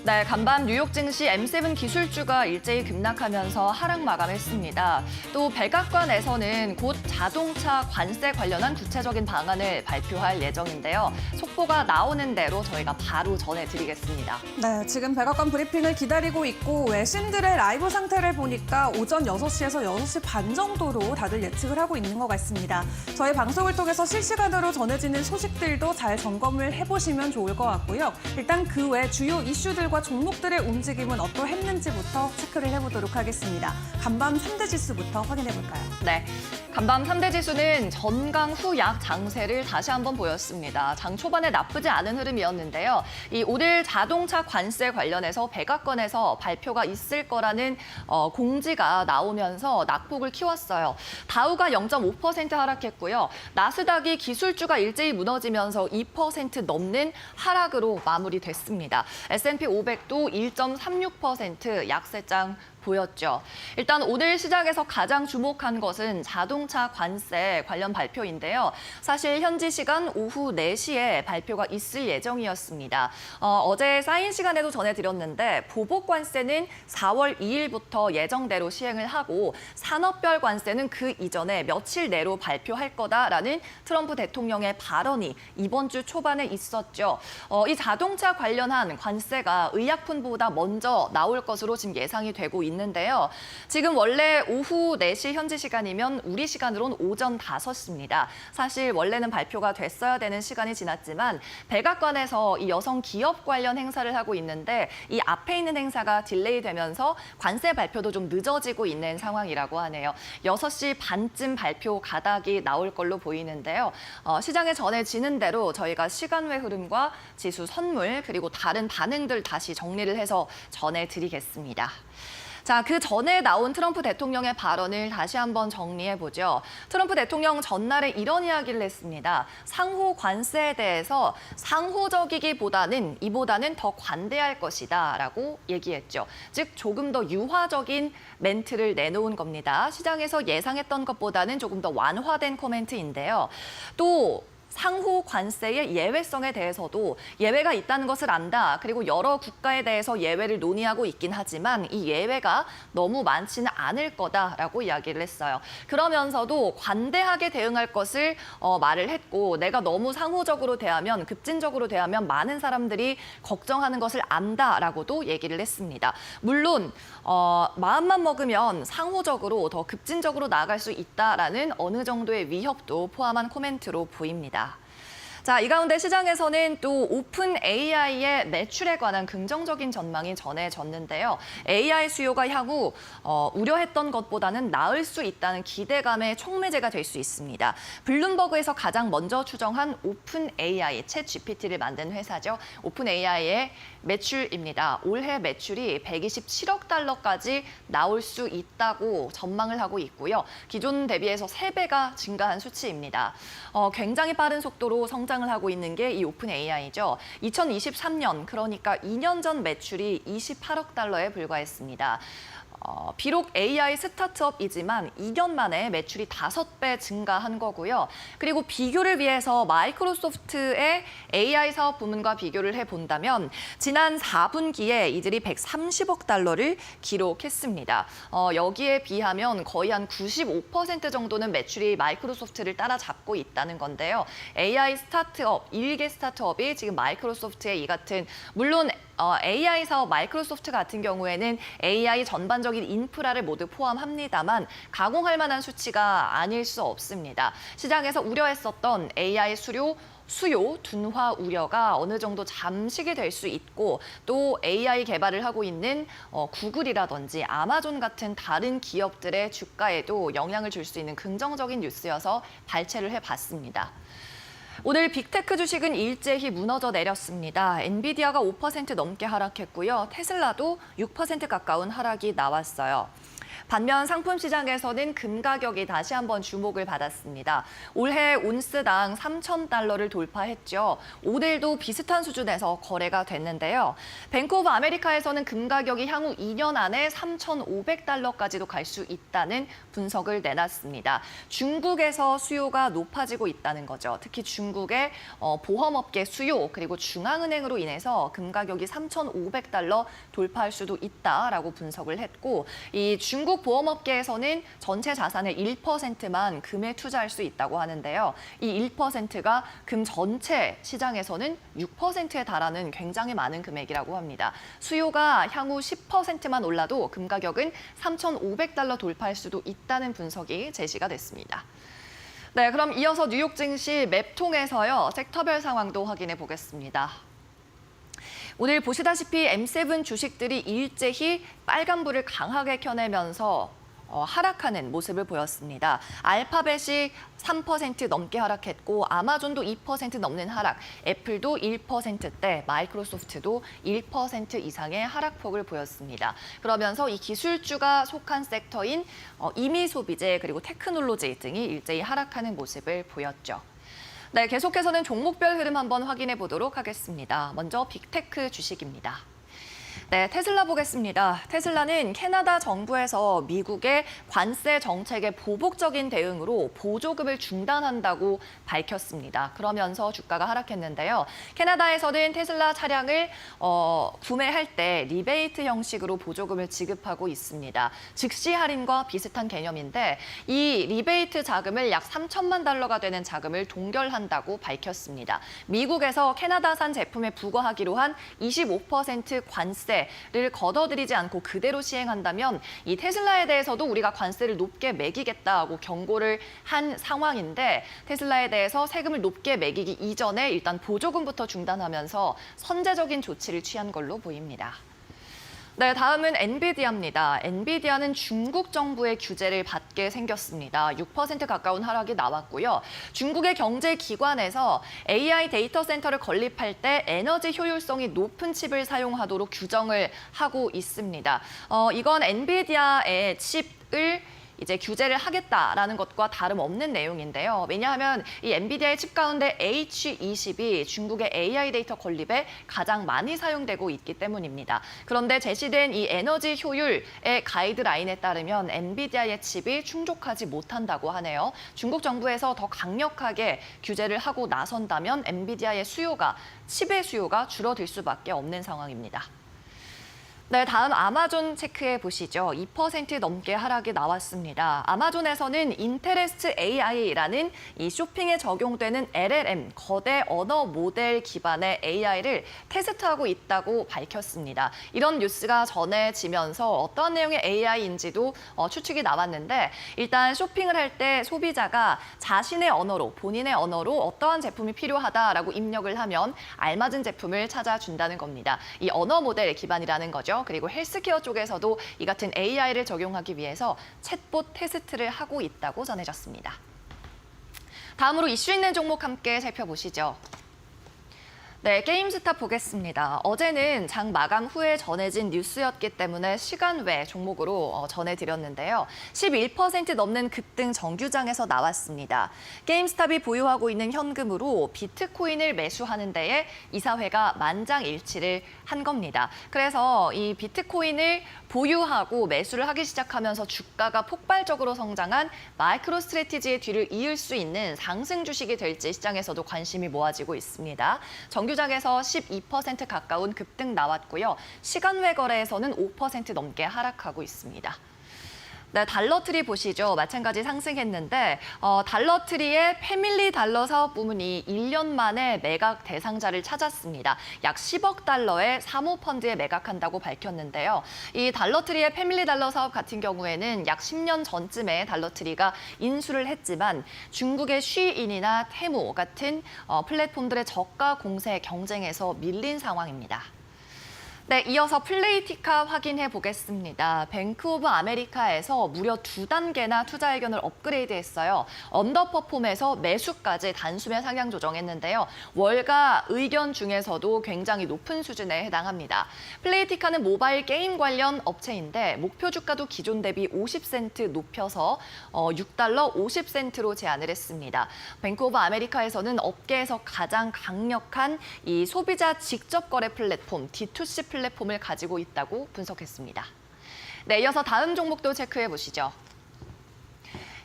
네, 간밤 뉴욕 증시 M7 기술주가 일제히 급락하면서 하락 마감했습니다. 또 백악관에서는 곧 자동차 관세 관련한 구체적인 방안을 발표할 예정인데요. 속보가 나오는 대로 저희가 바로 전해드리겠습니다. 네, 지금 백악관 브리핑을 기다리고 있고 외신들의 라이브 상태를 보니까 오전 6시에서 6시 반 정도로 다들 예측을 하고 있는 것 같습니다. 저희 방송을 통해서 실시간으로 전해지는 소식들도 잘 점검을 해보시면 좋을 것 같고요. 일단 그 외 주요 이슈들과 종목들의 움직임은 어떠했는지부터 체크를 해보도록 하겠습니다. 간밤 3대 지수부터 확인해볼까요? 네, 간밤 3대 지수는 전강 후 약 장세를 다시 한번 보였습니다. 장 초반에 나쁘지 않은 흐름이었는데요. 이 오늘 자동차 관세 관련해서 백악관에서 발표가 있을 거라는 공지가 나오면서 낙폭을 키웠어요. 다우가 0.5% 하락했고요. 나스닥이 기술주가 일제히 무너지면서 2% 넘는 하락으로 마무리됐습니다. S&P 500도 1.36% 약세장 보였죠. 일단 오늘 시장에서 가장 주목한 것은 자동차 관세 관련 발표인데요. 사실 현지 시간 오후 4시에 발표가 있을 예정이었습니다. 어제 사인 시간에도 전해드렸는데 보복 관세는 4월 2일부터 예정대로 시행을 하고 산업별 관세는 그 이전에 며칠 내로 발표할 거다라는 트럼프 대통령의 발언이 이번 주 초반에 있었죠. 이 자동차 관련한 관세가 의약품보다 먼저 나올 것으로 지금 예상이 되고 있는데요. 지금 원래 오후 4시 현지 시간이면 우리 시간으로는 오전 5시입니다. 사실 원래는 발표가 됐어야 되는 시간이 지났지만 백악관에서 이 여성 기업 관련 행사를 하고 있는데 이 앞에 있는 행사가 딜레이 되면서 관세 발표도 좀 늦어지고 있는 상황이라고 하네요. 6시 반쯤 발표 가닥이 나올 걸로 보이는데요. 시장에 전해지는 대로 저희가 시간외 흐름과 지수 선물 그리고 다른 반응들 다시 정리를 해서 전해드리겠습니다. 자, 그 전에 나온 트럼프 대통령의 발언을 다시 한번 정리해보죠. 트럼프 대통령 전날에 이런 이야기를 했습니다. 상호 관세에 대해서 상호적이기보다는 이보다는 더 관대할 것이다 라고 얘기했죠. 즉 조금 더 유화적인 멘트를 내놓은 겁니다. 시장에서 예상했던 것보다는 조금 더 완화된 코멘트인데요. 또 상호 관세의 예외성에 대해서도 예외가 있다는 것을 안다. 그리고 여러 국가에 대해서 예외를 논의하고 있긴 하지만 이 예외가 너무 많지는 않을 거다라고 이야기를 했어요. 그러면서도 관대하게 대응할 것을 말을 했고 내가 너무 상호적으로 대하면 급진적으로 대하면 많은 사람들이 걱정하는 것을 안다라고도 얘기를 했습니다. 물론 마음만 먹으면 상호적으로 더 급진적으로 나아갈 수 있다라는 어느 정도의 위협도 포함한 코멘트로 보입니다. 자, 이 가운데 시장에서는 또 오픈 AI의 매출에 관한 긍정적인 전망이 전해졌는데요. AI 수요가 향후 우려했던 것보다는 나을 수 있다는 기대감의 촉매제가 될 수 있습니다. 블룸버그에서 가장 먼저 추정한 오픈 AI, 챗 GPT를 만든 회사죠. 오픈 AI의 매출입니다. 올해 매출이 127억 달러까지 나올 수 있다고 전망을 하고 있고요. 기존 대비해서 3배가 증가한 수치입니다. 굉장히 빠른 속도로 성장을 하고 있는 게 이 오픈 AI죠. 2023년, 그러니까 2년 전 매출이 28억 달러에 불과했습니다. 비록 AI 스타트업이지만 2년 만에 매출이 5배 증가한 거고요. 그리고 비교를 위해서 마이크로소프트의 AI 사업 부문과 비교를 해본다면 지난 4분기에 이들이 130억 달러를 기록했습니다. 여기에 비하면 거의 한 95% 정도는 매출이 마이크로소프트를 따라잡고 있다는 건데요. AI 스타트업, 1개 스타트업이 지금 마이크로소프트의 이 같은 물론 AI 사업 마이크로소프트 같은 경우에는 AI 전반적인 인프라를 모두 포함합니다만 가공할 만한 수치가 아닐 수 없습니다. 시장에서 우려했었던 AI 수요 둔화 우려가 어느 정도 잠식이 될 수 있고 또 AI 개발을 하고 있는 구글이라든지 아마존 같은 다른 기업들의 주가에도 영향을 줄 수 있는 긍정적인 뉴스여서 발췌를 해봤습니다. 오늘 빅테크 주식은 일제히 무너져 내렸습니다. 엔비디아가 5% 넘게 하락했고요. 테슬라도 6% 가까운 하락이 나왔어요. 반면 상품 시장에서는 금 가격이 다시 한번 주목을 받았습니다. 올해 온스당 3,000달러를 돌파했죠. 오늘도 비슷한 수준에서 거래가 됐는데요. 뱅크 오브 아메리카에서는 금 가격이 향후 2년 안에 3,500달러까지도 갈 수 있다는 분석을 내놨습니다. 중국에서 수요가 높아지고 있다는 거죠. 특히 중국의 보험업계 수요 그리고 중앙은행으로 인해서 금 가격이 3,500달러 돌파할 수도 있다라고 분석을 했고 이 중국 보험업계에서는 전체 자산의 1%만 금에 투자할 수 있다고 하는데요. 이 1%가 금 전체 시장에서는 6%에 달하는 굉장히 많은 금액이라고 합니다. 수요가 향후 10%만 올라도 금 가격은 3,500달러 돌파할 수도 있다는 분석이 제시가 됐습니다. 네, 그럼 이어서 뉴욕 증시 맵 통해서요. 섹터별 상황도 확인해 보겠습니다. 오늘 보시다시피 M7 주식들이 일제히 빨간불을 강하게 켜내면서 하락하는 모습을 보였습니다. 알파벳이 3% 넘게 하락했고 아마존도 2% 넘는 하락, 애플도 1%대, 마이크로소프트도 1% 이상의 하락폭을 보였습니다. 그러면서 이 기술주가 속한 섹터인 임의 소비재 그리고 테크놀로지 등이 일제히 하락하는 모습을 보였죠. 네, 계속해서는 종목별 흐름 한번 확인해 보도록 하겠습니다. 먼저 빅테크 주식입니다. 네, 테슬라 보겠습니다. 테슬라는 캐나다 정부에서 미국의 관세 정책의 보복적인 대응으로 보조금을 중단한다고 밝혔습니다. 그러면서 주가가 하락했는데요. 캐나다에서는 테슬라 차량을 구매할 때 리베이트 형식으로 보조금을 지급하고 있습니다. 즉시 할인과 비슷한 개념인데 이 리베이트 자금을 약 3천만 달러가 되는 자금을 동결한다고 밝혔습니다. 미국에서 캐나다산 제품에 부과하기로 한 25% 관세 를 걷어들이지 않고 그대로 시행한다면 이 테슬라에 대해서도 우리가 관세를 높게 매기겠다고 경고를 한 상황인데 테슬라에 대해서 세금을 높게 매기기 이전에 일단 보조금부터 중단하면서 선제적인 조치를 취한 걸로 보입니다. 네, 다음은 엔비디아입니다. 엔비디아는 중국 정부의 규제를 받게 생겼습니다. 6% 가까운 하락이 나왔고요. 중국의 경제기관에서 AI 데이터 센터를 건립할 때 에너지 효율성이 높은 칩을 사용하도록 규정을 하고 있습니다. 이건 엔비디아의 칩을 이제 규제를 하겠다라는 것과 다름없는 내용인데요. 왜냐하면 이 엔비디아의 칩 가운데 H20이 중국의 AI 데이터 건립에 가장 많이 사용되고 있기 때문입니다. 그런데 제시된 이 에너지 효율의 가이드라인에 따르면 엔비디아의 칩이 충족하지 못한다고 하네요. 중국 정부에서 더 강력하게 규제를 하고 나선다면 엔비디아의 칩의 수요가 줄어들 수밖에 없는 상황입니다. 네, 다음 아마존 체크해 보시죠. 2% 넘게 하락이 나왔습니다. 아마존에서는 인테레스트 AI라는 이 쇼핑에 적용되는 LLM, 거대 언어 모델 기반의 AI를 테스트하고 있다고 밝혔습니다. 이런 뉴스가 전해지면서 어떤 내용의 AI인지도 추측이 나왔는데 일단 쇼핑을 할 때 소비자가 자신의 언어로, 본인의 언어로 어떠한 제품이 필요하다라고 입력을 하면 알맞은 제품을 찾아준다는 겁니다. 이 언어 모델 기반이라는 거죠. 그리고 헬스케어 쪽에서도 이 같은 AI를 적용하기 위해서 챗봇 테스트를 하고 있다고 전해졌습니다. 다음으로 이슈 있는 종목 함께 살펴보시죠. 네, 게임스타 보겠습니다. 어제는 장 마감 후에 전해진 뉴스였기 때문에 시간 외 종목으로 전해드렸는데요. 11% 넘는 급등 정규장에서 나왔습니다. 게임스탑이 보유하고 있는 현금으로 비트코인을 매수하는 데에 이사회가 만장일치를 한 겁니다. 그래서 이 비트코인을 보유하고 매수를 하기 시작하면서 주가가 폭발적으로 성장한 마이크로스트래티지의 뒤를 이을 수 있는 상승 주식이 될지 시장에서도 관심이 모아지고 있습니다. 정규장에서 12% 가까운 급등 나왔고요. 시간 외 거래에서는 5% 넘게 하락하고 있습니다. 네, 달러트리 보시죠. 마찬가지 상승했는데 달러트리의 패밀리 달러 사업 부문이 1년 만에 매각 대상자를 찾았습니다. 약 10억 달러의 사모펀드에 매각한다고 밝혔는데요. 이 달러트리의 패밀리 달러 사업 같은 경우에는 약 10년 전쯤에 달러트리가 인수를 했지만 중국의 쉬인이나 테무 같은 플랫폼들의 저가 공세 경쟁에서 밀린 상황입니다. 네, 이어서 플레이티카 확인해 보겠습니다. 뱅크 오브 아메리카에서 무려 2단계나 투자 의견을 업그레이드했어요. 언더퍼폼에서 매수까지 단숨에 상향 조정했는데요. 월가 의견 중에서도 굉장히 높은 수준에 해당합니다. 플레이티카는 모바일 게임 관련 업체인데 목표 주가도 기존 대비 50센트 높여서 6달러 50센트로 제안을 했습니다. 뱅크 오브 아메리카에서는 업계에서 가장 강력한 이 소비자 직접 거래 플랫폼 D2C 플랫폼을 가지고 있다고 분석했습니다. 네, 이어서 다음 종목도 체크해 보시죠.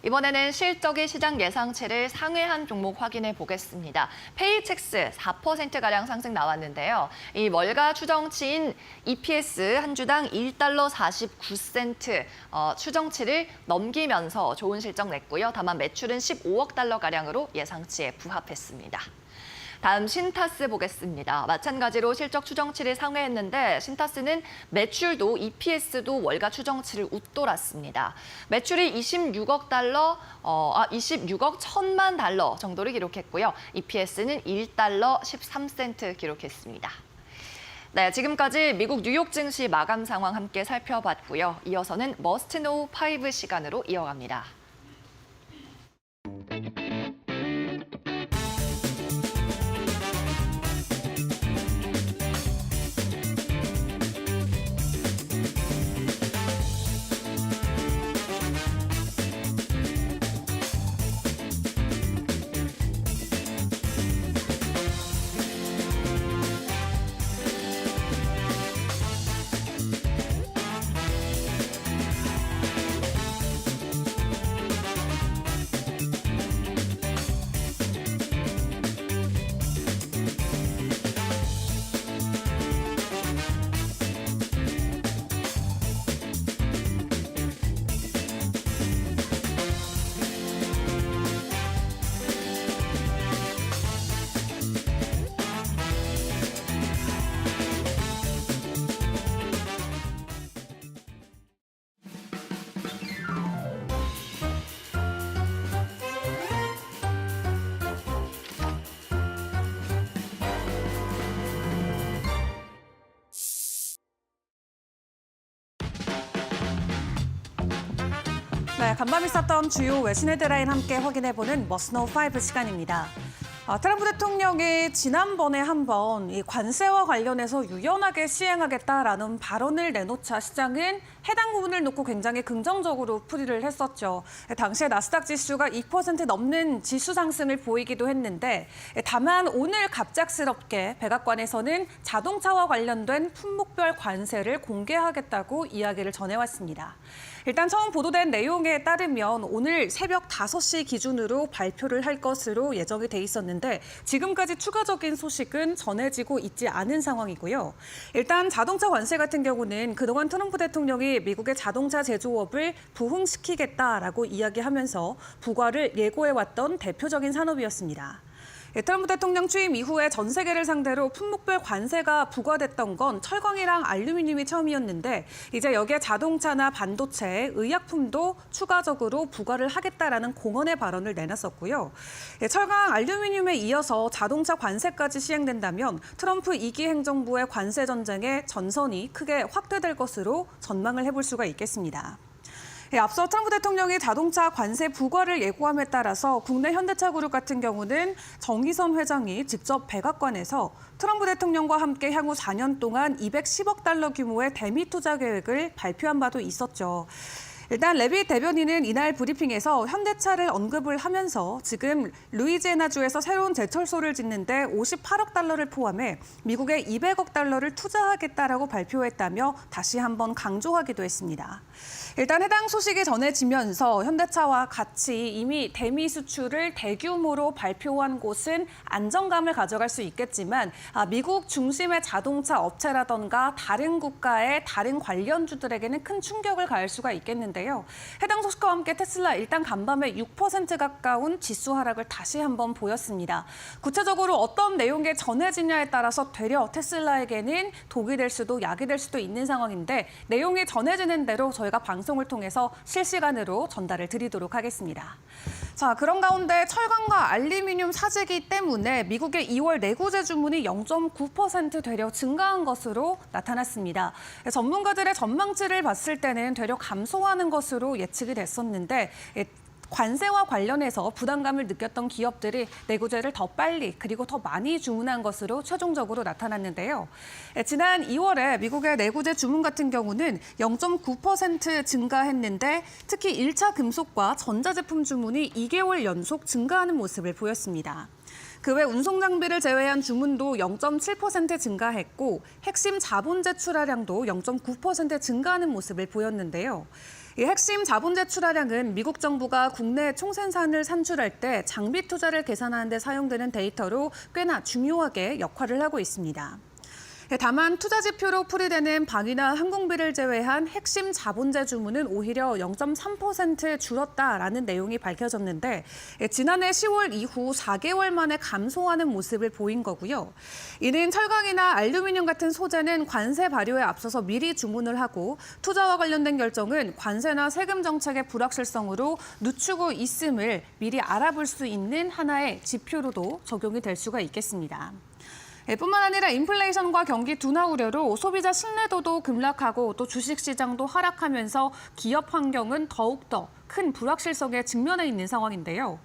이번에는 실적이 시장 예상치를 상회한 종목 확인해 보겠습니다. 페이첵스 4%가량 상승 나왔는데요. 이 월가 추정치인 EPS 한 주당 1달러 49센트 추정치를 넘기면서 좋은 실적 냈고요. 다만 매출은 15억 달러가량으로 예상치에 부합했습니다. 다음 신타스 보겠습니다. 마찬가지로 실적 추정치를 상회했는데 신타스는 매출도 EPS도 월가 추정치를 웃돌았습니다. 매출이 26억 1,000만 달러 정도를 기록했고요. EPS는 1달러 13센트 기록했습니다. 네, 지금까지 미국 뉴욕 증시 마감 상황 함께 살펴봤고요. 이어서는 머스트 노우 5 시간으로 이어갑니다. 네, 간밤이 쌌던 주요 외신 헤드라인 함께 확인해보는 머스노우 5 시간입니다. 트럼프 대통령이 지난번에 한번 이 관세와 관련해서 유연하게 시행하겠다라는 발언을 내놓자 시장은 해당 부분을 놓고 굉장히 긍정적으로 풀이를 했었죠. 당시에 나스닥 지수가 2% 넘는 지수 상승을 보이기도 했는데 다만 오늘 갑작스럽게 백악관에서는 자동차와 관련된 품목별 관세를 공개하겠다고 이야기를 전해왔습니다. 일단 처음 보도된 내용에 따르면 오늘 새벽 5시 기준으로 발표를 할 것으로 예정이 돼 있었는데 지금까지 추가적인 소식은 전해지고 있지 않은 상황이고요. 일단 자동차 관세 같은 경우는 그동안 트럼프 대통령이 미국의 자동차 제조업을 부흥시키겠다라고 이야기하면서 부과를 예고해왔던 대표적인 산업이었습니다. 트럼프 대통령 취임 이후에 전 세계를 상대로 품목별 관세가 부과됐던 건 철강이랑 알루미늄이 처음이었는데 이제 여기에 자동차나 반도체, 의약품도 추가적으로 부과를 하겠다라는 공언의 발언을 내놨었고요. 철강, 알루미늄에 이어서 자동차 관세까지 시행된다면 트럼프 2기 행정부의 관세 전쟁의 전선이 크게 확대될 것으로 전망을 해볼 수가 있겠습니다. 앞서 트럼프 대통령이 자동차 관세 부과를 예고함에 따라서 국내 현대차 그룹 같은 경우는 정의선 회장이 직접 백악관에서 트럼프 대통령과 함께 향후 4년 동안 210억 달러 규모의 대미 투자 계획을 발표한 바도 있었죠. 일단 레빗 대변인은 이날 브리핑에서 현대차를 언급을 하면서 지금 루이지애나주에서 새로운 제철소를 짓는데 58억 달러를 포함해 미국에 200억 달러를 투자하겠다라고 발표했다며 다시 한번 강조하기도 했습니다. 일단 해당 소식이 전해지면서 현대차와 같이 이미 대미 수출을 대규모로 발표한 곳은 안정감을 가져갈 수 있겠지만 미국 중심의 자동차 업체라던가 다른 국가의 다른 관련주들에게는 큰 충격을 가할 수가 있겠는데요. 해당 소식과 함께 테슬라 일단 간밤에 6% 가까운 지수 하락을 다시 한번 보였습니다. 구체적으로 어떤 내용이 전해지냐에 따라서 되려 테슬라에게는 독이 될 수도 약이 될 수도 있는 상황인데 내용이 전해지는 대로 저희가 방송을 통해서 실시간으로 전달을 드리도록 하겠습니다. 자, 그런 가운데 철강과 알루미늄 사재기 때문에 미국의 2월 내구재 주문이 0.9% 되려 증가한 것으로 나타났습니다. 전문가들의 전망치를 봤을 때는 되려 감소하는 것으로 예측이 됐었는데 관세와 관련해서 부담감을 느꼈던 기업들이 내구재를 더 빨리 그리고 더 많이 주문한 것으로 최종적으로 나타났는데요. 지난 2월에 미국의 내구재 주문 같은 경우는 0.9% 증가했는데 특히 1차 금속과 전자제품 주문이 2개월 연속 증가하는 모습을 보였습니다. 그 외 운송 장비를 제외한 주문도 0.7% 증가했고 핵심 자본재 출하량도 0.9% 증가하는 모습을 보였는데요. 이 핵심 자본재 출하량은 미국 정부가 국내 총생산을 산출할 때 장비 투자를 계산하는 데 사용되는 데이터로 꽤나 중요하게 역할을 하고 있습니다. 다만 투자 지표로 풀이되는 방위나 항공비를 제외한 핵심 자본재 주문은 오히려 0.3% 줄었다라는 내용이 밝혀졌는데 지난해 10월 이후 4개월 만에 감소하는 모습을 보인 거고요. 이는 철강이나 알루미늄 같은 소재는 관세 발효에 앞서서 미리 주문을 하고 투자와 관련된 결정은 관세나 세금 정책의 불확실성으로 늦추고 있음을 미리 알아볼 수 있는 하나의 지표로도 적용이 될 수가 있겠습니다. 뿐만 아니라 인플레이션과 경기 둔화 우려로 소비자 신뢰도도 급락하고 또 주식시장도 하락하면서 기업 환경은 더욱더 큰 불확실성에 직면해 있는 상황인데요.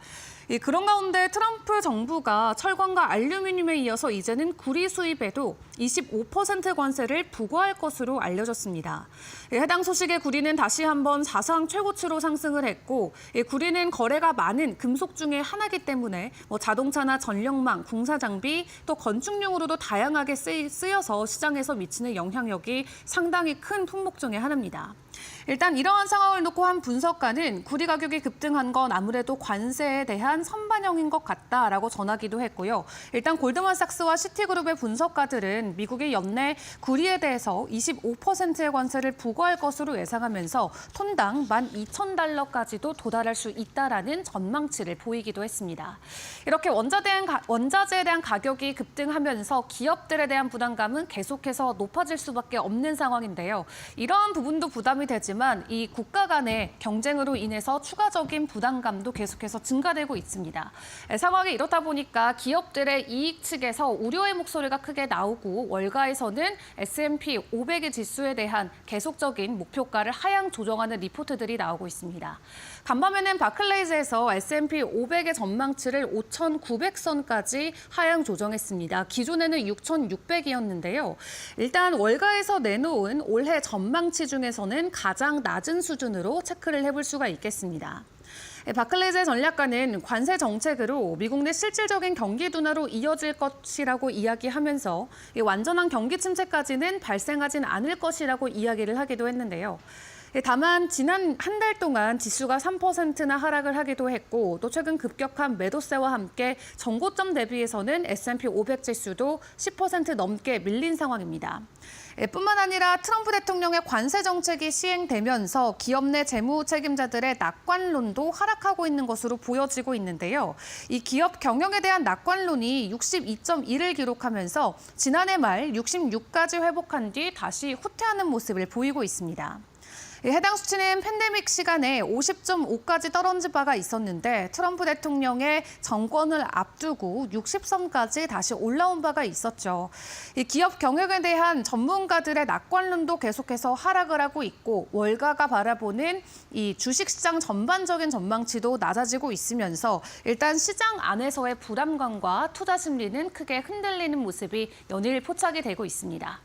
그런 가운데 트럼프 정부가 철강과 알루미늄에 이어서 이제는 구리 수입에도 25% 관세를 부과할 것으로 알려졌습니다. 해당 소식에 구리는 다시 한번 사상 최고치로 상승을 했고 구리는 거래가 많은 금속 중에 하나이기 때문에 자동차나 전력망, 공사장비, 또 건축용으로도 다양하게 쓰여서 시장에서 미치는 영향력이 상당히 큰 품목 중에 하나입니다. 일단 이러한 상황을 놓고 한 분석가는 구리 가격이 급등한 건 아무래도 관세에 대한 선반영인 것 같다라고 전하기도 했고요. 일단 골드만삭스와 시티그룹의 분석가들은 미국이 연내 구리에 대해서 25%의 관세를 부과할 것으로 예상하면서 톤당 12,000달러까지도 도달할 수 있다라는 전망치를 보이기도 했습니다. 이렇게 원자재에 대한 가격이 급등하면서 기업들에 대한 부담감은 계속해서 높아질 수밖에 없는 상황인데요. 이러한 부분도 부담이 되지만 이 국가 간의 경쟁으로 인해서 추가적인 부담감도 계속해서 증가되고 있습니다. 상황이 이렇다 보니까 기업들의 이익 측에서 우려의 목소리가 크게 나오고 월가에서는 S&P 500의 지수에 대한 계속적인 목표가를 하향 조정하는 리포트들이 나오고 있습니다. 간밤에는 바클레이즈에서 S&P 500의 전망치를 5,900선까지 하향 조정했습니다. 기존에는 6,600이었는데요. 일단 월가에서 내놓은 올해 전망치 중에서는 가장 낮은 수준으로 체크를 해볼 수가 있겠습니다. 바클레이즈의 전략가는 관세 정책으로 미국 내 실질적인 경기 둔화로 이어질 것이라고 이야기하면서 완전한 경기 침체까지는 발생하진 않을 것이라고 이야기를 하기도 했는데요. 다만 지난 한 달 동안 지수가 3%나 하락을 하기도 했고 또 최근 급격한 매도세와 함께 전고점 대비해서는 S&P 500 지수도 10% 넘게 밀린 상황입니다. 뿐만 아니라 트럼프 대통령의 관세 정책이 시행되면서 기업 내 재무 책임자들의 낙관론도 하락하고 있는 것으로 보여지고 있는데요. 이 기업 경영에 대한 낙관론이 62.1을 기록하면서 지난해 말 66까지 회복한 뒤 다시 후퇴하는 모습을 보이고 있습니다. 해당 수치는 팬데믹 시간에 50.5까지 떨어진 바가 있었는데 트럼프 대통령의 정권을 앞두고 60선까지 다시 올라온 바가 있었죠. 이 기업 경영에 대한 전문가들의 낙관론도 계속해서 하락을 하고 있고 월가가 바라보는 이 주식시장 전반적인 전망치도 낮아지고 있으면서 일단 시장 안에서의 불안감과 투자 심리는 크게 흔들리는 모습이 연일 포착이 되고 있습니다.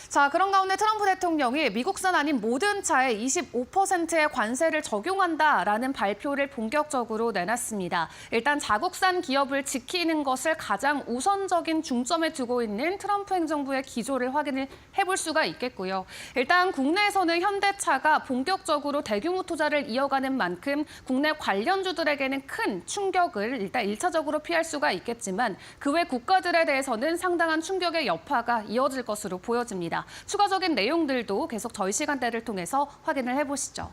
자, 그런 가운데 트럼프 대통령이 미국산 아닌 모든 차에 25%의 관세를 적용한다라는 발표를 본격적으로 내놨습니다. 일단 자국산 기업을 지키는 것을 가장 우선적인 중점에 두고 있는 트럼프 행정부의 기조를 확인을 해볼 수가 있겠고요. 일단 국내에서는 현대차가 본격적으로 대규모 투자를 이어가는 만큼 국내 관련주들에게는 큰 충격을 일단 1차적으로 피할 수가 있겠지만 그 외 국가들에 대해서는 상당한 충격의 여파가 이어질 것으로 보여집니다. 있습니다. 추가적인 내용들도 계속 저희 시간대를 통해서 확인을 해보시죠.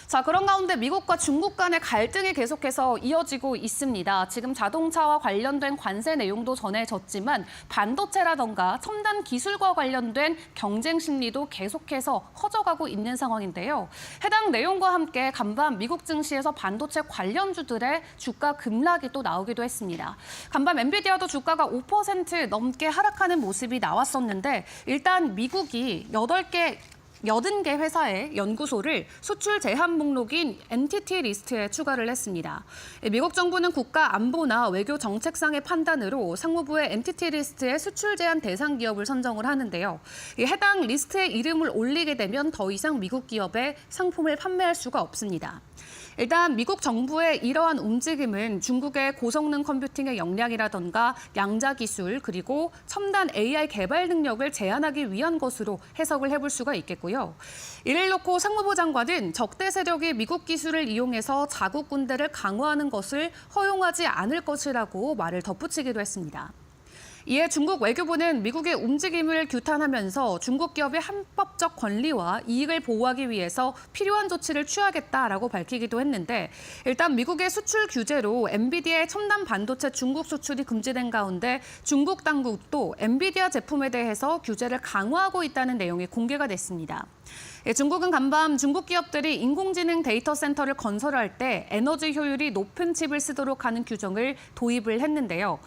자, 그런 가운데 미국과 중국 간의 갈등이 계속해서 이어지고 있습니다. 지금 자동차와 관련된 관세 내용도 전해졌지만 반도체라던가 첨단 기술과 관련된 경쟁 심리도 계속해서 커져가고 있는 상황인데요. 해당 내용과 함께 간밤 미국 증시에서 반도체 관련주들의 주가 급락이 또 나오기도 했습니다. 간밤 엔비디아도 주가가 5% 넘게 하락하는 모습이 나왔었는데 일단 미국이 80개 회사의 연구소를 수출 제한 목록인 엔티티 리스트에 추가를 했습니다. 미국 정부는 국가 안보나 외교 정책상의 판단으로 상무부의 엔티티 리스트에 수출 제한 대상 기업을 선정을 하는데요. 해당 리스트에 이름을 올리게 되면 더 이상 미국 기업에 상품을 판매할 수가 없습니다. 일단 미국 정부의 이러한 움직임은 중국의 고성능 컴퓨팅의 역량이라던가 양자 기술 그리고 첨단 AI 개발 능력을 제한하기 위한 것으로 해석을 해볼 수가 있겠고요. 이를 놓고 상무부 장관은 적대 세력이 미국 기술을 이용해서 자국 군대를 강화하는 것을 허용하지 않을 것이라고 말을 덧붙이기도 했습니다. 이에 중국 외교부는 미국의 움직임을 규탄하면서 중국 기업의 합법적 권리와 이익을 보호하기 위해서 필요한 조치를 취하겠다라고 밝히기도 했는데 일단 미국의 수출 규제로 엔비디아의 첨단 반도체 중국 수출이 금지된 가운데 중국 당국도 엔비디아 제품에 대해서 규제를 강화하고 있다는 내용이 공개가 됐습니다. 중국은 간밤 중국 기업들이 인공지능 데이터 센터를 건설할 때 에너지 효율이 높은 칩을 쓰도록 하는 규정을 도입을 했는데요.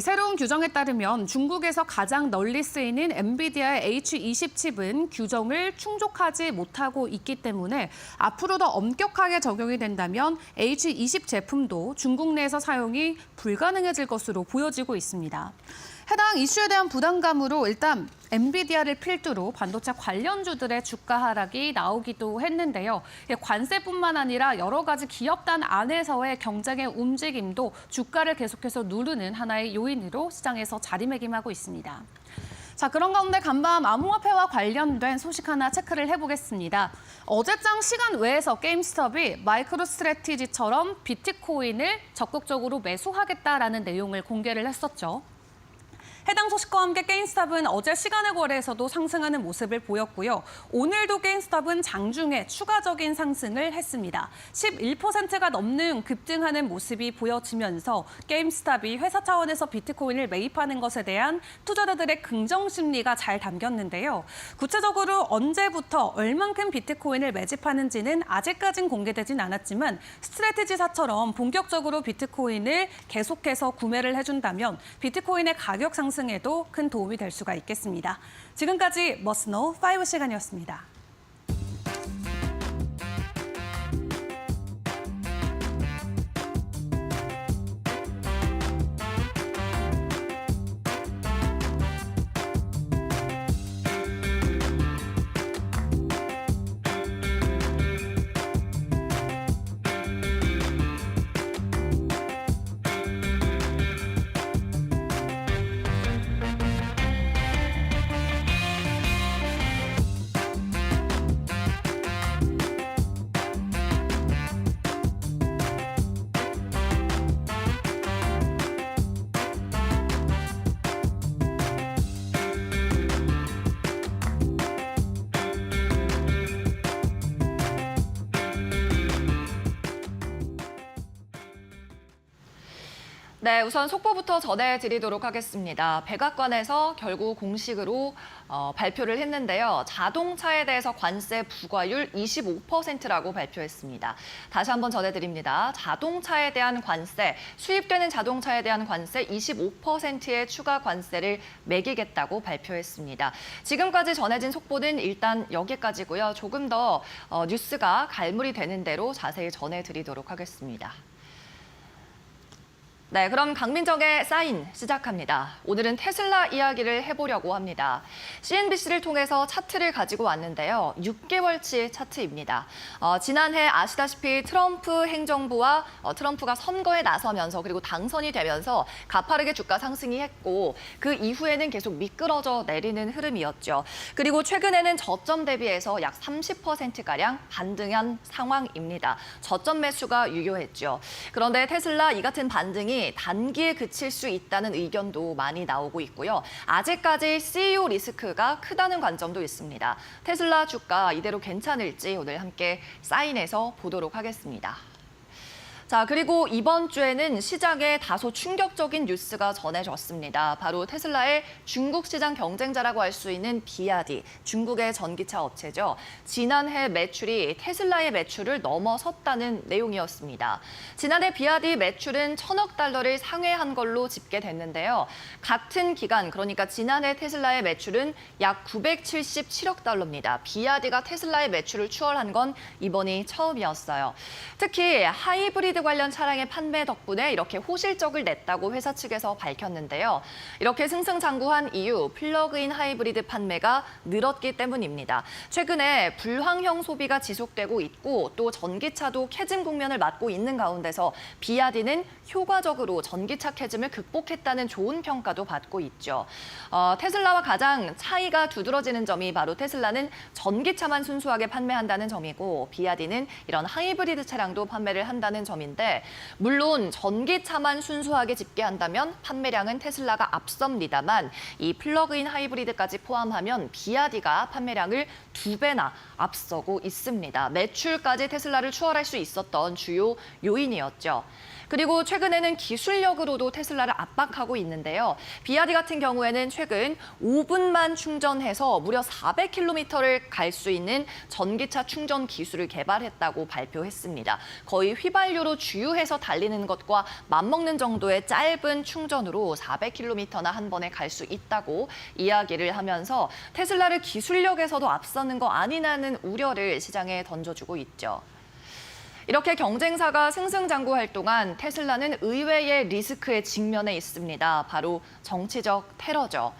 새로운 규정에 따르면 중국에서 가장 널리 쓰이는 엔비디아의 H20 칩은 규정을 충족하지 못하고 있기 때문에 앞으로 더 엄격하게 적용이 된다면 H20 제품도 중국 내에서 사용이 불가능해질 것으로 보여지고 있습니다. 해당 이슈에 대한 부담감으로 일단 엔비디아를 필두로 반도체 관련주들의 주가 하락이 나오기도 했는데요. 관세뿐만 아니라 여러 가지 기업단 안에서의 경쟁의 움직임도 주가를 계속해서 누르는 하나의 요인으로 시장에서 자리매김하고 있습니다. 자, 그런 가운데 간밤 암호화폐와 관련된 소식 하나 체크를 해보겠습니다. 어제장 시간 외에서 게임스톱이 마이크로 스트래티지처럼 비트코인을 적극적으로 매수하겠다라는 내용을 공개를 했었죠. 해당 소식과 함께 게임스톱은 어제 시간의 거래에서도 상승하는 모습을 보였고요. 오늘도 게임스톱은 장중에 추가적인 상승을 했습니다. 11%가 넘는 급등하는 모습이 보여지면서 게임스톱이 회사 차원에서 비트코인을 매입하는 것에 대한 투자자들의 긍정 심리가 잘 담겼는데요. 구체적으로 언제부터 얼만큼 비트코인을 매집하는지는 아직까진 공개되진 않았지만 스트래티지사처럼 본격적으로 비트코인을 계속해서 구매를 해준다면 비트코인의 가격 상승에도 큰 도움이 될 수가 있겠습니다. 지금까지 머스노 5 시간이었습니다. 네, 우선 속보부터 전해드리도록 하겠습니다. 백악관에서 결국 공식으로 발표를 했는데요. 자동차에 대해서 관세 부과율 25%라고 발표했습니다. 다시 한번 전해드립니다. 자동차에 대한 관세, 수입되는 자동차에 대한 관세 25%의 추가 관세를 매기겠다고 발표했습니다. 지금까지 전해진 속보는 일단 여기까지고요. 조금 더 뉴스가 갈무리 되는 대로 자세히 전해드리도록 하겠습니다. 네, 그럼 강민정의 사인 시작합니다. 오늘은 테슬라 이야기를 해보려고 합니다. CNBC를 통해서 차트를 가지고 왔는데요. 6개월치 차트입니다. 지난해 아시다시피 트럼프 행정부와 트럼프가 선거에 나서면서 그리고 당선이 되면서 가파르게 주가 상승이 했고 그 이후에는 계속 미끄러져 내리는 흐름이었죠. 그리고 최근에는 저점 대비해서 약 30%가량 반등한 상황입니다. 저점 매수가 유효했죠. 그런데 테슬라 이 같은 반등이 상황이 단기에 그칠 수 있다는 의견도 많이 나오고 있고요. 아직까지 CEO 리스크가 크다는 관점도 있습니다. 테슬라 주가 이대로 괜찮을지 오늘 함께 사인해서 보도록 하겠습니다. 자, 그리고 이번 주에는 시장에 다소 충격적인 뉴스가 전해졌습니다. 바로 테슬라의 중국 시장 경쟁자라고 할 수 있는 비아디, 중국의 전기차 업체죠. 지난해 매출이 테슬라의 매출을 넘어섰다는 내용이었습니다. 지난해 비아디 매출은 1,000억 달러를 상회한 걸로 집계됐는데요. 같은 기간, 그러니까 지난해 테슬라의 매출은 약 977억 달러입니다. 비아디가 테슬라의 매출을 추월한 건 이번이 처음이었어요. 특히 하이브리드 관련 차량의 판매 덕분에 이렇게 호실적을 냈다고 회사 측에서 밝혔는데요. 이렇게 승승장구한 이유, 플러그인 하이브리드 판매가 늘었기 때문입니다. 최근에 불황형 소비가 지속되고 있고 또 전기차도 캐즘 국면을 맞고 있는 가운데서 비아디는 효과적으로 전기차 캐즘을 극복했다는 좋은 평가도 받고 있죠. 테슬라와 가장 차이가 두드러지는 점이 바로 테슬라는 전기차만 순수하게 판매한다는 점이고 비아디는 이런 하이브리드 차량도 판매를 한다는 점인데 물론 전기차만 순수하게 집계한다면 판매량은 테슬라가 앞섭니다만 이 플러그인 하이브리드까지 포함하면 비아디가 판매량을 2배나 앞서고 있습니다. 매출까지 테슬라를 추월할 수 있었던 주요 요인이었죠. 그리고 최근에는 기술력으로도 테슬라를 압박하고 있는데요. 비아디 같은 경우에는 최근 5분만 충전해서 무려 400km를 갈 수 있는 전기차 충전 기술을 개발했다고 발표했습니다. 거의 휘발유로 주유해서 달리는 것과 맞먹는 정도의 짧은 충전으로 400km나 한 번에 갈 수 있다고 이야기를 하면서 테슬라를 기술력에서도 앞서는 거 아니냐는 우려를 시장에 던져주고 있죠. 이렇게 경쟁사가 승승장구할 동안 테슬라는 의외의 리스크에 직면해 있습니다. 바로 정치적 테러죠.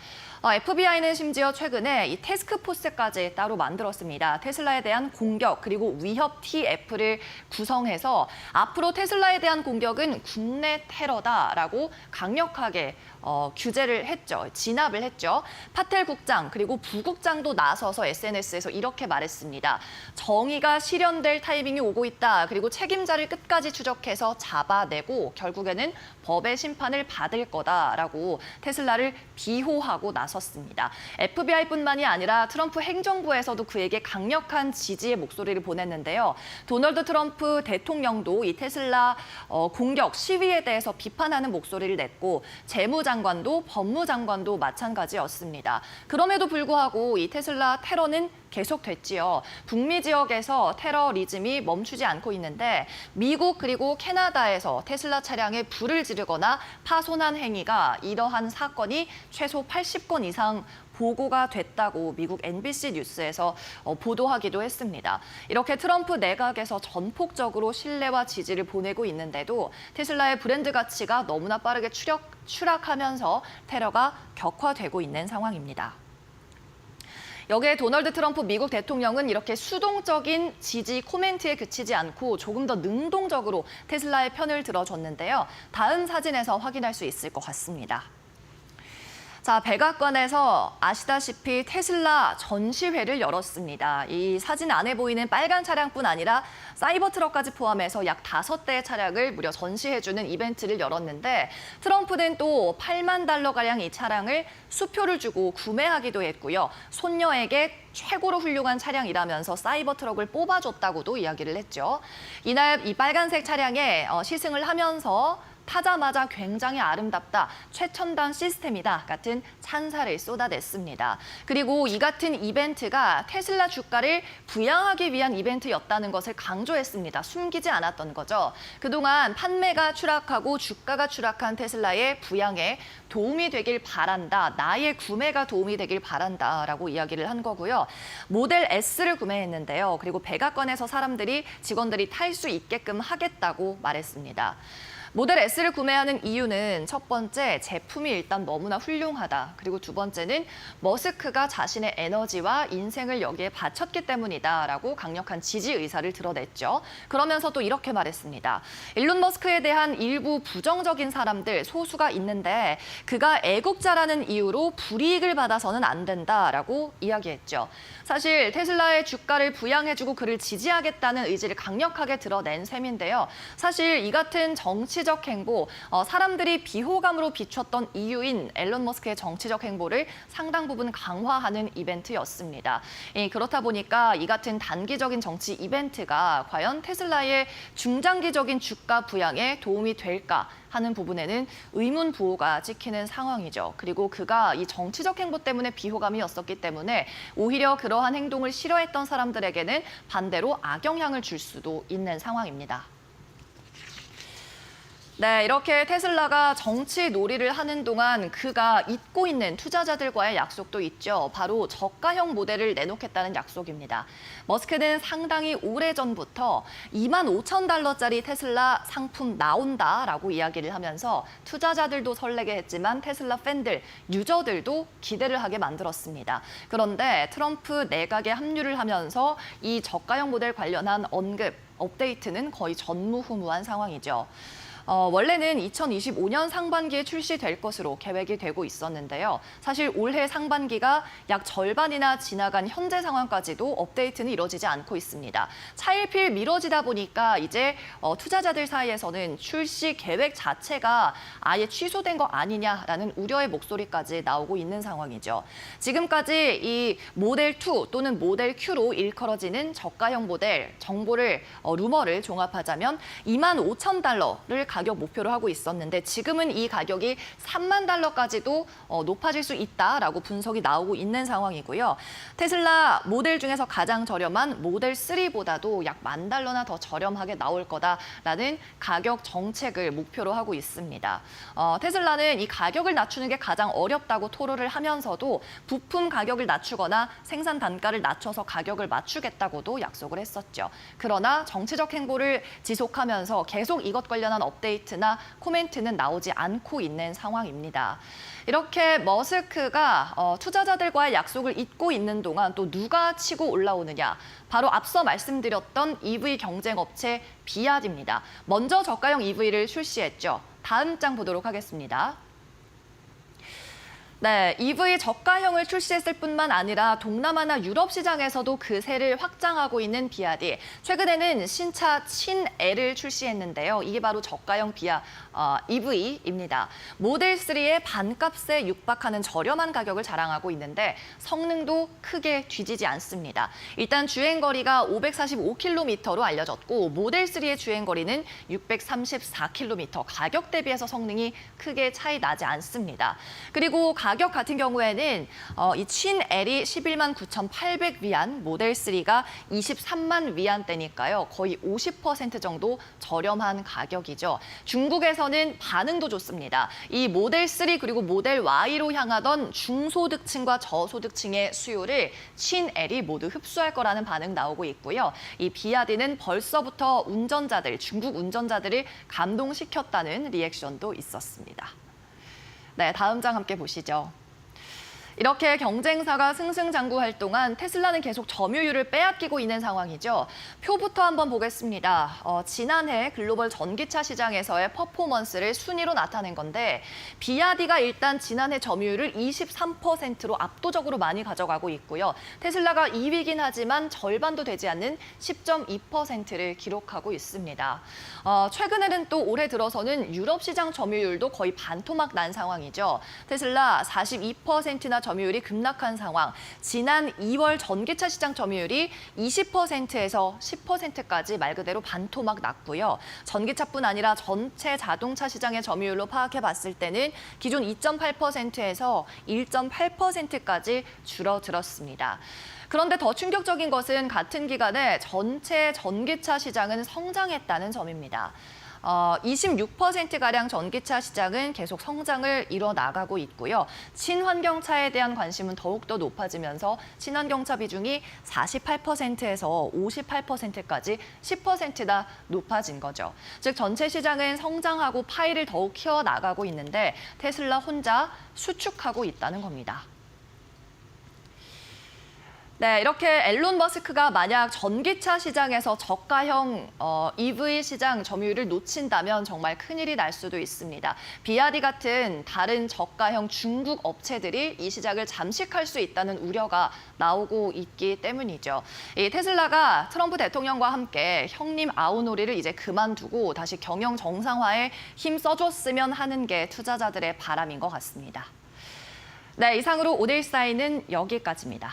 FBI는 심지어 최근에 이 태스크포스까지 따로 만들었습니다. 테슬라에 대한 공격 그리고 위협 TF를 구성해서 앞으로 테슬라에 대한 공격은 국내 테러다라고 강력하게 규제를 했죠. 진압을 했죠. 파텔 국장 그리고 부국장도 나서서 SNS에서 이렇게 말했습니다. 정의가 실현될 타이밍이 오고 있다. 그리고 책임자를 끝까지 추적해서 잡아내고 결국에는 법의 심판을 받을 거다라고 테슬라를 비호하고 나섰습니다. FBI뿐만이 아니라 트럼프 행정부에서도 그에게 강력한 지지의 목소리를 보냈는데요. 도널드 트럼프 대통령도 이 테슬라 공격 시위에 대해서 비판하는 목소리를 냈고 재무장관도 법무장관도 마찬가지였습니다. 그럼에도 불구하고 이 테슬라 테러는 계속됐지요. 북미 지역에서 테러리즘이 멈추지 않고 있는데 미국 그리고 캐나다에서 테슬라 차량에 불을 지르거나 파손한 행위가 이러한 사건이 최소 80건 이상 보고가 됐다고 미국 NBC 뉴스에서 보도하기도 했습니다. 이렇게 트럼프 내각에서 전폭적으로 신뢰와 지지를 보내고 있는데도 테슬라의 브랜드 가치가 너무나 빠르게 추락하면서 테러가 격화되고 있는 상황입니다. 여기에 도널드 트럼프 미국 대통령은 이렇게 수동적인 지지 코멘트에 그치지 않고 조금 더 능동적으로 테슬라의 편을 들어줬는데요. 다음 사진에서 확인할 수 있을 것 같습니다. 자, 백악관에서 아시다시피 테슬라 전시회를 열었습니다. 이 사진 안에 보이는 빨간 차량뿐 아니라 사이버 트럭까지 포함해서 약 5대의 차량을 무려 전시해주는 이벤트를 열었는데 트럼프는 또 8만 달러가량 이 차량을 수표를 주고 구매하기도 했고요. 손녀에게 최고로 훌륭한 차량이라면서 사이버 트럭을 뽑아줬다고도 이야기를 했죠. 이날 이 빨간색 차량에 시승을 하면서 타자마자 굉장히 아름답다, 최첨단 시스템이다 같은 찬사를 쏟아냈습니다. 그리고 이 같은 이벤트가 테슬라 주가를 부양하기 위한 이벤트였다는 것을 강조했습니다. 숨기지 않았던 거죠. 그동안 판매가 추락하고 주가가 추락한 테슬라의 부양에 도움이 되길 바란다, 나의 구매가 도움이 되길 바란다라고 이야기를 한 거고요. 모델 S를 구매했는데요. 그리고 백악관에서 직원들이 탈 수 있게끔 하겠다고 말했습니다. 모델 S를 구매하는 이유는 첫 번째, 제품이 일단 너무나 훌륭하다. 그리고 두 번째는 머스크가 자신의 에너지와 인생을 여기에 바쳤기 때문이다라고 강력한 지지 의사를 드러냈죠. 그러면서 또 이렇게 말했습니다. 일론 머스크에 대한 일부 부정적인 사람들, 소수가 있는데 그가 애국자라는 이유로 불이익을 받아서는 안 된다라고 이야기했죠. 사실 테슬라의 주가를 부양해주고 그를 지지하겠다는 의지를 강력하게 드러낸 셈인데요. 사실 이 같은 정치 정치적 행보, 사람들이 비호감으로 비췄던 이유인 앨런 머스크의 정치적 행보를 상당 부분 강화하는 이벤트였습니다. 그렇다 보니까 이 같은 단기적인 정치 이벤트가 과연 테슬라의 중장기적인 주가 부양에 도움이 될까 하는 부분에는 의문 부호가 찍히는 상황이죠. 그리고 그가 이 정치적 행보 때문에 비호감이었었기 때문에 오히려 그러한 행동을 싫어했던 사람들에게는 반대로 악영향을 줄 수도 있는 상황입니다. 네, 이렇게 테슬라가 정치 놀이를 하는 동안 그가 잊고 있는 투자자들과의 약속도 있죠. 바로 저가형 모델을 내놓겠다는 약속입니다. 머스크는 상당히 오래전부터 25,000달러짜리 테슬라 상품 나온다라고 이야기를 하면서 투자자들도 설레게 했지만 테슬라 팬들, 유저들도 기대를 하게 만들었습니다. 그런데 트럼프 내각에 합류를 하면서 이 저가형 모델 관련한 언급, 업데이트는 거의 전무후무한 상황이죠. 원래는 2025년 상반기에 출시될 것으로 계획이 되고 있었는데요. 사실 올해 상반기가 약 절반이나 지나간 현재 상황까지도 업데이트는 이뤄지지 않고 있습니다. 차일피일 미뤄지다 보니까 이제 투자자들 사이에서는 출시 계획 자체가 아예 취소된 거 아니냐라는 우려의 목소리까지 나오고 있는 상황이죠. 지금까지 이 모델 2 또는 모델 Q로 일컬어지는 저가형 모델 정보를 루머를 종합하자면 25,000달러를 가격 목표로 하고 있었는데 지금은 이 가격이 3만 달러까지도 높아질 수 있다라고 분석이 나오고 있는 상황이고요. 테슬라 모델 중에서 가장 저렴한 모델 3보다도 약 10,000달러나 더 저렴하게 나올 거다라는 가격 정책을 목표로 하고 있습니다. 테슬라는 이 가격을 낮추는 게 가장 어렵다고 토로를 하면서도 부품 가격을 낮추거나 생산 단가를 낮춰서 가격을 맞추겠다고도 약속을 했었죠. 그러나 정치적 행보를 지속하면서 계속 이것 관련한 업데이트나 코멘트는 나오지 않고 있는 상황입니다. 이렇게 머스크가 투자자들과의 약속을 잊고 있는 동안 또 누가 치고 올라오느냐? 바로 앞서 말씀드렸던 EV 경쟁 업체 비아드입니다. 먼저 저가형 EV를 출시했죠. 다음 장 보도록 하겠습니다. 네, EV 저가형을 출시했을 뿐만 아니라 동남아나 유럽 시장에서도 그 세를 확장하고 있는 비아디. 최근에는 신차 친-L을 출시했는데요. 이게 바로 저가형 EV입니다. 모델 3의 반값에 육박하는 저렴한 가격을 자랑하고 있는데 성능도 크게 뒤지지 않습니다. 일단 주행거리가 545km로 알려졌고 모델 3의 주행거리는 634km. 가격 대비해서 성능이 크게 차이 나지 않습니다. 그리고 가격 같은 경우에는 이 친-L이 11만 9,800위안, 모델 3가 23만 위안대니까요. 거의 50% 정도 저렴한 가격이죠. 중국에서는 반응도 좋습니다. 이 모델 3 그리고 모델 Y로 향하던 중소득층과 저소득층의 수요를 친-L이 모두 흡수할 거라는 반응 나오고 있고요. 이 비아디는 벌써부터 운전자들, 중국 운전자들을 감동시켰다는 리액션도 있었습니다. 네, 다음 장 함께 보시죠. 이렇게 경쟁사가 승승장구할 동안 테슬라는 계속 점유율을 빼앗기고 있는 상황이죠. 표부터 한번 보겠습니다. 지난해 글로벌 전기차 시장에서의 퍼포먼스를 순위로 나타낸 건데 비아디가 일단 지난해 점유율을 23%로 압도적으로 많이 가져가고 있고요. 테슬라가 2위긴 하지만 절반도 되지 않는 10.2%를 기록하고 있습니다. 최근에는 또 올해 들어서는 유럽 시장 점유율도 거의 반토막 난 상황이죠. 테슬라 42%나 점유율이 급락한 상황. 지난 2월 전기차 시장 점유율이 20%에서 10%까지 말 그대로 반토막 났고요. 전기차뿐 아니라 전체 자동차 시장의 점유율로 파악해 봤을 때는 기존 2.8%에서 1.8%까지 줄어들었습니다. 그런데 더 충격적인 것은 같은 기간에 전체 전기차 시장은 성장했다는 점입니다. 26%가량 전기차 시장은 계속 성장을 이뤄나가고 있고요. 친환경차에 대한 관심은 더욱더 높아지면서 친환경차 비중이 48%에서 58%까지 10%나 높아진 거죠. 즉 전체 시장은 성장하고 파이를 더욱 키워나가고 있는데 테슬라 혼자 수축하고 있다는 겁니다. 네, 이렇게 앨런 머스크가 만약 전기차 시장에서 저가형 EV 시장 점유율을 놓친다면 정말 큰일이 날 수도 있습니다. 비아디 같은 다른 저가형 중국 업체들이 이 시장을 잠식할 수 있다는 우려가 나오고 있기 때문이죠. 이 테슬라가 트럼프 대통령과 함께 형님 아우놀이를 이제 그만두고 다시 경영 정상화에 힘 써줬으면 하는 게 투자자들의 바람인 것 같습니다. 네, 이상으로 오늘 사인은 여기까지입니다.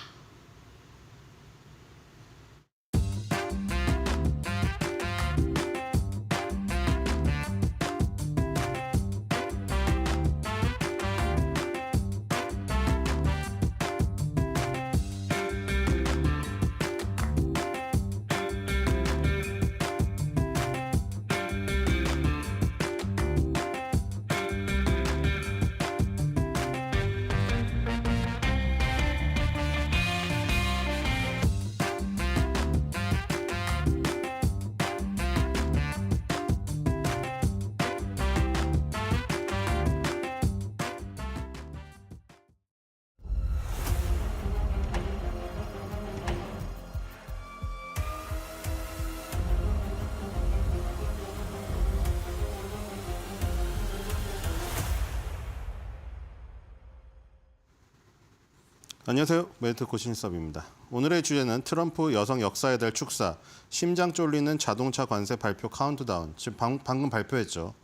안녕하세요. 멘트 고신섭입니다. 오늘의 주제는 트럼프 여성 역사의 달 축사, 심장 쫄리는 자동차 관세 발표 카운트다운, 지금 방금 발표했죠.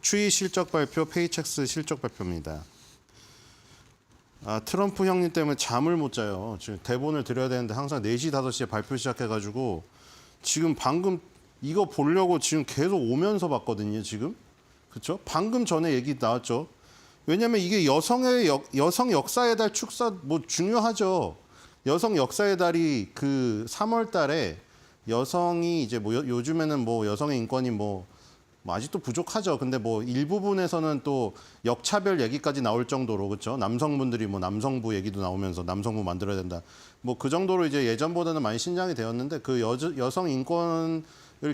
추이 실적 발표, 페이첵스 실적 발표입니다. 트럼프 형님 때문에 잠을 못 자요. 지금 대본을 드려야 되는데 항상 4시, 5시에 발표 시작해가지고 지금 방금 이거 보려고 지금 계속 오면서 봤거든요, 지금. 그렇죠? 방금 전에 얘기 나왔죠. 왜냐하면 이게 여성 역사의 달 축사 뭐 중요하죠. 여성 역사의 달이 그 3월 달에 여성이 이제 뭐 요즘에는 뭐 여성의 인권이 뭐 아직도 부족하죠. 근데 뭐 일부분에서는 또 역차별 얘기까지 나올 정도로 그렇죠. 남성분들이 뭐 남성부 얘기도 나오면서 남성부 만들어야 된다. 뭐 그 정도로 이제 예전보다는 많이 신장이 되었는데 그 여성 인권을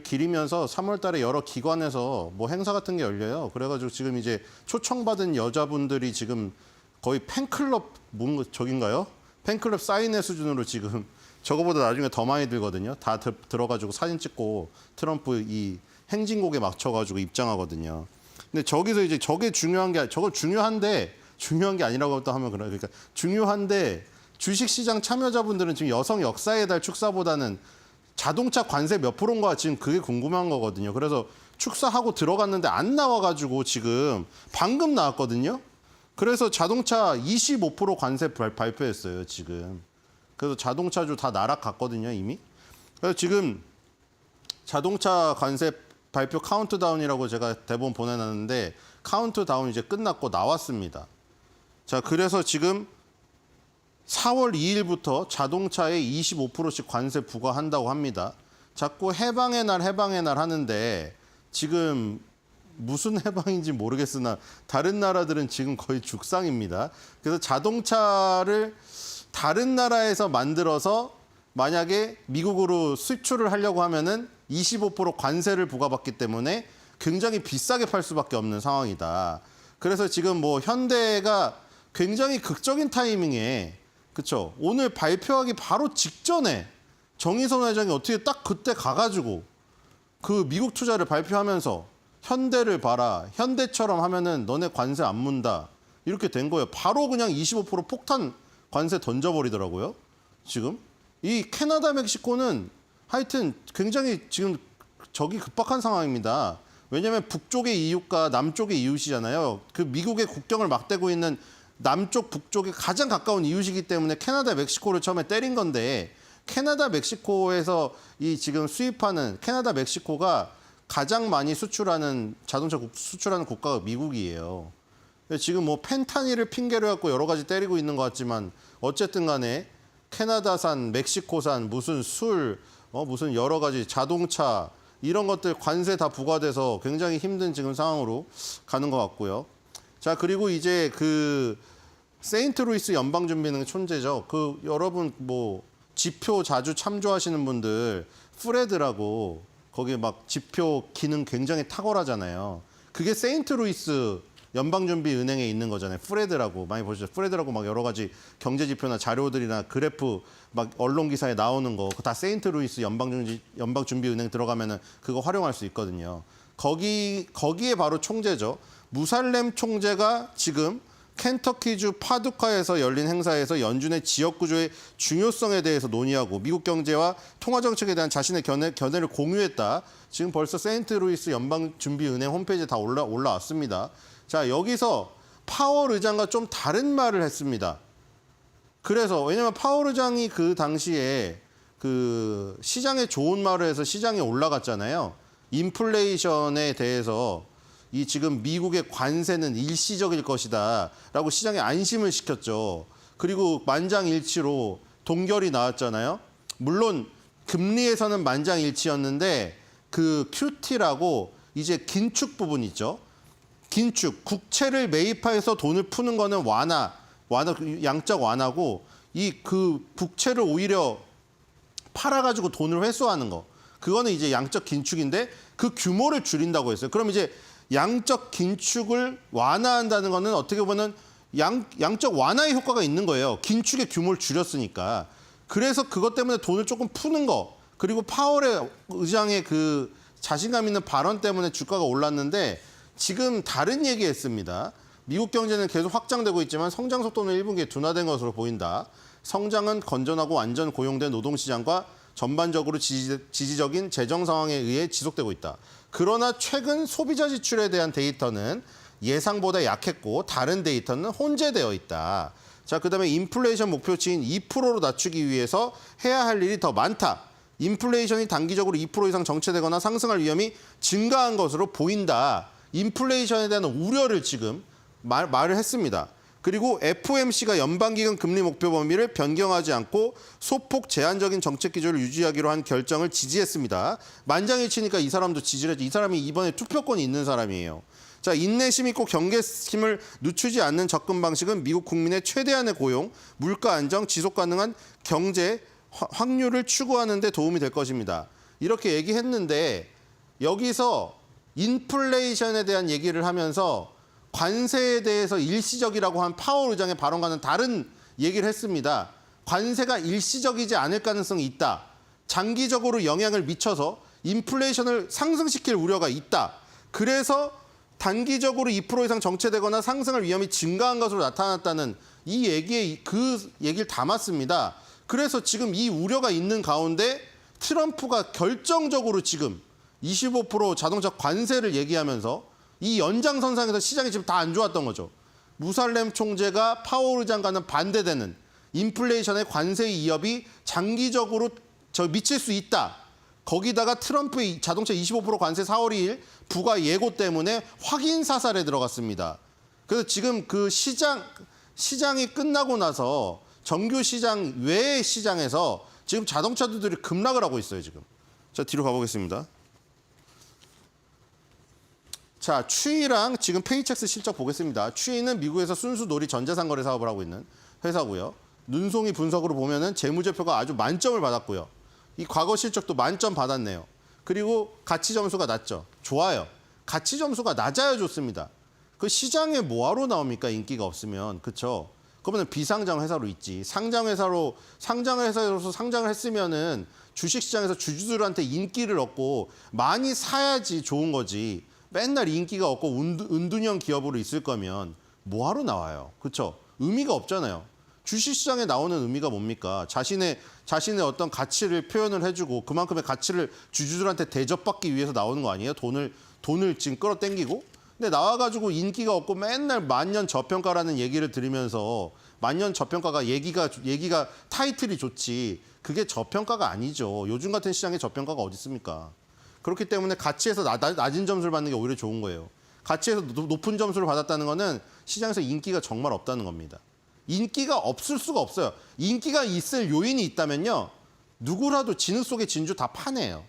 기리면서 3월 달에 여러 기관에서 뭐 행사 같은 게 열려요. 그래가지고 지금 이제 초청받은 여자분들이 지금 거의 팬클럽 저긴가요? 팬클럽 사인회 수준으로 지금 저거보다 나중에 더 많이 들거든요. 다 들어가지고 사진 찍고 트럼프 이 행진곡에 맞춰가지고 입장하거든요. 근데 저기서 이제 저게 중요한 게 저거 중요한 게 아니라고 또 하면 그러니까 중요한데 주식시장 참여자분들은 지금 여성 역사의 달 축사보다는 자동차 관세 몇 프로인가 지금 그게 궁금한 거거든요. 그래서 축사하고 들어갔는데 안 나와가지고 지금 방금 나왔거든요. 그래서 자동차 25% 관세 발표했어요, 지금. 그래서 자동차주 다 날아갔거든요, 이미. 그래서 지금 자동차 관세 발표 카운트다운이라고 제가 대본 보내놨는데 카운트다운 이제 끝났고 나왔습니다. 자, 그래서 지금 4월 2일부터 자동차에 25%씩 관세 부과한다고 합니다. 자꾸 해방의 날 하는데 지금 무슨 해방인지 모르겠으나 다른 나라들은 지금 거의 죽상입니다. 그래서 자동차를 다른 나라에서 만들어서 만약에 미국으로 수출을 하려고 하면은 25% 관세를 부과받기 때문에 굉장히 비싸게 팔 수밖에 없는 상황이다. 그래서 지금 뭐 현대가 굉장히 극적인 타이밍에 그렇죠. 오늘 발표하기 바로 직전에 정의선 회장이 어떻게 딱 그때 가가지고 그 미국 투자를 발표하면서 현대를 봐라. 현대처럼 하면은 너네 관세 안 문다. 이렇게 된 거예요. 바로 그냥 25% 폭탄 관세 던져버리더라고요. 지금 이 캐나다, 멕시코는 하여튼 굉장히 지금 적이 급박한 상황입니다. 왜냐하면 북쪽의 이웃과 남쪽의 이웃이잖아요. 그 미국의 국경을 막대고 있는 남쪽, 북쪽에 가장 가까운 이웃이기 때문에 캐나다, 멕시코를 처음에 때린 건데 캐나다, 멕시코에서 이 지금 수입하는 캐나다, 멕시코가 가장 많이 수출하는 자동차 수출하는 국가가 미국이에요. 지금 뭐 펜타닐을 핑계로 갖고 여러 가지 때리고 있는 것 같지만 어쨌든 간에 캐나다산, 멕시코산 무슨 술, 무슨 여러 가지 자동차 이런 것들 관세 다 부과돼서 굉장히 힘든 지금 상황으로 가는 것 같고요. 자, 그리고 이제 그 세인트루이스 연방준비는 촌재죠. 그 여러분 뭐 지표 자주 참조하시는 분들 프레드라고 거기 막 지표 기능 굉장히 탁월하잖아요. 그게 세인트루이스 연방준비은행에 있는 거잖아요. 프레드라고 많이 보시죠. 프레드라고 막 여러 가지 경제 지표나 자료들이나 그래프 막 언론 기사에 나오는 거 그거 다 세인트루이스 연방준비은행 들어가면은 그거 활용할 수 있거든요. 거기에 바로 총재죠. 무살렘 총재가 지금 켄터키주 파두카에서 열린 행사에서 연준의 지역 구조의 중요성에 대해서 논의하고 미국 경제와 통화 정책에 대한 자신의 견해를 공유했다. 지금 벌써 세인트루이스 연방준비은행 홈페이지에 다 올라왔습니다. 자, 여기서 파월 의장과 좀 다른 말을 했습니다. 그래서 왜냐면 파월 의장이 그 당시에 그 시장에 좋은 말을 해서 시장에 올라갔잖아요. 인플레이션에 대해서 이 지금 미국의 관세는 일시적일 것이다라고 시장에 안심을 시켰죠. 그리고 만장일치로 동결이 나왔잖아요. 물론 금리에서는 만장일치였는데 그 QT라고 이제 긴축 부분 있죠. 긴축, 국채를 매입해서 돈을 푸는 거는 양적 완화고 이 그 국채를 오히려 팔아가지고 돈을 회수하는 거. 그거는 이제 양적 긴축인데 그 규모를 줄인다고 했어요. 그럼 이제 양적 긴축을 완화한다는 거는 어떻게 보면 양적 완화의 효과가 있는 거예요. 긴축의 규모를 줄였으니까. 그래서 그것 때문에 돈을 조금 푸는 거. 그리고 파월의 의장의 그 자신감 있는 발언 때문에 주가가 올랐는데 지금 다른 얘기했습니다. 미국 경제는 계속 확장되고 있지만 성장 속도는 1분기에 둔화된 것으로 보인다. 성장은 건전하고 안전 고용된 노동시장과 전반적으로 지지적인 재정 상황에 의해 지속되고 있다. 그러나 최근 소비자 지출에 대한 데이터는 예상보다 약했고 다른 데이터는 혼재되어 있다. 자, 그다음에 인플레이션 목표치인 2%로 낮추기 위해서 해야 할 일이 더 많다. 인플레이션이 단기적으로 2% 이상 정체되거나 상승할 위험이 증가한 것으로 보인다. 인플레이션에 대한 우려를 지금 말을 했습니다. 그리고 FOMC가 연방기금 금리 목표 범위를 변경하지 않고 소폭 제한적인 정책 기조를 유지하기로 한 결정을 지지했습니다. 만장일치니까 이 사람도 지지를 했죠. 이 사람이 이번에 투표권이 있는 사람이에요. 자, 인내심 있고 경계심을 늦추지 않는 접근 방식은 미국 국민의 최대한의 고용, 물가 안정, 지속 가능한 경제 확률을 추구하는 데 도움이 될 것입니다. 이렇게 얘기했는데 여기서 인플레이션에 대한 얘기를 하면서 관세에 대해서 일시적이라고 한 파월 의장의 발언과는 다른 얘기를 했습니다. 관세가 일시적이지 않을 가능성이 있다. 장기적으로 영향을 미쳐서 인플레이션을 상승시킬 우려가 있다. 그래서 단기적으로 2% 이상 정체되거나 상승할 위험이 증가한 것으로 나타났다는 이 얘기에 그 얘기를 담았습니다. 그래서 지금 이 우려가 있는 가운데 트럼프가 결정적으로 지금 25% 자동차 관세를 얘기하면서 이 연장선상에서 시장이 지금 다 안 좋았던 거죠. 무살렘 총재가 파월 의장과는 반대되는 인플레이션의 관세 위협이 장기적으로 미칠 수 있다. 거기다가 트럼프의 자동차 25% 관세 4월 2일 부과 예고 때문에 확인 사살에 들어갔습니다. 그래서 지금 그 시장이 끝나고 나서 정규 시장 외의 시장에서 지금 자동차들이 급락을 하고 있어요, 지금. 자, 뒤로 가보겠습니다. 자, 추이랑 지금 페이첵스 실적 보겠습니다. 추이는 미국에서 순수 놀이 전자상거래 사업을 하고 있는 회사고요. 눈송이 분석으로 보면은 재무제표가 아주 만점을 받았고요. 이 과거 실적도 만점 받았네요. 그리고 가치 점수가 낮죠. 좋아요. 가치 점수가 낮아야 좋습니다. 그 시장에 뭐하러 나옵니까? 인기가 없으면. 그렇죠? 그러면 비상장 회사로 있지. 상장 회사로서 상장을 했으면은 주식시장에서 주주들한테 인기를 얻고 많이 사야지 좋은 거지. 맨날 인기가 없고 은둔형 기업으로 있을 거면 뭐하러 나와요? 그렇죠? 의미가 없잖아요. 주식시장에 나오는 의미가 뭡니까? 자신의 어떤 가치를 표현을 해주고 그만큼의 가치를 주주들한테 대접받기 위해서 나오는 거 아니에요? 돈을 지금 끌어당기고? 근데 나와가지고 인기가 없고 맨날 만년 저평가라는 얘기를 들으면서 만년 저평가가 얘기가 타이틀이 좋지 그게 저평가가 아니죠. 요즘 같은 시장에 저평가가 어디 있습니까? 그렇기 때문에 가치에서 낮은 점수를 받는 게 오히려 좋은 거예요. 가치에서 높은 점수를 받았다는 거는 시장에서 인기가 정말 없다는 겁니다. 인기가 없을 수가 없어요. 인기가 있을 요인이 있다면요. 누구라도 진흙 속의 진주 다 파내요.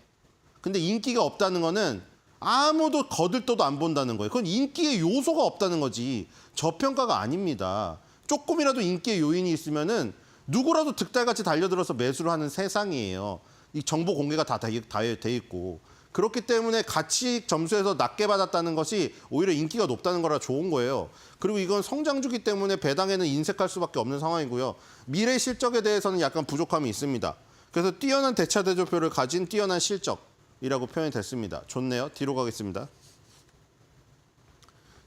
근데 인기가 없다는 거는 아무도 거들떠도 안 본다는 거예요. 그건 인기의 요소가 없다는 거지. 저평가가 아닙니다. 조금이라도 인기의 요인이 있으면은 누구라도 득달같이 달려들어서 매수를 하는 세상이에요. 이 정보 공개가 다 돼 있고. 그렇기 때문에 가치 점수에서 낮게 받았다는 것이 오히려 인기가 높다는 거라 좋은 거예요. 그리고 이건 성장주기 때문에 배당에는 인색할 수밖에 없는 상황이고요. 미래 실적에 대해서는 약간 부족함이 있습니다. 그래서 뛰어난 대차 대조표를 가진 뛰어난 실적이라고 표현이 됐습니다. 좋네요. 뒤로 가겠습니다.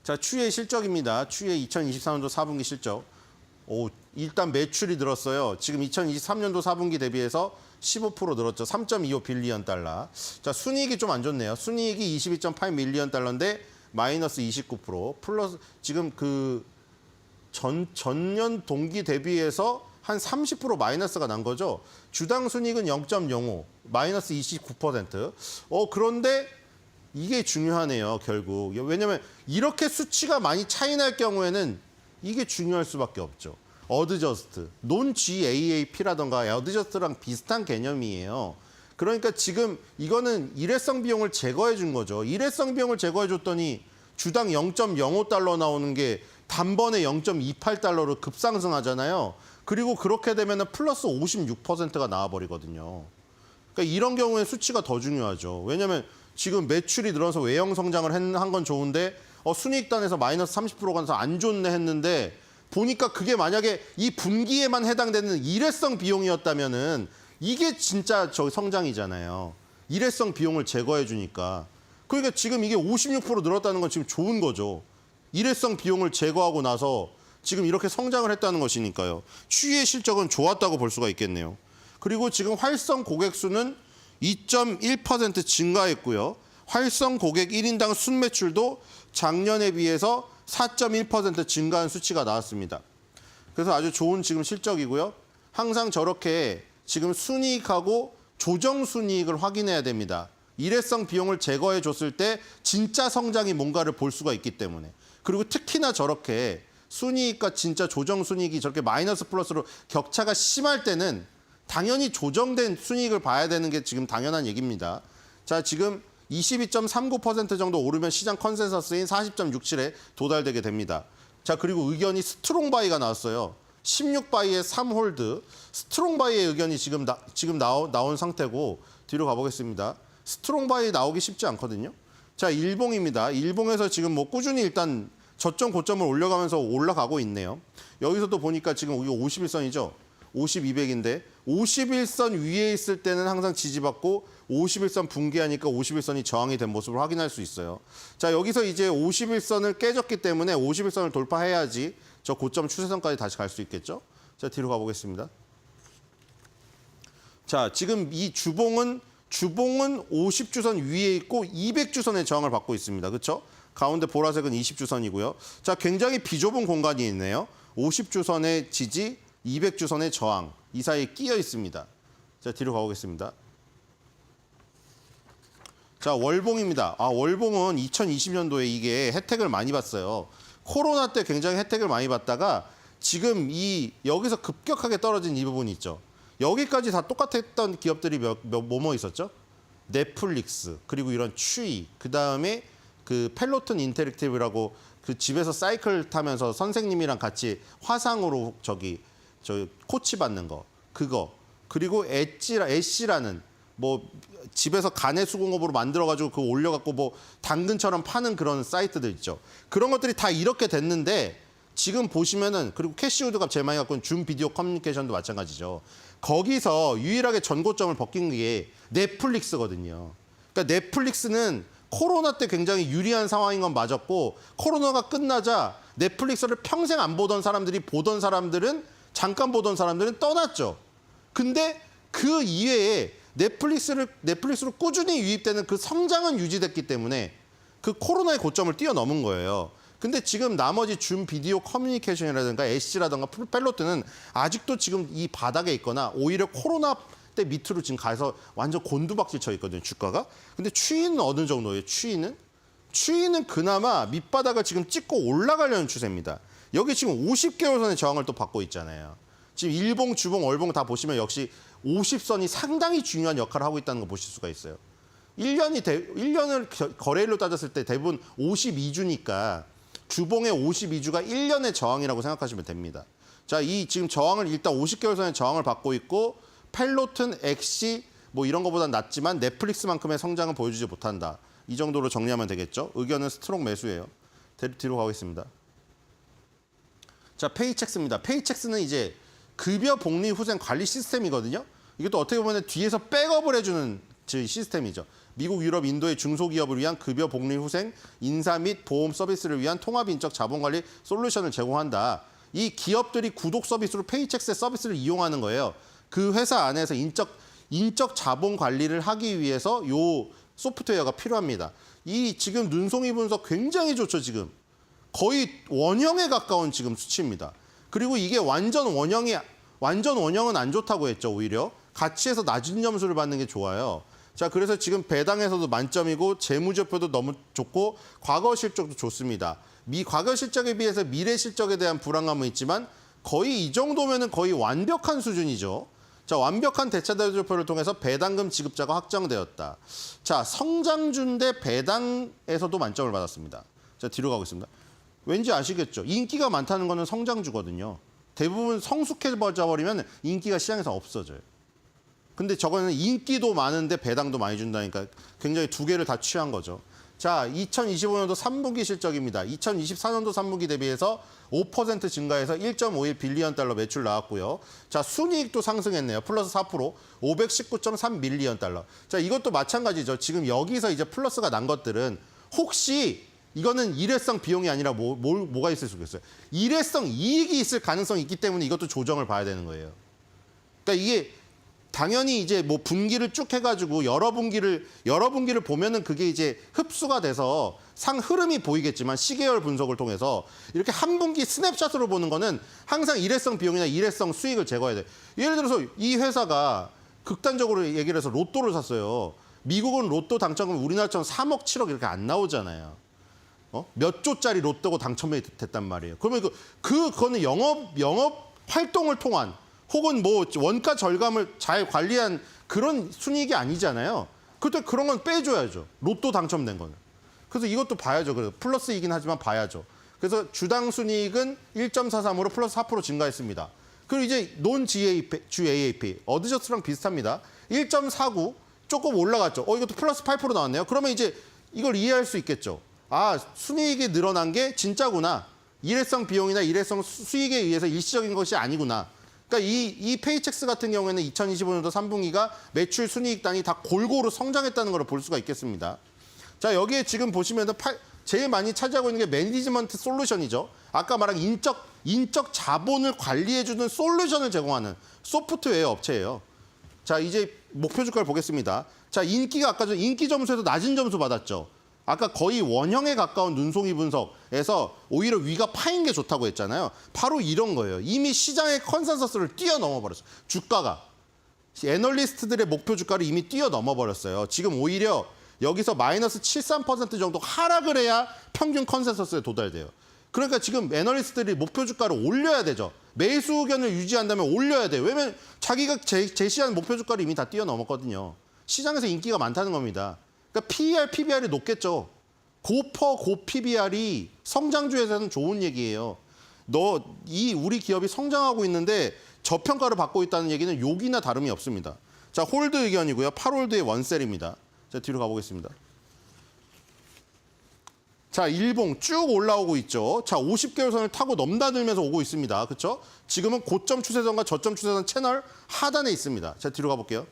자, 추이의 실적입니다. 추이의 2023년도 4분기 실적. 일단 매출이 늘었어요. 지금 2023년도 4분기 대비해서 15% 늘었죠. 3.25 빌리언 달러. 자, 순이익이 좀 안 좋네요. 순이익이 22.8 밀리언 달러인데 마이너스 29%. 플러스 지금 그 전년 동기 대비해서 한 30% 마이너스가 난 거죠. 주당 순이익은 0.05, 마이너스 29%. 그런데 이게 중요하네요, 결국. 왜냐하면 이렇게 수치가 많이 차이 날 경우에는 이게 중요할 수밖에 없죠. 어드저스트, non-GAAP라던가 어드저스트랑 비슷한 개념이에요. 그러니까 지금 이거는 일회성 비용을 제거해 준 거죠. 일회성 비용을 제거해 줬더니 주당 0.05달러 나오는 게 단번에 0.28달러로 급상승하잖아요. 그리고 그렇게 되면 플러스 56%가 나와버리거든요. 그러니까 이런 경우에 수치가 더 중요하죠. 왜냐하면 지금 매출이 늘어서 외형 성장을 한 건 좋은데 순이익단에서 마이너스 30%가 나서 안 좋네 했는데 보니까 그게 만약에 이 분기에만 해당되는 일회성 비용이었다면은 이게 진짜 성장이잖아요. 일회성 비용을 제거해 주니까. 그러니까 지금 이게 56% 늘었다는 건 지금 좋은 거죠. 일회성 비용을 제거하고 나서 지금 이렇게 성장을 했다는 것이니까요. 추이의 실적은 좋았다고 볼 수가 있겠네요. 그리고 지금 활성 고객 수는 2.1% 증가했고요. 활성 고객 1인당 순매출도 작년에 비해서 4.1% 증가한 수치가 나왔습니다. 그래서 아주 좋은 지금 실적이고요. 항상 저렇게 지금 순이익하고 조정 순이익을 확인해야 됩니다. 일회성 비용을 제거해 줬을 때 진짜 성장이 뭔가를 볼 수가 있기 때문에. 그리고 특히나 저렇게 순이익과 진짜 조정 순이익이 저렇게 마이너스 플러스로 격차가 심할 때는 당연히 조정된 순이익을 봐야 되는 게 지금 당연한 얘기입니다. 자, 지금 22.39% 정도 오르면 시장 컨센서스인 40.67에 도달되게 됩니다. 자, 그리고 의견이 스트롱 바이가 나왔어요. 16바이에 3홀드. 스트롱 바이의 의견이 지금 나온 상태고 뒤로 가보겠습니다. 스트롱 바이 나오기 쉽지 않거든요. 자, 일봉입니다. 일봉에서 지금 뭐 꾸준히 일단 저점 고점을 올려가면서 올라가고 있네요. 여기서도 보니까 지금 이게 51선이죠. 50, 200인데 51선 위에 있을 때는 항상 지지받고 51선 붕괴하니까 51선이 저항이 된 모습을 확인할 수 있어요. 자, 여기서 이제 51선을 깨졌기 때문에 51선을 돌파해야지 저 고점 추세선까지 다시 갈 수 있겠죠. 자, 뒤로 가보겠습니다. 자, 지금 이 주봉은 50주선 위에 있고 200주선의 저항을 받고 있습니다. 그렇죠? 가운데 보라색은 20주선이고요. 자, 굉장히 비좁은 공간이 있네요. 50주선의 지지, 200주선의 저항, 이 사이에 끼어 있습니다. 자, 뒤로 가보겠습니다. 자, 월봉입니다. 월봉은 2020년도에 이게 혜택을 많이 봤어요. 코로나 때 굉장히 혜택을 많이 받다가 지금 여기서 급격하게 떨어진 이 부분이 있죠. 여기까지 다 똑같았던 기업들이 뭐뭐 있었죠? 넷플릭스, 그리고 이런 추이, 그다음에 그 펠로톤 인터랙티브라고 그 집에서 사이클 타면서 선생님이랑 같이 화상으로 저 코치 받는 거, 그거. 그리고 엣시라는 뭐 집에서 가내 수공업으로 만들어가지고 그거 올려갖고 뭐 당근처럼 파는 그런 사이트들 있죠. 그런 것들이 다 이렇게 됐는데 지금 보시면은, 그리고 캐시우드가 제일 많이 갖고 있는 줌 비디오 커뮤니케이션도 마찬가지죠. 거기서 유일하게 전고점을 벗긴 게 넷플릭스거든요. 그러니까 넷플릭스는 코로나 때 굉장히 유리한 상황인 건 맞았고, 코로나가 끝나자 넷플릭스를 평생 안 보던 사람들이 잠깐 보던 사람들은 떠났죠. 근데 그 이외에 넷플릭스로 꾸준히 유입되는 그 성장은 유지됐기 때문에 그 코로나의 고점을 뛰어넘은 거예요. 근데 지금 나머지 줌 비디오 커뮤니케이션이라든가 엣시라든가 펠로트는 아직도 지금 이 바닥에 있거나 오히려 코로나 때 밑으로 지금 가서 완전 곤두박질 쳐 있거든요, 주가가. 근데 추이는 어느 정도예요, 추이는? 추이는 그나마 밑바닥을 지금 찍고 올라가려는 추세입니다. 여기 지금 50개월선의 저항을 또 받고 있잖아요. 지금 일봉, 주봉, 월봉 다 보시면 역시 50선이 상당히 중요한 역할을 하고 있다는 거 보실 수가 있어요. 1년을 거래일로 따졌을 때 대부분 52주니까 주봉의 52주가 1년의 저항이라고 생각하시면 됩니다. 자, 이 지금 저항을 일단 50개월선의 저항을 받고 있고, 펠로튼, 엑시, 뭐 이런 거보단 낮지만 넷플릭스만큼의 성장은 보여주지 못한다. 이 정도로 정리하면 되겠죠. 의견은 스트롱 매수예요. 뒤로 가겠습니다. 자, 페이첵스입니다. 페이첵스는 이제 급여 복리 후생 관리 시스템이거든요. 이것도 어떻게 보면 뒤에서 백업을 해주는 시스템이죠. 미국, 유럽, 인도의 중소기업을 위한 급여 복리 후생, 인사 및 보험 서비스를 위한 통합 인적 자본관리 솔루션을 제공한다. 이 기업들이 구독 서비스로 페이첵스의 서비스를 이용하는 거예요. 그 회사 안에서 인적 자본 관리를 하기 위해서 요 소프트웨어가 필요합니다. 이 지금 눈송이 분석 굉장히 좋죠, 지금. 거의 원형에 가까운 지금 수치입니다. 그리고 이게 완전 원형은 안 좋다고 했죠, 오히려. 가치에서 낮은 점수를 받는 게 좋아요. 자, 그래서 지금 배당에서도 만점이고 재무제표도 너무 좋고 과거 실적도 좋습니다. 과거 실적에 비해서 미래 실적에 대한 불안감은 있지만 거의 이 정도면은 거의 완벽한 수준이죠. 자, 완벽한 대차대조표를 통해서 배당금 지급자가 확정되었다. 자, 성장준 대 배당에서도 만점을 받았습니다. 자, 뒤로 가겠습니다. 왠지 아시겠죠? 인기가 많다는 거는 성장주거든요. 대부분 성숙해져 버리면 인기가 시장에서 없어져요. 근데 저거는 인기도 많은데 배당도 많이 준다니까 굉장히 두 개를 다 취한 거죠. 자, 2025년도 3분기 실적입니다. 2024년도 3분기 대비해서 5% 증가해서 1.51 빌리언 달러 매출 나왔고요. 자, 순이익도 상승했네요. 플러스 4%, 519.3 밀리언 달러. 자, 이것도 마찬가지죠. 지금 여기서 이제 플러스가 난 것들은 혹시 이거는 일회성 비용이 아니라 뭐가 있을 수 있겠어요? 일회성 이익이 있을 가능성이 있기 때문에 이것도 조정을 봐야 되는 거예요. 그러니까 이게 당연히 이제 뭐 분기를 쭉 해가지고 여러 분기를 보면은 그게 이제 흡수가 돼서 상 흐름이 보이겠지만 시계열 분석을 통해서 이렇게 한 분기 스냅샷으로 보는 거는 항상 일회성 비용이나 일회성 수익을 제거해야 돼. 예를 들어서 이 회사가 극단적으로 얘기를 해서 로또를 샀어요. 미국은 로또 당첨금 우리나라처럼 3억, 7억 이렇게 안 나오잖아요. 몇 조짜리 로또가 당첨이 됐단 말이에요. 그러면 그거는 영업 활동을 통한 혹은 뭐 원가 절감을 잘 관리한 그런 순이익이 아니잖아요. 그때 그런 건 빼줘야죠. 로또 당첨된 거는. 그래서 이것도 봐야죠. 그래서 플러스이긴 하지만 봐야죠. 그래서 주당 순이익은 1.43으로 플러스 4% 증가했습니다. 그리고 이제 주 AAP 어드저스트랑 비슷합니다. 1.49 조금 올라갔죠. 이것도 플러스 8% 나왔네요. 그러면 이제 이걸 이해할 수 있겠죠. 아, 순이익이 늘어난 게 진짜구나. 일회성 비용이나 일회성 수익에 의해서 일시적인 것이 아니구나. 그러니까 이 페이첵스 같은 경우에는 2025년도 3분기가 매출 순이익단이 다 골고루 성장했다는 걸 볼 수가 있겠습니다. 자, 여기에 지금 보시면 제일 많이 차지하고 있는 게 매니지먼트 솔루션이죠. 아까 말한 인적 자본을 관리해주는 솔루션을 제공하는 소프트웨어 업체예요. 자, 이제 목표 주가를 보겠습니다. 자, 아까 전 인기 점수에서 낮은 점수 받았죠. 아까 거의 원형에 가까운 눈송이 분석에서 오히려 위가 파인 게 좋다고 했잖아요. 바로 이런 거예요. 이미 시장의 컨센서스를 뛰어넘어 버렸어요. 주가가. 애널리스트들의 목표 주가를 이미 뛰어넘어 버렸어요. 지금 오히려 여기서 마이너스 73% 정도 하락을 해야 평균 컨센서스에 도달돼요. 그러니까 지금 애널리스트들이 목표 주가를 올려야 되죠. 매수 의견을 유지한다면 올려야 돼요. 왜냐면 자기가 제시한 목표 주가를 이미 다 뛰어넘었거든요. 시장에서 인기가 많다는 겁니다. 그러니까 PER, PBR이 높겠죠. 고퍼, 고 PBR이 성장주에서는 좋은 얘기예요. 우리 기업이 성장하고 있는데 저평가를 받고 있다는 얘기는 욕이나 다름이 없습니다. 자, 홀드 의견이고요. 8홀드의 원셀입니다. 자, 뒤로 가보겠습니다. 자, 일봉 쭉 올라오고 있죠. 자, 50개월 선을 타고 넘나들면서 오고 있습니다. 그렇죠? 지금은 고점 추세선과 저점 추세선 채널 하단에 있습니다. 자, 뒤로 가볼게요.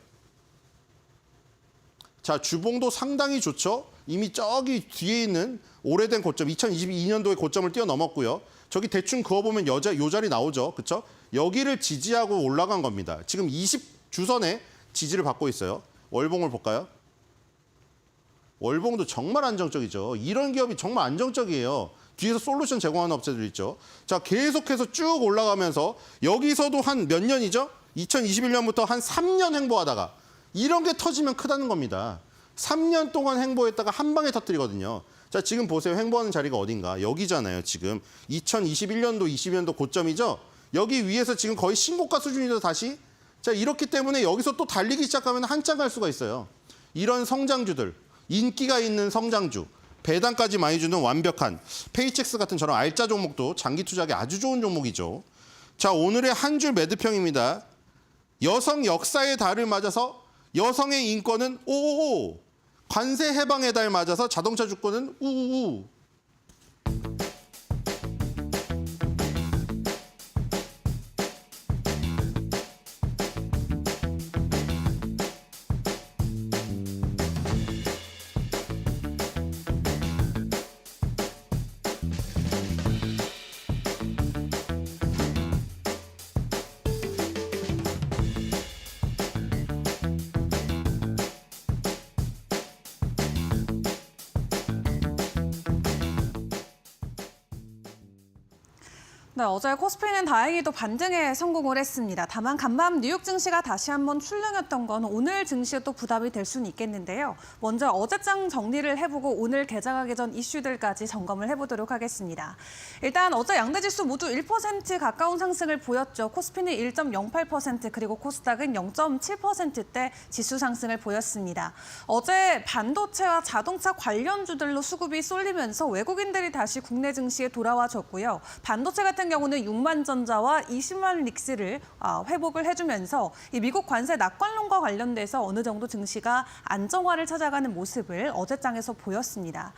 자, 주봉도 상당히 좋죠. 이미 저기 뒤에 있는 오래된 고점, 2022년도의 고점을 뛰어넘었고요. 저기 대충 그어보면 요 자리 나오죠. 그렇죠? 여기를 지지하고 올라간 겁니다. 지금 20주선에 지지를 받고 있어요. 월봉을 볼까요? 월봉도 정말 안정적이죠. 이런 기업이 정말 안정적이에요. 뒤에서 솔루션 제공하는 업체들 있죠. 자, 계속해서 쭉 올라가면서 여기서도 한 몇 년이죠? 2021년부터 한 3년 행보하다가 이런 게 터지면 크다는 겁니다. 3년 동안 행보했다가 한 방에 터뜨리거든요. 자, 지금 보세요. 행보하는 자리가 어딘가. 여기잖아요, 지금. 2021년도, 22년도 고점이죠. 여기 위에서 지금 거의 신고가 수준이죠, 다시. 자, 이렇기 때문에 여기서 또 달리기 시작하면 한참 갈 수가 있어요. 이런 성장주들, 인기가 있는 성장주, 배당까지 많이 주는 완벽한 페이첵스 같은 저런 알짜 종목도 장기 투자하기 아주 좋은 종목이죠. 자, 오늘의 한 줄 매도평입니다. 여성 역사의 달을 맞아서 여성의 인권은 오오오. 관세 해방의 달 맞아서 자동차 주권은 우우우. 네, 어제 코스피는 다행히도 반등에 성공을 했습니다. 다만 간밤 뉴욕 증시가 다시 한번 출렁였던 건 오늘 증시에 또 부담이 될 수는 있겠는데요. 먼저 어제장 정리를 해보고 오늘 개장하기 전 이슈들까지 점검을 해보도록 하겠습니다. 일단 어제 양대 지수 모두 1% 가까운 상승을 보였죠. 코스피는 1.08% 그리고 코스닥은 0.7%대 지수 상승을 보였습니다. 어제 반도체와 자동차 관련주들로 수급이 쏠리면서 외국인들이 다시 국내 증시에 돌아와 줬고요. 반도체 같은 경우는 6만 전자와 20만 릭스를 회복을 해주면서 이 미국 관세 낙관론과 관련돼서 어느 정도 증시가 안정화를 찾아가는 모습을 어제장에서 보였습니다.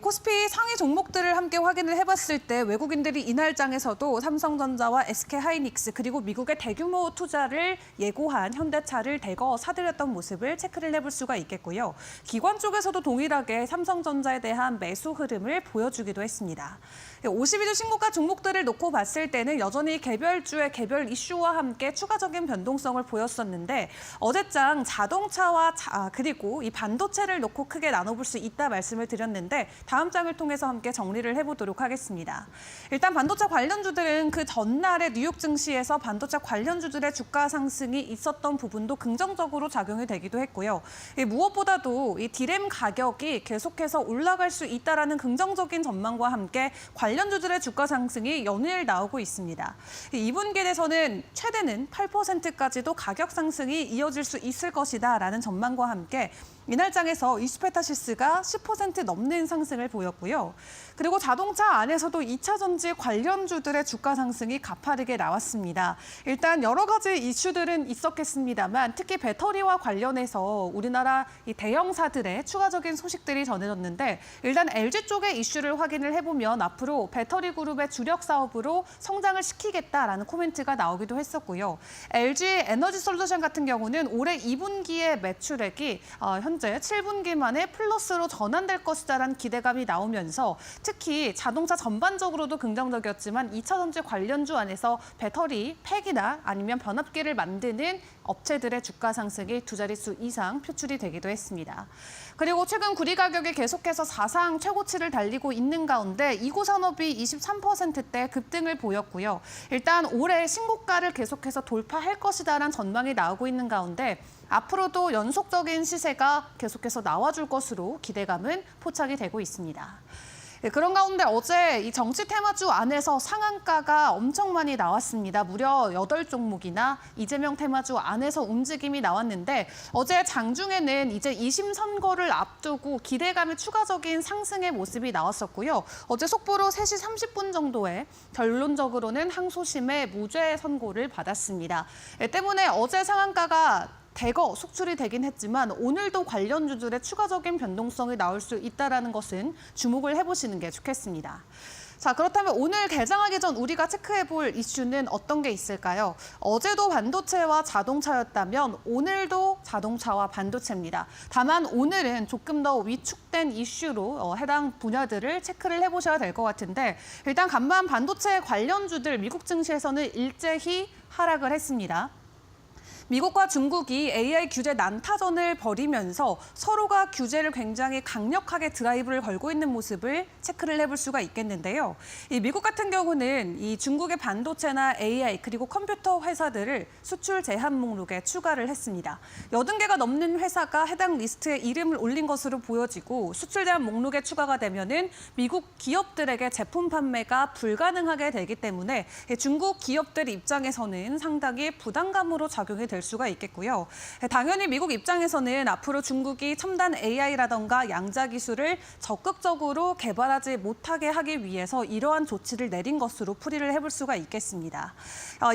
코스피 상위 종목들을 함께 확인을 해봤을 때 외국인들이 이날장에서도 삼성전자와 SK하이닉스 그리고 미국의 대규모 투자를 예고한 현대차를 대거 사들였던 모습을 체크를 해볼 수가 있겠고요. 기관 쪽에서도 동일하게 삼성전자에 대한 매수 흐름을 보여주기도 했습니다. 52주 신고가 종목들을 놓고 봤을 때는 여전히 개별주의 개별 이슈와 함께 추가적인 변동성을 보였었는데 어제장 자동차와 그리고 이 반도체를 놓고 크게 나눠볼 수 있다 말씀을 드렸는데 다음 장을 통해서 함께 정리를 해보도록 하겠습니다. 일단 반도체 관련주들은 그 전날의 뉴욕 증시에서 반도체 관련주들의 주가 상승이 있었던 부분도 긍정적으로 작용이 되기도 했고요. 무엇보다도 이 디램 가격이 계속해서 올라갈 수 있다라는 긍정적인 전망과 함께 관련주들의 주가 상승이 연일 나오고 있습니다. 2분기에 대해서는 최대는 8%까지도 가격 상승이 이어질 수 있을 것이다라는 전망과 함께 이날장에서 이슈페타시스가 10% 넘는 상승을 보였고요. 그리고 자동차 안에서도 2차 전지 관련주들의 주가 상승이 가파르게 나왔습니다. 일단 여러 가지 이슈들은 있었겠습니다만 특히 배터리와 관련해서 우리나라 이 대형사들의 추가적인 소식들이 전해졌는데 일단 LG 쪽의 이슈를 확인을 해보면 앞으로 배터리 그룹의 주력 사업으로 성장을 시키겠다라는 코멘트가 나오기도 했었고요. LG 에너지 솔루션 같은 경우는 올해 2분기의 매출액이 현재 7분기 만에 플러스로 전환될 것이다라는 기대감이 나오면서 특히 자동차 전반적으로도 긍정적이었지만 2차 전지 관련주 안에서 배터리, 팩이나 아니면 변압기를 만드는 업체들의 주가 상승이 두 자릿수 이상 표출이 되기도 했습니다. 그리고 최근 구리 가격이 계속해서 사상 최고치를 달리고 있는 가운데 이구 산업이 23%대 급등을 보였고요. 일단 올해 신고가를 계속해서 돌파할 것이다라는 전망이 나오고 있는 가운데 앞으로도 연속적인 시세가 계속해서 나와줄 것으로 기대감은 포착이 되고 있습니다. 그런 가운데 어제 이 정치 테마주 안에서 상한가가 엄청 많이 나왔습니다. 무려 8종목이나 이재명 테마주 안에서 움직임이 나왔는데 어제 장중에는 이제 2심 선고를 앞두고 기대감의 추가적인 상승의 모습이 나왔었고요. 어제 속보로 3시 30분 정도에 결론적으로는 항소심의 무죄 선고를 받았습니다. 때문에 어제 상한가가 대거 속출이 되긴 했지만 오늘도 관련주들의 추가적인 변동성이 나올 수 있다는 것은 주목을 해보시는 게 좋겠습니다. 자, 그렇다면 오늘 개장하기 전 우리가 체크해볼 이슈는 어떤 게 있을까요? 어제도 반도체와 자동차였다면 오늘도 자동차와 반도체입니다. 다만 오늘은 조금 더 위축된 이슈로 해당 분야들을 체크를 해보셔야 될 것 같은데 일단 간밤 반도체 관련주들 미국 증시에서는 일제히 하락을 했습니다. 미국과 중국이 AI 규제 난타전을 벌이면서 서로가 규제를 굉장히 강력하게 드라이브를 걸고 있는 모습을 체크를 해볼 수가 있겠는데요. 이 미국 같은 경우는 이 중국의 반도체나 AI 그리고 컴퓨터 회사들을 수출 제한 목록에 추가를 했습니다. 80개가 넘는 회사가 해당 리스트에 이름을 올린 것으로 보여지고 수출 제한 목록에 추가가 되면은 미국 기업들에게 제품 판매가 불가능하게 되기 때문에 중국 기업들 입장에서는 상당히 부담감으로 작용이 될 수가 있겠고요. 당연히 미국 입장에서는 앞으로 중국이 첨단 AI라던가 양자 기술을 적극적으로 개발하지 못하게 하기 위해서 이러한 조치를 내린 것으로 풀이를 해볼 수가 있겠습니다.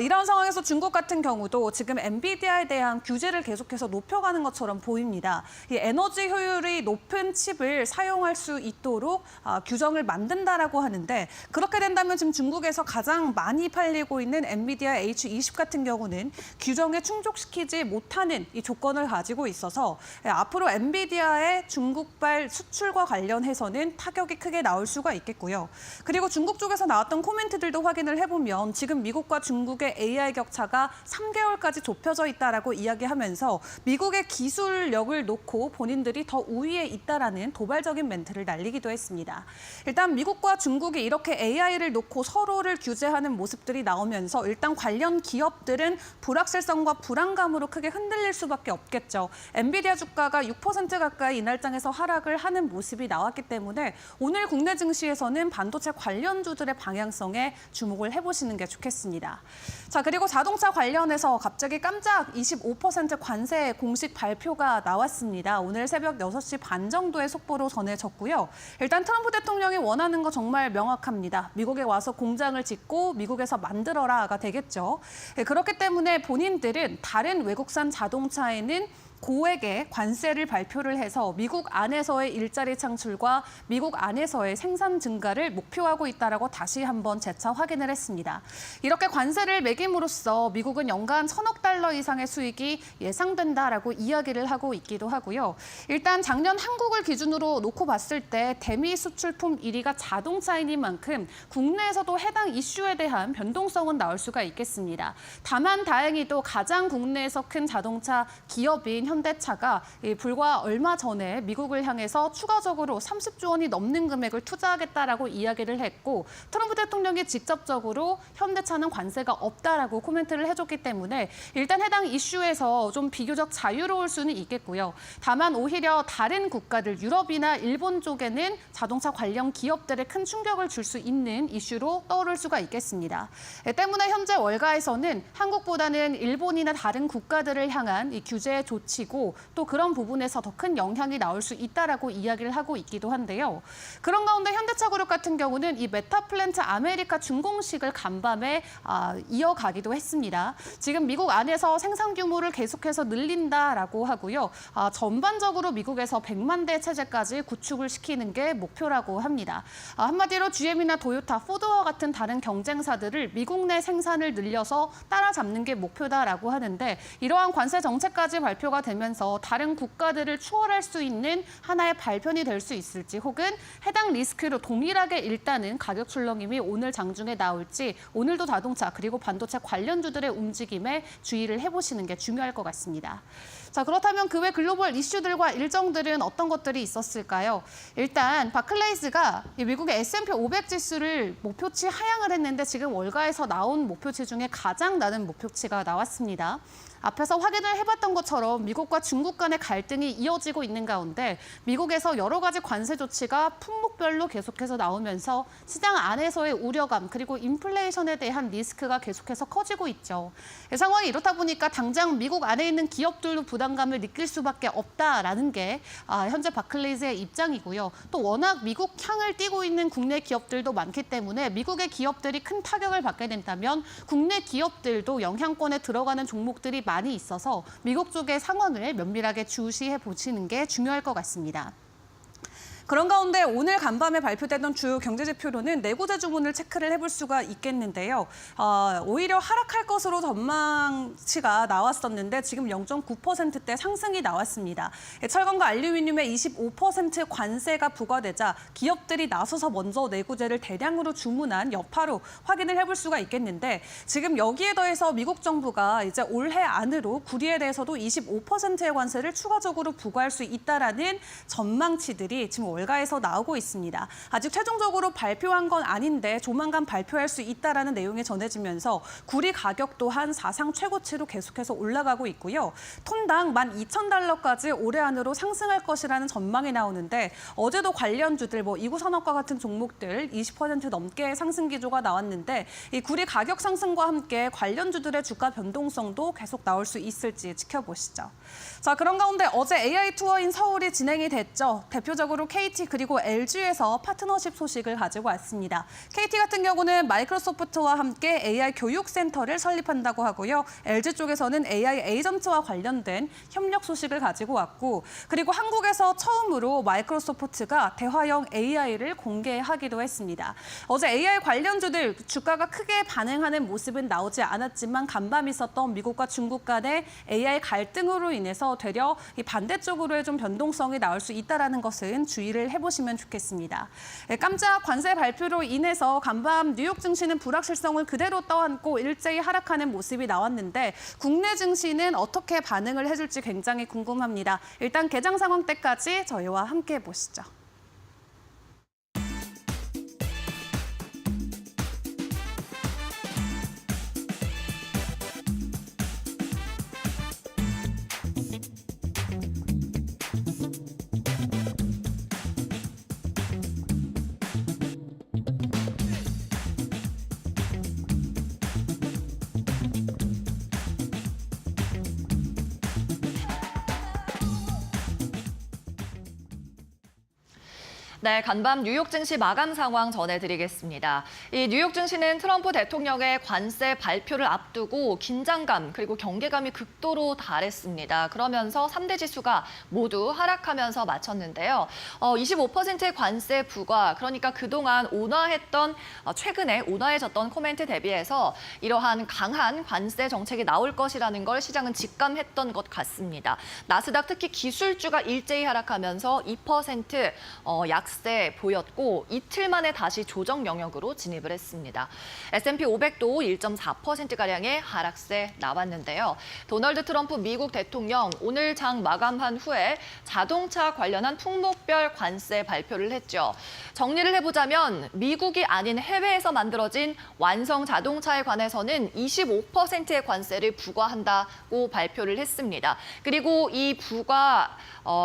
이런 상황에서 중국 같은 경우도 지금 엔비디아에 대한 규제를 계속해서 높여가는 것처럼 보입니다. 이 에너지 효율이 높은 칩을 사용할 수 있도록 규정을 만든다라고 하는데 그렇게 된다면 지금 중국에서 가장 많이 팔리고 있는 엔비디아 H20 같은 경우는 규정에 충족시키지 못하는 이 조건을 가지고 있어서 앞으로 엔비디아의 중국발 수출과 관련해서는 타격이 크게 나올 수가 있겠고요. 그리고 중국 쪽에서 나왔던 코멘트들도 확인을 해보면 지금 미국과 중국의 AI 격차가 3개월까지 좁혀져 있다라고 이야기하면서 미국의 기술력을 놓고 본인들이 더 우위에 있다라는 도발적인 멘트를 날리기도 했습니다. 일단 미국과 중국이 이렇게 AI를 놓고 서로를 규제하는 모습들이 나오면서 일단 관련 기업들은 불확실성과 불안감으로 크게 흔들릴 수밖에 없겠죠. 엔비디아 주가가 6% 가까이 이날장에서 하락을 하는 모습이 나왔기 때문에 오늘 국내 증시에서는 반도체 관련주들의 방향성에 주목을 해보시는 게 좋겠습니다. 자, 그리고 자동차 관련해서 갑자기 깜짝 25% 관세 공식 발표가 나왔습니다. 오늘 새벽 6시 반 정도의 속보로 전해졌고요. 일단 트럼프 대통령이 원하는 거 정말 명확합니다. 미국에 와서 공장을 짓고 미국에서 만들어라가 되겠죠. 그렇기 때문에 본인들은 다른 외국산 자동차에는 고액의 관세를 발표를 해서 미국 안에서의 일자리 창출과 미국 안에서의 생산 증가를 목표하고 있다라고 다시 한번 재차 확인을 했습니다. 이렇게 관세를 매김으로써 미국은 연간 1,000억 달러 이상의 수익이 예상된다라고 이야기를 하고 있기도 하고요. 일단 작년 한국을 기준으로 놓고 봤을 때 대미 수출품 1위가 자동차이니만큼 국내에서도 해당 이슈에 대한 변동성은 나올 수가 있겠습니다. 다만 다행히도 가장 국내에서 큰 자동차 기업인 현대차가 불과 얼마 전에 미국을 향해서 추가적으로 30조 원이 넘는 금액을 투자하겠다라고 이야기를 했고 트럼프 대통령이 직접적으로 현대차는 관세가 없다라고 코멘트를 해줬기 때문에 일단 해당 이슈에서 좀 비교적 자유로울 수는 있겠고요. 다만 오히려 다른 국가들 유럽이나 일본 쪽에는 자동차 관련 기업들에 큰 충격을 줄 수 있는 이슈로 떠오를 수가 있겠습니다. 때문에 현재 월가에서는 한국보다는 일본이나 다른 국가들을 향한 이 규제 조치고 또 그런 부분에서 더 큰 영향이 나올 수 있다라고 이야기를 하고 있기도 한데요. 그런 가운데 현대차 그룹 같은 경우는 이 메타플랜트 아메리카 준공식을 간밤에 이어가기도 했습니다. 지금 미국 안에서 생산 규모를 계속해서 늘린다라고 하고요. 전반적으로 미국에서 100만 대 체제까지 구축을 시키는 게 목표라고 합니다. 한마디로 GM이나 도요타, 포드와 같은 다른 경쟁사들을 미국 내 생산을 늘려서 따라잡는 게 목표다라고 하는데 이러한 관세 정책까지 발표가 되면서 다른 국가들을 추월할 수 있는 하나의 발편이 될 수 있을지 혹은 해당 리스크로 동일하게 일단은 가격 출렁임이 오늘 장중에 나올지 오늘도 자동차 그리고 반도체 관련주들의 움직임에 주의를 해보시는 게 중요할 것 같습니다. 자, 그렇다면 그 외 글로벌 이슈들과 일정들은 어떤 것들이 있었을까요? 일단 바클레이즈가 미국의 S&P 500 지수를 목표치 하향을 했는데 지금 월가에서 나온 목표치 중에 가장 낮은 목표치가 나왔습니다. 앞에서 확인을 해봤던 것처럼 미국과 중국 간의 갈등이 이어지고 있는 가운데 미국에서 여러 가지 관세 조치가 품목별로 계속해서 나오면서 시장 안에서의 우려감 그리고 인플레이션에 대한 리스크가 계속해서 커지고 있죠. 상황이 이렇다 보니까 당장 미국 안에 있는 기업들도 부담감을 느낄 수밖에 없다라는 게 현재 바클레이즈의 입장이고요. 또 워낙 미국 향을 띠고 있는 국내 기업들도 많기 때문에 미국의 기업들이 큰 타격을 받게 된다면 국내 기업들도 영향권에 들어가는 종목들이 많이 있어서 미국 쪽의 상황을 면밀하게 주시해 보시는 게 중요할 것 같습니다. 그런 가운데 오늘 간밤에 발표되던 주요 경제지표로는 내구재 주문을 체크를 해볼 수가 있겠는데요. 오히려 하락할 것으로 전망치가 나왔었는데 지금 0.9%대 상승이 나왔습니다. 철강과 알루미늄에 25% 관세가 부과되자 기업들이 나서서 먼저 내구재를 대량으로 주문한 여파로 확인을 해볼 수가 있겠는데 지금 여기에 더해서 미국 정부가 이제 올해 안으로 구리에 대해서도 25%의 관세를 추가적으로 부과할 수 있다라는 전망치들이 지금 결과에서 나오고 있습니다. 아직 최종적으로 발표한 건 아닌데 조만간 발표할 수 있다라는 내용이 전해지면서 구리 가격 또한 사상 최고치로 계속해서 올라가고 있고요. 톤당 12,000달러까지 올해 안으로 상승할 것이라는 전망이 나오는데 어제도 관련주들 이구산업과 같은 종목들 20% 넘게 상승 기조가 나왔는데 이 구리 가격 상승과 함께 관련주들의 주가 변동성도 계속 나올 수 있을지 지켜보시죠. 자, 그런 가운데 어제 AI 투어인 서울이 진행이 됐죠. 대표적으로 KT 그리고 LG에서 파트너십 소식을 가지고 왔습니다. KT 같은 경우는 마이크로소프트와 함께 AI 교육센터를 설립한다고 하고요. LG 쪽에서는 AI 에이전트와 관련된 협력 소식을 가지고 왔고, 그리고 한국에서 처음으로 마이크로소프트가 대화형 AI를 공개하기도 했습니다. 어제 AI 관련주들 주가가 크게 반응하는 모습은 나오지 않았지만 간밤 있었던 미국과 중국 간의 AI 갈등으로 인해서 되려 이 반대쪽으로의 좀 변동성이 나올 수 있다는 것은 주의를 해보시면 좋겠습니다. 깜짝 관세 발표로 인해서 간밤 뉴욕 증시는 불확실성을 그대로 떠안고 일제히 하락하는 모습이 나왔는데 국내 증시는 어떻게 반응을 해줄지 굉장히 궁금합니다. 일단 개장 상황 때까지 저희와 함께 보시죠. 네, 간밤 뉴욕 증시 마감 상황 전해드리겠습니다. 이 뉴욕 증시는 트럼프 대통령의 관세 발표를 앞두고 긴장감 그리고 경계감이 극도로 달했습니다. 그러면서 3대 지수가 모두 하락하면서 마쳤는데요. 25%의 관세 부과, 그러니까 그동안 최근에 온화해졌던 코멘트 대비해서 이러한 강한 관세 정책이 나올 것이라는 걸 시장은 직감했던 것 같습니다. 나스닥 특히 기술주가 일제히 하락하면서 2% 약세 보였고 이틀 만에 다시 조정 영역으로 진입을 했습니다. S&P 500도 1.4%가량의 하락세 나왔는데요. 도널드 트럼프 미국 대통령 오늘 장 마감한 후에 자동차 관련한 품목별 관세 발표를 했죠. 정리를 해보자면 미국이 아닌 해외에서 만들어진 완성 자동차에 관해서는 25%의 관세를 부과한다고 발표를 했습니다. 그리고 이 부과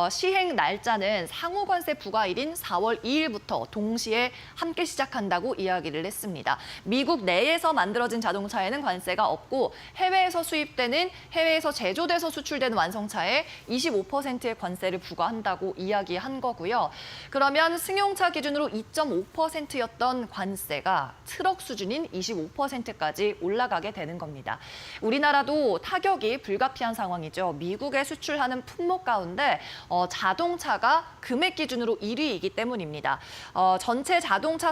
시행 날짜는 상호 관세 부과일인 4월 2일부터 동시에 함께 시작한다고 이야기를 했습니다. 미국 내에서 만들어진 자동차에는 관세가 없고 해외에서 제조돼서 수출되는 완성차에 25%의 관세를 부과한다고 이야기한 거고요. 그러면 승용차 기준으로 2.5%였던 관세가 트럭 수준인 25%까지 올라가게 되는 겁니다. 우리나라도 타격이 불가피한 상황이죠. 미국에 수출하는 품목 가운데 자동차가 금액 기준으로 1위이기 때문입니다. 전체 자동차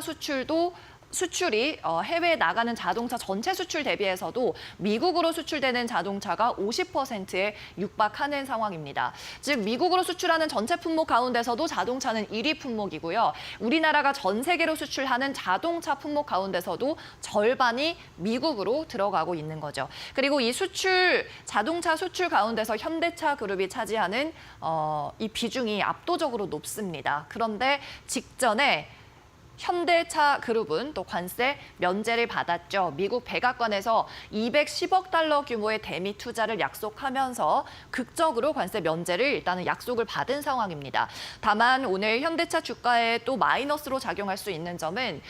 수출이 해외에 나가는 자동차 전체 수출 대비해서도 미국으로 수출되는 자동차가 50%에 육박하는 상황입니다. 즉 미국으로 수출하는 전체 품목 가운데서도 자동차는 1위 품목이고요. 우리나라가 전 세계로 수출하는 자동차 품목 가운데서도 절반이 미국으로 들어가고 있는 거죠. 그리고 이 자동차 수출 가운데서 현대차 그룹이 차지하는 이 비중이 압도적으로 높습니다. 그런데 직전에 현대차 그룹은 또 관세 면제를 받았죠. 미국 백악관에서 210억 달러 규모의 대미 투자를 약속하면서 극적으로 관세 면제를 일단은 약속을 받은 상황입니다. 다만 오늘 현대차 주가에 또 마이너스로 작용할 수 있는 점은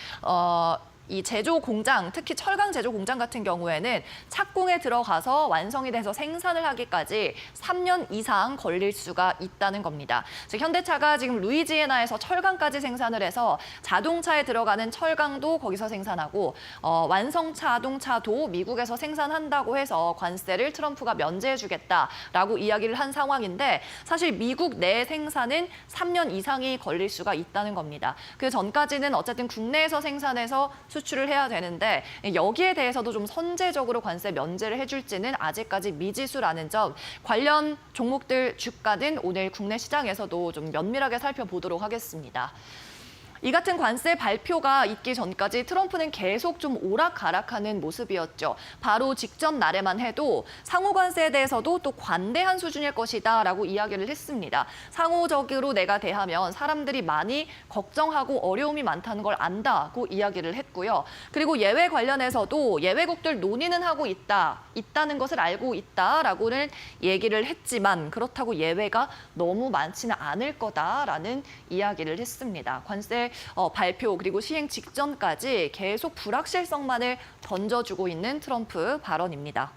이 제조 공장, 특히 철강 제조 공장 같은 경우에는 착공에 들어가서 완성이 돼서 생산을 하기까지 3년 이상 걸릴 수가 있다는 겁니다. 즉 현대차가 지금 루이지애나에서 철강까지 생산을 해서 자동차에 들어가는 철강도 거기서 생산하고 완성 자동차도 미국에서 생산한다고 해서 관세를 트럼프가 면제해주겠다라고 이야기를 한 상황인데 사실 미국 내 생산은 3년 이상이 걸릴 수가 있다는 겁니다. 그 전까지는 어쨌든 국내에서 생산해서 수출을 해야 되는데 여기에 대해서도 좀 선제적으로 관세 면제를 해줄지는 아직까지 미지수라는 점, 관련 종목들 주가는 오늘 국내 시장에서도 좀 면밀하게 살펴보도록 하겠습니다. 이 같은 관세 발표가 있기 전까지 트럼프는 계속 좀 오락가락하는 모습이었죠. 바로 직전 날에만 해도 상호 관세에 대해서도 또 관대한 수준일 것이다라고 이야기를 했습니다. 상호적으로 내가 대하면 사람들이 많이 걱정하고 어려움이 많다는 걸 안다고 이야기를 했고요. 그리고 예외 관련해서도 예외국들 논의는 하고 있다는 것을 알고 있다라고는 얘기를 했지만 그렇다고 예외가 너무 많지는 않을 거다라는 이야기를 했습니다. 관세 발표 그리고 시행 직전까지 계속 불확실성만을 던져주고 있는 트럼프 발언입니다.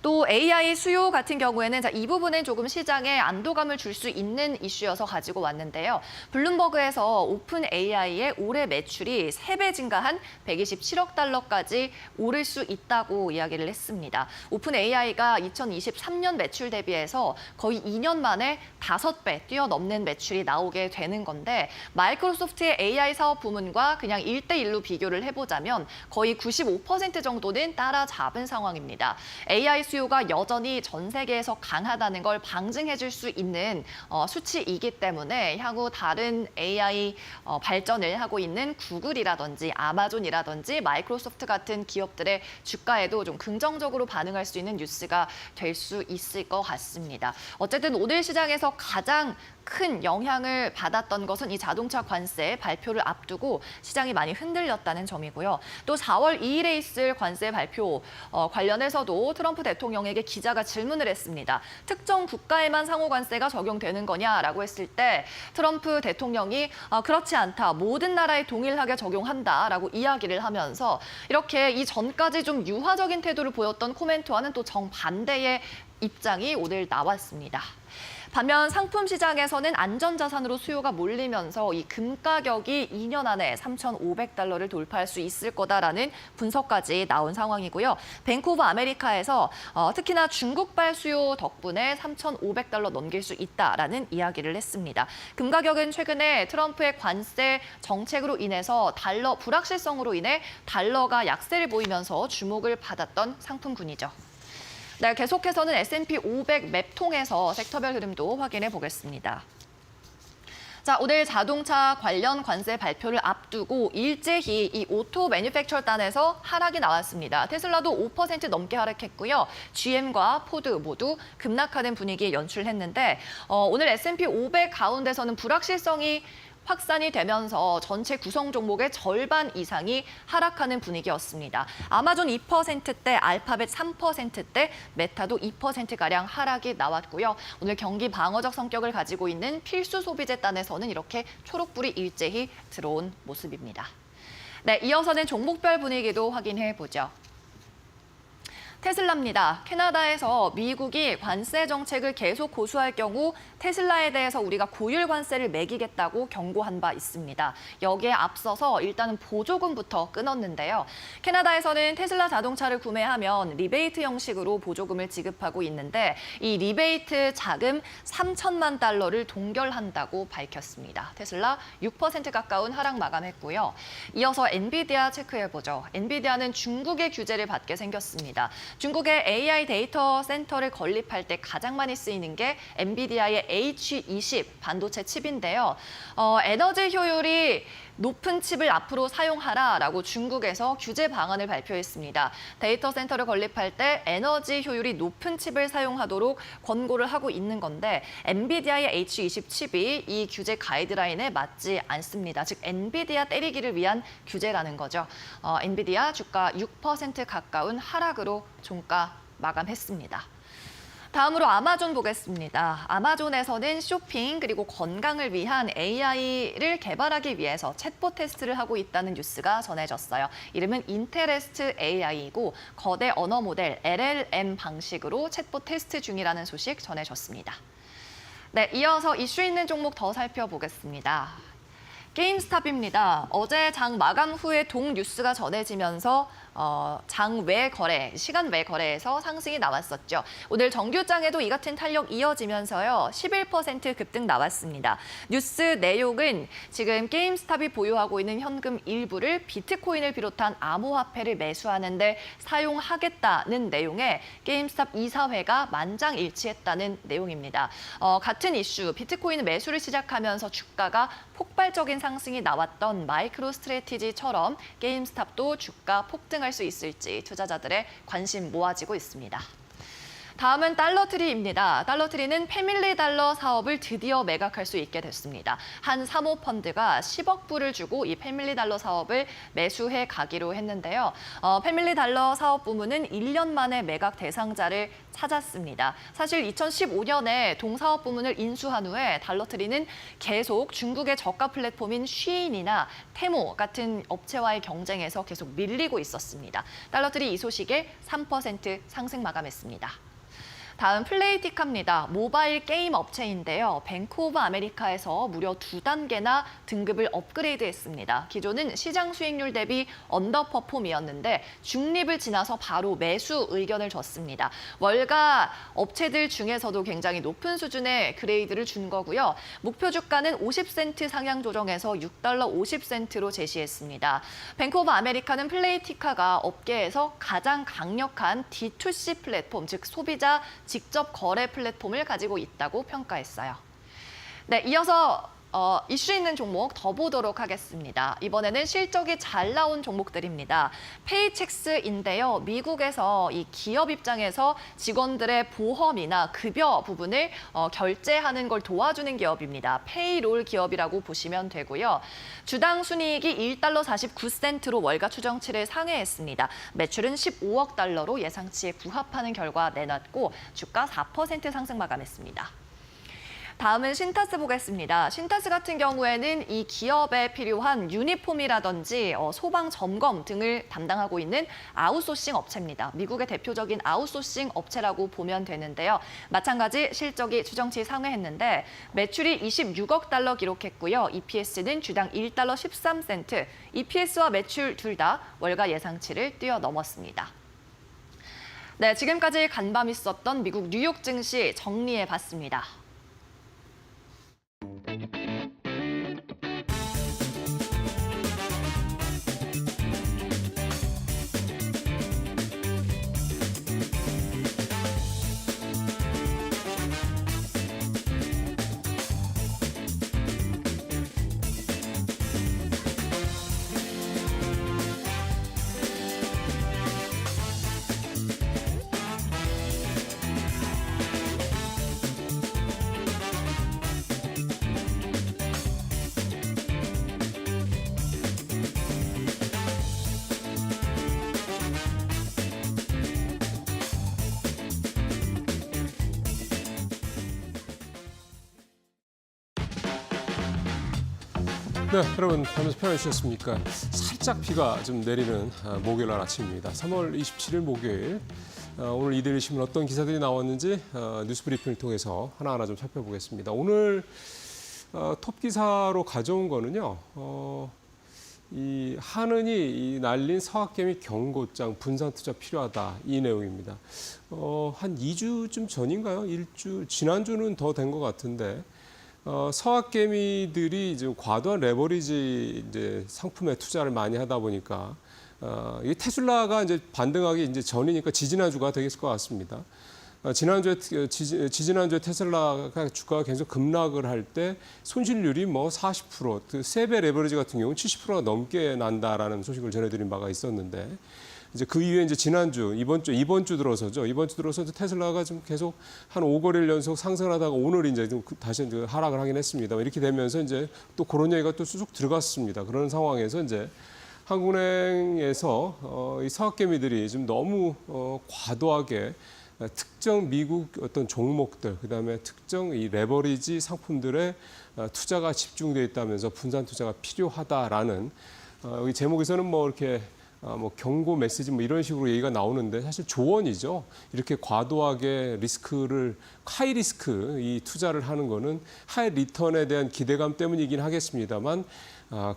또 AI 수요 같은 경우에는 이 부분은 조금 시장에 안도감을 줄 수 있는 이슈여서 가지고 왔는데요. 블룸버그에서 오픈 AI의 올해 매출이 3배 증가한 127억 달러까지 오를 수 있다고 이야기를 했습니다. 오픈 AI가 2023년 매출 대비해서 거의 2년 만에 5배 뛰어넘는 매출이 나오게 되는 건데 마이크로소프트의 AI 사업 부문과 그냥 1대1로 비교를 해보자면 거의 95% 정도는 따라잡은 상황입니다. AI 수요가 여전히 전 세계에서 강하다는 걸 방증해줄 수 있는 수치이기 때문에 향후 다른 AI 발전을 하고 있는 구글이라든지 아마존이라든지 마이크로소프트 같은 기업들의 주가에도 좀 긍정적으로 반응할 수 있는 뉴스가 될 수 있을 것 같습니다. 어쨌든 오늘 시장에서 가장 큰 영향을 받았던 것은 이 자동차 관세 발표를 앞두고 시장이 많이 흔들렸다는 점이고요. 또 4월 2일에 있을 관세 발표 관련해서도 트럼프 대통령에게 기자가 질문을 했습니다. 특정 국가에만 상호 관세가 적용되는 거냐라고 했을 때 트럼프 대통령이 그렇지 않다. 모든 나라에 동일하게 적용한다라고 이야기를 하면서 이렇게 이전까지 좀 유화적인 태도를 보였던 코멘트와는 또 정반대의 입장이 오늘 나왔습니다. 반면 상품 시장에서는 안전자산으로 수요가 몰리면서 이 금 가격이 2년 안에 3,500달러를 돌파할 수 있을 거다라는 분석까지 나온 상황이고요. 뱅크 오브 아메리카에서 특히나 중국발 수요 덕분에 3,500달러 넘길 수 있다라는 이야기를 했습니다. 금 가격은 최근에 트럼프의 관세 정책으로 인해서 달러 불확실성으로 인해 달러가 약세를 보이면서 주목을 받았던 상품군이죠. 네, 계속해서는 S&P 500 맵 통해서 섹터별 흐름도 확인해 보겠습니다. 자, 오늘 자동차 관련 관세 발표를 앞두고 일제히 이 오토 매뉴팩처 단에서 하락이 나왔습니다. 테슬라도 5% 넘게 하락했고요. GM과 포드 모두 급락하는 분위기 연출했는데 오늘 S&P 500 가운데서는 불확실성이 확산이 되면서 전체 구성 종목의 절반 이상이 하락하는 분위기였습니다. 아마존 2%대, 알파벳 3%대, 메타도 2%가량 하락이 나왔고요. 오늘 경기 방어적 성격을 가지고 있는 필수 소비재 단에서는 이렇게 초록불이 일제히 들어온 모습입니다. 네, 이어서는 종목별 분위기도 확인해 보죠. 테슬라입니다. 캐나다에서 미국이 관세 정책을 계속 고수할 경우 테슬라에 대해서 우리가 고율 관세를 매기겠다고 경고한 바 있습니다. 여기에 앞서서 일단은 보조금부터 끊었는데요. 캐나다에서는 테슬라 자동차를 구매하면 리베이트 형식으로 보조금을 지급하고 있는데 이 리베이트 자금 3천만 달러를 동결한다고 밝혔습니다. 테슬라 6% 가까운 하락 마감했고요. 이어서 엔비디아 체크해보죠. 엔비디아는 중국의 규제를 받게 생겼습니다. 중국의 AI 데이터 센터를 건립할 때 가장 많이 쓰이는 게 엔비디아의 H20 반도체 칩인데요. 에너지 효율이 높은 칩을 앞으로 사용하라라고 중국에서 규제 방안을 발표했습니다. 데이터 센터를 건립할 때 에너지 효율이 높은 칩을 사용하도록 권고를 하고 있는 건데 엔비디아의 H20 칩이 이 규제 가이드라인에 맞지 않습니다. 즉 엔비디아 때리기를 위한 규제라는 거죠. 엔비디아 주가 6% 가까운 하락으로 종가 마감했습니다. 다음으로 아마존 보겠습니다. 아마존에서는 쇼핑 그리고 건강을 위한 AI를 개발하기 위해서 챗봇 테스트를 하고 있다는 뉴스가 전해졌어요. 이름은 인테레스트 AI이고 거대 언어 모델 LLM 방식으로 챗봇 테스트 중이라는 소식 전해졌습니다. 네, 이어서 이슈 있는 종목 더 살펴보겠습니다. 게임스탑입니다. 어제 장 마감 후에 동 뉴스가 전해지면서 장 외 거래, 시간 외 거래에서 상승이 나왔었죠. 오늘 정규장에도 이 같은 탄력 이어지면서요. 11% 급등 나왔습니다. 뉴스 내용은 지금 게임스탑이 보유하고 있는 현금 일부를 비트코인을 비롯한 암호화폐를 매수하는 데 사용하겠다는 내용에 게임스탑 이사회가 만장일치했다는 내용입니다. 같은 이슈, 비트코인 매수를 시작하면서 주가가 폭발 폭발적인 상승이 나왔던 마이크로 스트래티지처럼 게임스탑도 주가 폭등할 수 있을지 투자자들의 관심 모아지고 있습니다. 다음은 달러트리입니다. 달러트리는 패밀리 달러 사업을 드디어 매각할 수 있게 됐습니다. 한 사모펀드가 10억 불을 주고 이 패밀리 달러 사업을 매수해 가기로 했는데요. 패밀리 달러 사업 부문은 1년 만에 매각 대상자를 찾았습니다. 사실 2015년에 동사업 부문을 인수한 후에 달러트리는 계속 중국의 저가 플랫폼인 쉬인이나 테모 같은 업체와의 경쟁에서 계속 밀리고 있었습니다. 달러트리 이 소식에 3% 상승 마감했습니다. 다음 플레이티카입니다. 모바일 게임 업체인데요. 뱅크 오브 아메리카에서 무려 2단계나 등급을 업그레이드했습니다. 기존은 시장 수익률 대비 언더퍼폼이었는데 중립을 지나서 바로 매수 의견을 줬습니다. 월가 업체들 중에서도 굉장히 높은 수준의 그레이드를 준 거고요. 목표 주가는 50센트 상향 조정해서 6달러 50센트로 제시했습니다. 뱅크 오브 아메리카는 플레이티카가 업계에서 가장 강력한 D2C 플랫폼, 즉 소비자 직접 거래 플랫폼을 가지고 있다고 평가했어요. 네, 이어서 이슈 있는 종목 더 보도록 하겠습니다. 이번에는 실적이 잘 나온 종목들입니다. 페이첵스인데요. 미국에서 이 기업 입장에서 직원들의 보험이나 급여 부분을 결제하는 걸 도와주는 기업입니다. 페이롤 기업이라고 보시면 되고요. 주당 순이익이 1달러 49센트로 월가 추정치를 상회했습니다. 매출은 15억 달러로 예상치에 부합하는 결과 내놨고 주가 4% 상승 마감했습니다. 다음은 신타스 보겠습니다. 신타스 같은 경우에는 이 기업에 필요한 유니폼이라든지 소방 점검 등을 담당하고 있는 아웃소싱 업체입니다. 미국의 대표적인 아웃소싱 업체라고 보면 되는데요. 마찬가지 실적이 추정치 상회했는데 매출이 26억 달러 기록했고요. EPS는 주당 1달러 13센트, EPS와 매출 둘 다 월가 예상치를 뛰어넘었습니다. 네, 지금까지 간밤 있었던 미국 뉴욕 증시 정리해봤습니다. 네, 여러분 밤새 편안하셨습니까? 살짝 비가 좀 내리는 목요일 날 아침입니다. 3월 27일 목요일. 오늘 이데일리 신문 어떤 기사들이 나왔는지 뉴스 브리핑을 통해서 하나하나 좀 살펴보겠습니다. 오늘 톱 기사로 가져온 거는요. 이 한은이 날린 서학개미 경고장 분산 투자 필요하다 이 내용입니다. 한 2주쯤 전인가요? 지난주는 더 된 것 같은데. 서학개미들이 이제 과도한 레버리지 이제 상품에 투자를 많이 하다 보니까 이 테슬라가 이제 반등하기 이제 전이니까 지지난주가 되겠을 것 같습니다. 지지난주에 테슬라가 주가가 계속 급락을 할 때 손실률이 뭐 40%, 그 3배 레버리지 같은 경우는 70%가 넘게 난다라는 소식을 전해드린 바가 있었는데. 이제 그 이후에 이제 지난주, 이번 주 들어서죠. 이번 주 들어서 테슬라가 좀 계속 한 5거래일 연속 상승을 하다가 오늘 이제 좀 다시 이제 하락을 하긴 했습니다. 이렇게 되면서 이제 또 그런 얘기가 또 쑥쑥 들어갔습니다. 그런 상황에서 이제 한국은행에서 이 서학개미들이 좀 너무 과도하게 특정 미국 어떤 종목들, 그다음에 특정 이 레버리지 상품들의 투자가 집중되어 있다면서 분산 투자가 필요하다라는 이 제목에서는 뭐 이렇게 뭐 경고 메시지 뭐 이런 식으로 얘기가 나오는데 사실 조언이죠. 이렇게 과도하게 하이 리스크 이 투자를 하는 거는 하이 리턴에 대한 기대감 때문이긴 하겠습니다만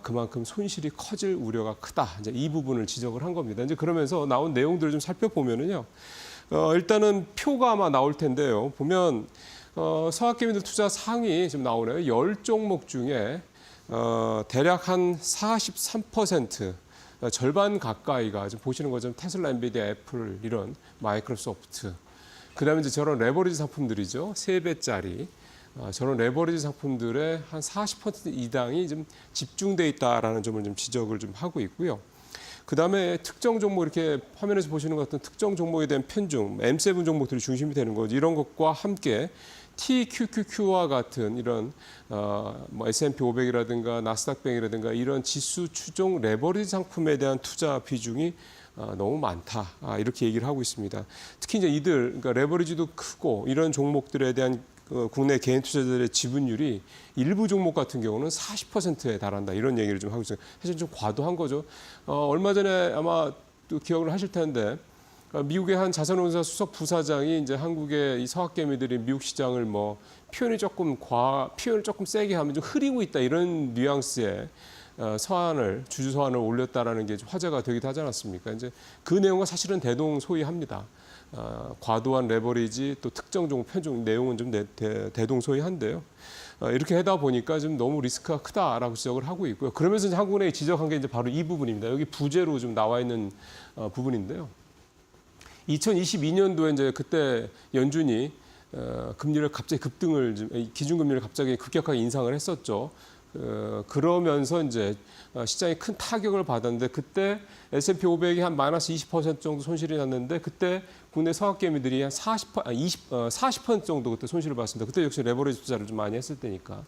그만큼 손실이 커질 우려가 크다. 이제 이 부분을 지적을 한 겁니다. 이제 그러면서 나온 내용들을 좀 살펴보면은요. 일단은 표가 아마 나올 텐데요. 보면 서학개미들 투자 상위 지금 나오네요. 10종목 중에 대략 한 43%. 절반 가까이가 지금 보시는 것처럼 테슬라, 엔비디아, 애플 이런 마이크로소프트. 그다음에 이제 저런 레버리지 상품들이죠. 3배짜리. 저런 레버리지 상품들의 한 40% 이상이 좀 집중돼 있다라는 점을 좀 지적을 좀 하고 있고요. 그다음에 특정 종목 이렇게 화면에서 보시는 것 같은 특정 종목에 대한 편중, M7 종목들이 중심이 되는 거죠. 이런 것과 함께 TQQQ와 같은 이런 뭐 S&P 500이라든가 나스닥100이라든가 이런 지수 추종 레버리지 상품에 대한 투자 비중이 너무 많다. 이렇게 얘기를 하고 있습니다. 특히 이제 이들 그러니까 레버리지도 크고 이런 종목들에 대한 국내 개인 투자자들의 지분율이 일부 종목 같은 경우는 40%에 달한다. 이런 얘기를 좀 하고 있어요. 사실 좀 과도한 거죠. 얼마 전에 아마 또 기억을 하실 텐데 미국의 한 자산운용사 수석 부사장이 이제 한국의 이 서학개미들이 미국 시장을 뭐 표현을 조금 세게 하면 좀 흐리고 있다 이런 뉘앙스의 주주 서한을 올렸다라는 게 화제가 되기도 하지 않았습니까? 이제 그 내용과 사실은 대동소이합니다. 과도한 레버리지 또 특정 종목 편중 내용은 좀 대동소이한데요. 이렇게 하다 보니까 좀 너무 리스크가 크다라고 지적을 하고 있고요. 그러면서 이제 한국은행이 지적한 게 이제 바로 이 부분입니다. 여기 부재로 좀 나와 있는 부분인데요. 2022년도에 이제 그때 연준이 금리를 갑자기 기준금리를 갑자기 급격하게 인상을 했었죠. 그러면서 이제 시장이 큰 타격을 받았는데 그때 S&P 500이 한 마이너스 20% 정도 손실이 났는데 그때 국내 서학개미들이 한 40% 정도 그때 손실을 봤습니다. 그때 역시 레버리지 투자를 좀 많이 했을 때니까.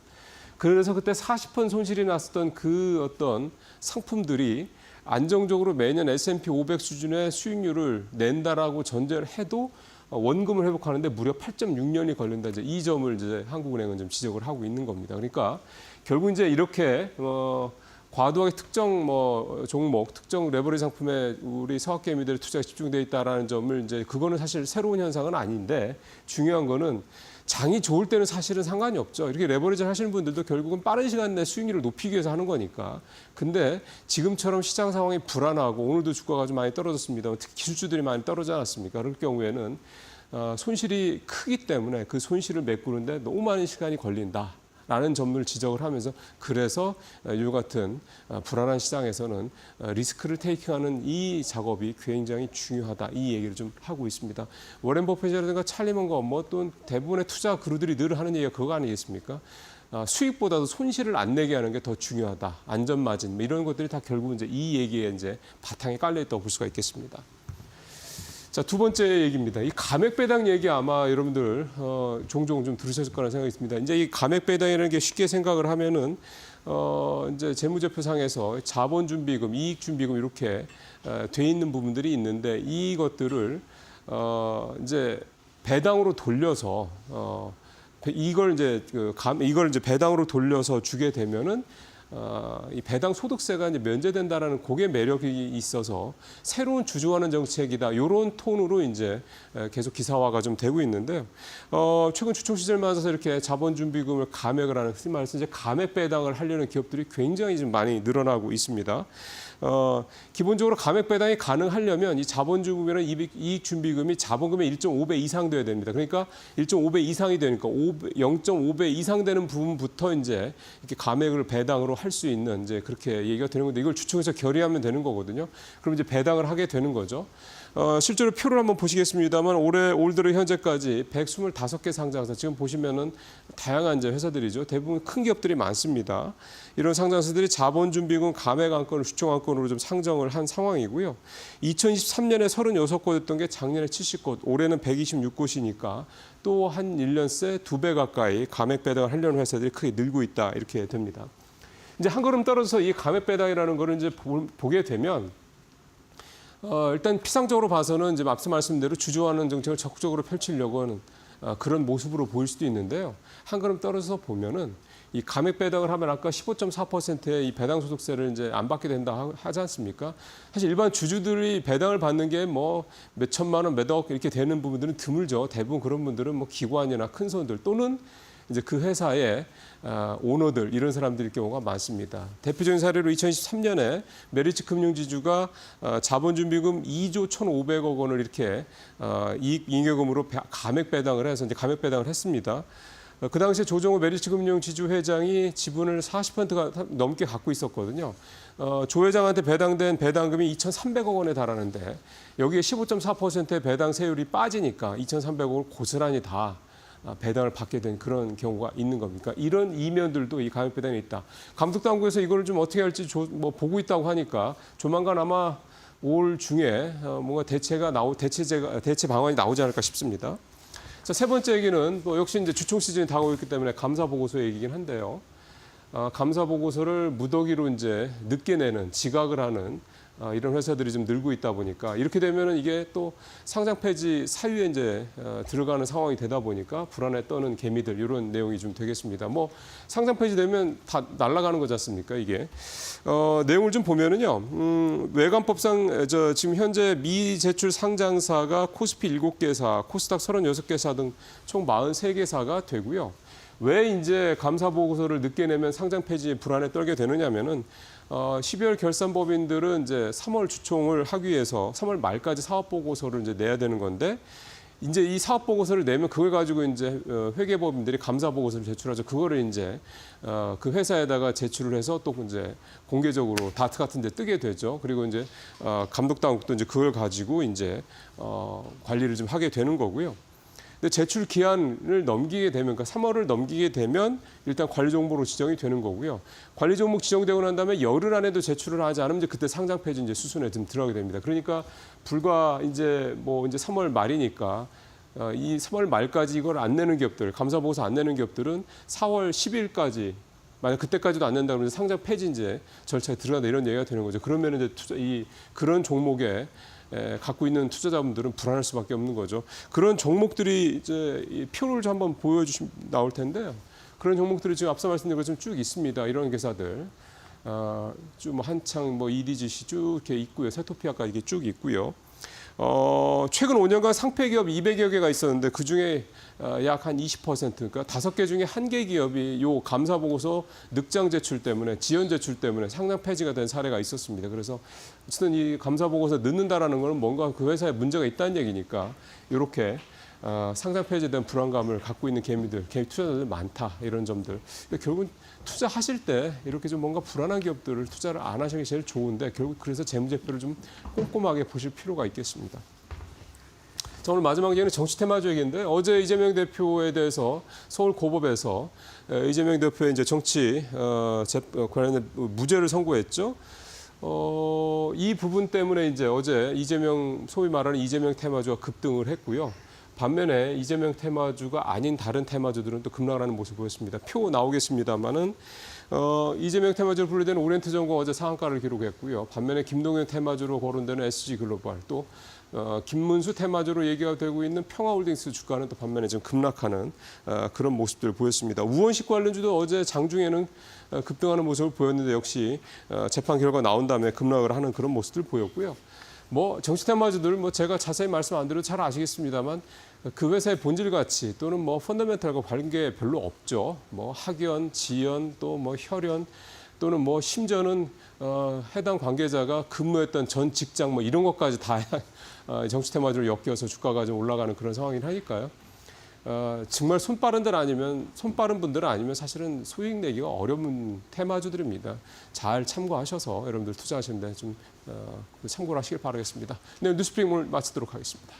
그래서 그때 40% 손실이 났었던 그 어떤 상품들이 안정적으로 매년 S&P 500 수준의 수익률을 낸다라고 전제를 해도 원금을 회복하는데 무려 8.6년이 걸린다. 이제 이 점을 이제 한국은행은 좀 지적을 하고 있는 겁니다. 그러니까 결국 이제 이렇게 과도하게 특정 종목, 특정 레버리지 상품에 우리 서학개미들의 투자가 집중돼 있다라는 점을 이제 그거는 사실 새로운 현상은 아닌데 중요한 거는 장이 좋을 때는 사실은 상관이 없죠. 이렇게 레버리지를 하시는 분들도 결국은 빠른 시간 내에 수익률을 높이기 위해서 하는 거니까. 근데 지금처럼 시장 상황이 불안하고 오늘도 주가가 좀 많이 떨어졌습니다. 특히 기술주들이 많이 떨어지지 않았습니까? 그럴 경우에는 손실이 크기 때문에 그 손실을 메꾸는데 너무 많은 시간이 걸린다. 라는 점을 지적을 하면서 그래서 이 같은 불안한 시장에서는 리스크를 테이킹하는 이 작업이 굉장히 중요하다. 이 얘기를 좀 하고 있습니다. 워렌 버핏이라든가 찰리 먼거 또 대부분의 투자 그루들이 늘 하는 얘기가 그거 아니겠습니까? 수익보다도 손실을 안 내게 하는 게 더 중요하다. 안전마진 이런 것들이 다 결국 이제 이 얘기에 이제 바탕에 깔려 있다고 볼 수가 있겠습니다. 자, 두 번째 얘기입니다. 이 감액 배당 얘기 아마 여러분들 종종 좀 들으셨을 거라는 생각이 있습니다. 이제 이 감액 배당이라는 게 쉽게 생각을 하면은 이제 재무제표상에서 자본준비금, 이익준비금 이렇게 돼 있는 부분들이 있는데 이것들을 이제 배당으로 돌려서 이걸 이제 배당으로 돌려서 주게 되면은 이 배당 소득세가 이제 면제된다라는 그게 매력이 있어서 새로운 주주환원 정책이다. 이런 톤으로 이제 계속 기사화가 좀 되고 있는데 최근 주총 시절 맞아서 이렇게 자본준비금을 감액을 하는 흔히 말해서 이제 감액 배당을 하려는 기업들이 굉장히 좀 많이 늘어나고 있습니다. 기본적으로 감액 배당이 가능하려면 이 자본주금이나 이익준비금이 자본금의 1.5배 이상 돼야 됩니다. 그러니까 1.5배 이상이 되니까 0.5배 이상 되는 부분부터 이제 이렇게 감액을 배당으로 할 수 있는 이제 그렇게 얘기가 되는 건데 이걸 주총에서 결의하면 되는 거거든요. 그럼 이제 배당을 하게 되는 거죠. 실제로 표를 한번 보시겠습니다만 올 들어 현재까지 125개 상장사 지금 보시면은 다양한 이제 회사들이죠. 대부분 큰 기업들이 많습니다. 이런 상장사들이 자본준비금 감액 안건을 주총 안건으로 좀 상정을 한 상황이고요. 2023년에 36곳이었던 게 작년에 70곳, 올해는 126곳이니까 또 한 1년 새 2배 가까이 감액 배당을 하려는 회사들이 크게 늘고 있다 이렇게 됩니다. 이제 한 걸음 떨어져서 이 감액 배당이라는 거를 이제 보게 되면 일단 피상적으로 봐서는 이제 앞서 말씀대로 주주환원 정책을 적극적으로 펼치려고 하는 그런 모습으로 보일 수도 있는데요. 한 걸음 떨어져서 보면은 이 감액 배당을 하면 아까 15.4%의 이 배당 소득세를 이제 안 받게 된다 하지 않습니까? 사실 일반 주주들이 배당을 받는 게 뭐 몇 천만 원, 몇 억 이렇게 되는 부분들은 드물죠. 대부분 그런 분들은 뭐 기관이나 큰 손들 또는 이제 그 회사의 오너들 이런 사람들일 경우가 많습니다. 대표적인 사례로 2023년에 메리츠 금융지주가 자본준비금 2조 1,500억 원을 이렇게 잉여금으로 감액 배당을 해서 이제 감액 배당을 했습니다. 그 당시에 조정호 메리츠 금융지주 회장이 지분을 40%가 넘게 갖고 있었거든요. 조 회장한테 배당된 배당금이 2,300억 원에 달하는데 여기에 15.4%의 배당 세율이 빠지니까 2,300억 원을 고스란히 다 배당을 받게 된 그런 경우가 있는 겁니까? 이런 이면들도 이 감액 배당에 있다. 감독당국에서 이거를 좀 어떻게 할지 보고 있다고 하니까 조만간 아마 올 중에 뭔가 대체 방안이 나오지 않을까 싶습니다. 자, 세 번째 얘기는 역시 이제 주총 시즌이 다가오고 있기 때문에 감사 보고서 얘기긴 한데요. 감사 보고서를 무더기로 이제 늦게 내는 지각을 하는 이런 회사들이 좀 늘고 있다 보니까 이렇게 되면은 이게 또 상장 폐지 사유에 이제 들어가는 상황이 되다 보니까 불안에 떠는 개미들 이런 내용이 좀 되겠습니다. 뭐 상장 폐지되면 다 날아가는 거지 않습니까 이게? 내용을 좀 보면은요. 외관법상 지금 현재 미제출 상장사가 코스피 7개사, 코스닥 36개사 등 총 43개사가 되고요. 왜 이제 감사 보고서를 늦게 내면 상장 폐지 불안에 떨게 되느냐면은 12월 결산법인들은 이제 3월 주총을 하기 위해서 3월 말까지 사업 보고서를 이제 내야 되는 건데 이제 이 사업 보고서를 내면 그걸 가지고 이제 회계법인들이 감사 보고서를 제출하죠. 그거를 이제 그 회사에다가 제출을 해서 또 이제 공개적으로 다트 같은 데 뜨게 되죠. 그리고 이제 감독 당국도 이제 그걸 가지고 이제 관리를 좀 하게 되는 거고요. 근데 제출 기한을 넘기게 되면, 그러니까 3월을 넘기게 되면 일단 관리 종목으로 지정이 되는 거고요. 관리 종목 지정되고 난 다음에 열흘 안에도 제출을 하지 않으면 이제 그때 상장 폐지 이제 수순에 좀 들어가게 됩니다. 그러니까 불과 이제 3월 말이니까 이 3월 말까지 이걸 안 내는 기업들, 감사 보고서 안 내는 기업들은 4월 10일까지 만약 그때까지도 안 낸다 그러면 상장 폐지 이제 절차에 들어간다 이런 얘기가 되는 거죠. 그러면 이제 그런 종목에 갖고 있는 투자자분들은 불안할 수밖에 없는 거죠. 그런 종목들이 이제 이 표를 좀 한번 보여주시면 나올 텐데요. 그런 종목들이 지금 앞서 말씀드린 것처럼 쭉 있습니다. 이런 회사들. 좀 한창 EDGC 쭉 이렇게 있고요. 세토피아까지 이게 쭉 있고요. 최근 5년간 상폐 기업 200여 개가 있었는데 그 중에 약 한 20%, 그러니까 5개 중에 1개 기업이 요 감사 보고서 늑장 제출 때문에, 지연 제출 때문에 상장 폐지가 된 사례가 있었습니다. 그래서 어쨌든 이 감사 보고서 늦는다라는 것은 뭔가 그 회사에 문제가 있다는 얘기니까 이렇게 상장 폐지에 대한 불안감을 갖고 있는 개미 투자자들 많다 이런 점들. 결국 투자하실 때 이렇게 좀 뭔가 불안한 기업들을 투자를 안 하시는 게 제일 좋은데 결국 그래서 재무제표를 좀 꼼꼼하게 보실 필요가 있겠습니다. 자, 오늘 마지막 얘기는 정치 테마주 얘기인데 어제 이재명 대표에 대해서 서울 고법에서 이재명 대표의 이제 정치 관련된 무죄를 선고했죠. 이 부분 때문에 이제 어제 소위 말하는 이재명 테마주가 급등을 했고요. 반면에 이재명 테마주가 아닌 다른 테마주들은 또 급락을 하는 모습을 보였습니다. 표 나오겠습니다만은 이재명 테마주로 분류되는 오리엔트전공 어제 상한가를 기록했고요. 반면에 김동연 테마주로 거론되는 SG글로벌 또 김문수 테마주로 얘기가 되고 있는 평화홀딩스 주가는 또 반면에 좀 급락하는 그런 모습들을 보였습니다. 우원식 관련주도 어제 장중에는 급등하는 모습을 보였는데 역시 재판 결과 나온 다음에 급락을 하는 그런 모습들 보였고요. 정치 테마주들 제가 자세히 말씀 안 드려도 잘 아시겠습니다만 그 회사의 본질 가치 또는 펀더멘탈과 관계 별로 없죠. 학연, 지연, 또 혈연 또는 심지어는 해당 관계자가 근무했던 전 직장 이런 것까지 다 정치 테마주를 엮여서 주가가 좀 올라가는 그런 상황이긴 하니까요. 정말 손빠른 분들 아니면 사실은 수익 내기가 어려운 테마주들입니다. 잘 참고하셔서 여러분들 투자하시는데 좀 참고를 하시길 바라겠습니다. 네, 뉴스브리핑 오늘 마치도록 하겠습니다.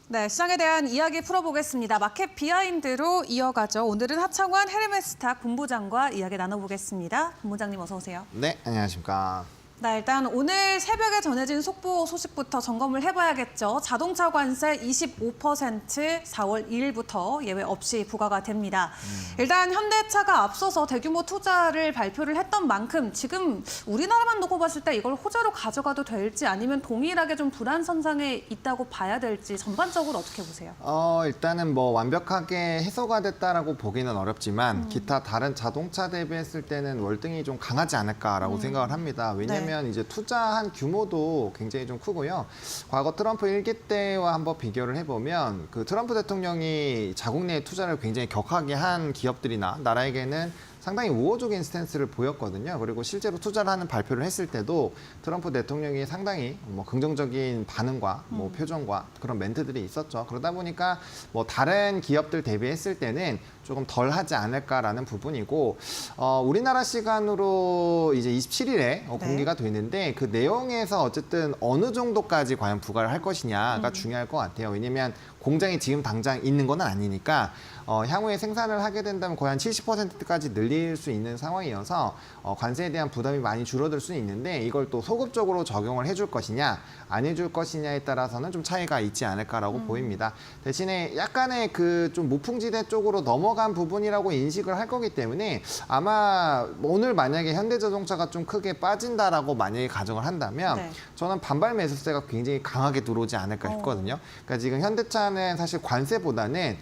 네, 시장에 대한 이야기 풀어보겠습니다. 마켓 비하인드로 이어가죠. 오늘은 하창환 헤르메스탁 본부장과 이야기 나눠보겠습니다. 본부장님 어서 오세요. 네, 안녕하십니까. 네, 일단 오늘 새벽에 전해진 속보 소식부터 점검을 해봐야겠죠. 자동차 관세 25% 4월 2일부터 예외 없이 부과가 됩니다. 일단 현대차가 앞서서 대규모 투자를 발표를 했던 만큼 지금 우리나라만 놓고 봤을 때 이걸 호재로 가져가도 될지 아니면 동일하게 좀 불안선상에 있다고 봐야 될지 전반적으로 어떻게 보세요? 일단은 뭐 완벽하게 해소가 됐다라고 보기는 어렵지만 기타 다른 자동차 대비했을 때는 월등히 좀 강하지 않을까라고 생각을 합니다. 왜냐하면 이제 투자한 규모도 굉장히 좀 크고요. 과거 트럼프 1기 때와 한번 비교를 해보면 그 트럼프 대통령이 자국 내 투자를 굉장히 격하게 한 기업들이나 나라에게는 상당히 우호적인 스탠스를 보였거든요. 그리고 실제로 투자를 하는 발표를 했을 때도 트럼프 대통령이 상당히 뭐 긍정적인 반응과 뭐 표정과 그런 멘트들이 있었죠. 그러다 보니까 뭐 다른 기업들 대비했을 때는 조금 덜 하지 않을까라는 부분이고, 우리나라 시간으로 이제 27일에 공개가 되는데 그 내용에서 어쨌든 어느 정도까지 과연 부과를 할 것이냐가 중요할 것 같아요. 왜냐면 공장이 지금 당장 있는 건 아니니까 향후에 생산을 하게 된다면 거의 한 70%까지 늘릴 수 있는 상황이어서 관세에 대한 부담이 많이 줄어들 수는 있는데 이걸 또 소급적으로 적용을 해줄 것이냐 안 해줄 것이냐에 따라서는 좀 차이가 있지 않을까라고 보입니다. 대신에 약간의 그 좀 무풍지대 쪽으로 넘어간 부분이라고 인식을 할 거기 때문에 아마 오늘 만약에 현대자동차가 좀 크게 빠진다라고 만약에 가정을 한다면 네. 저는 반발 매수세가 굉장히 강하게 들어오지 않을까 싶거든요. 그러니까 지금 현대차는 사실 관세보다는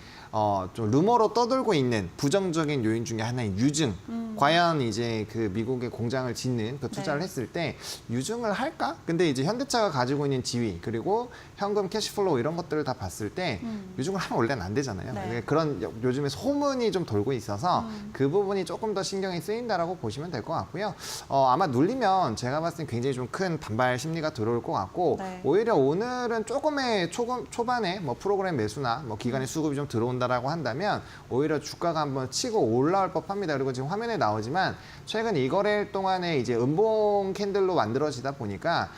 좀 루머로 떠돌고 있는 부정적인 요인 중에 하나인 유증. 과연 이제 그 미국의 공장을 짓는 그 투자를 했을 때 유증을 할까? 근데 이제 현대차가 가지고 있는 지위 그리고 현금 캐시플로우 이런 것들을 다 봤을 때 유증을 하면 원래는 안 되잖아요. 네. 그런 요즘에 소문이 좀 돌고 있어서 그 부분이 조금 더 신경이 쓰인다라고 보시면 될 것 같고요. 아마 눌리면 제가 봤을 때 굉장히 좀 큰 반발 심리가 들어올 것 같고 네. 오히려 오늘은 조금의 초반에 뭐 프로그램 매수나 뭐 기간의 수급이 좀 들어온다라고 한다면 오히려 주가가 한번 치고 올라올 법합니다. 그리고 지금 화면에 나오지만 최근 이 거래일 동안에 이제 음봉 캔들로 만들어지다 보니까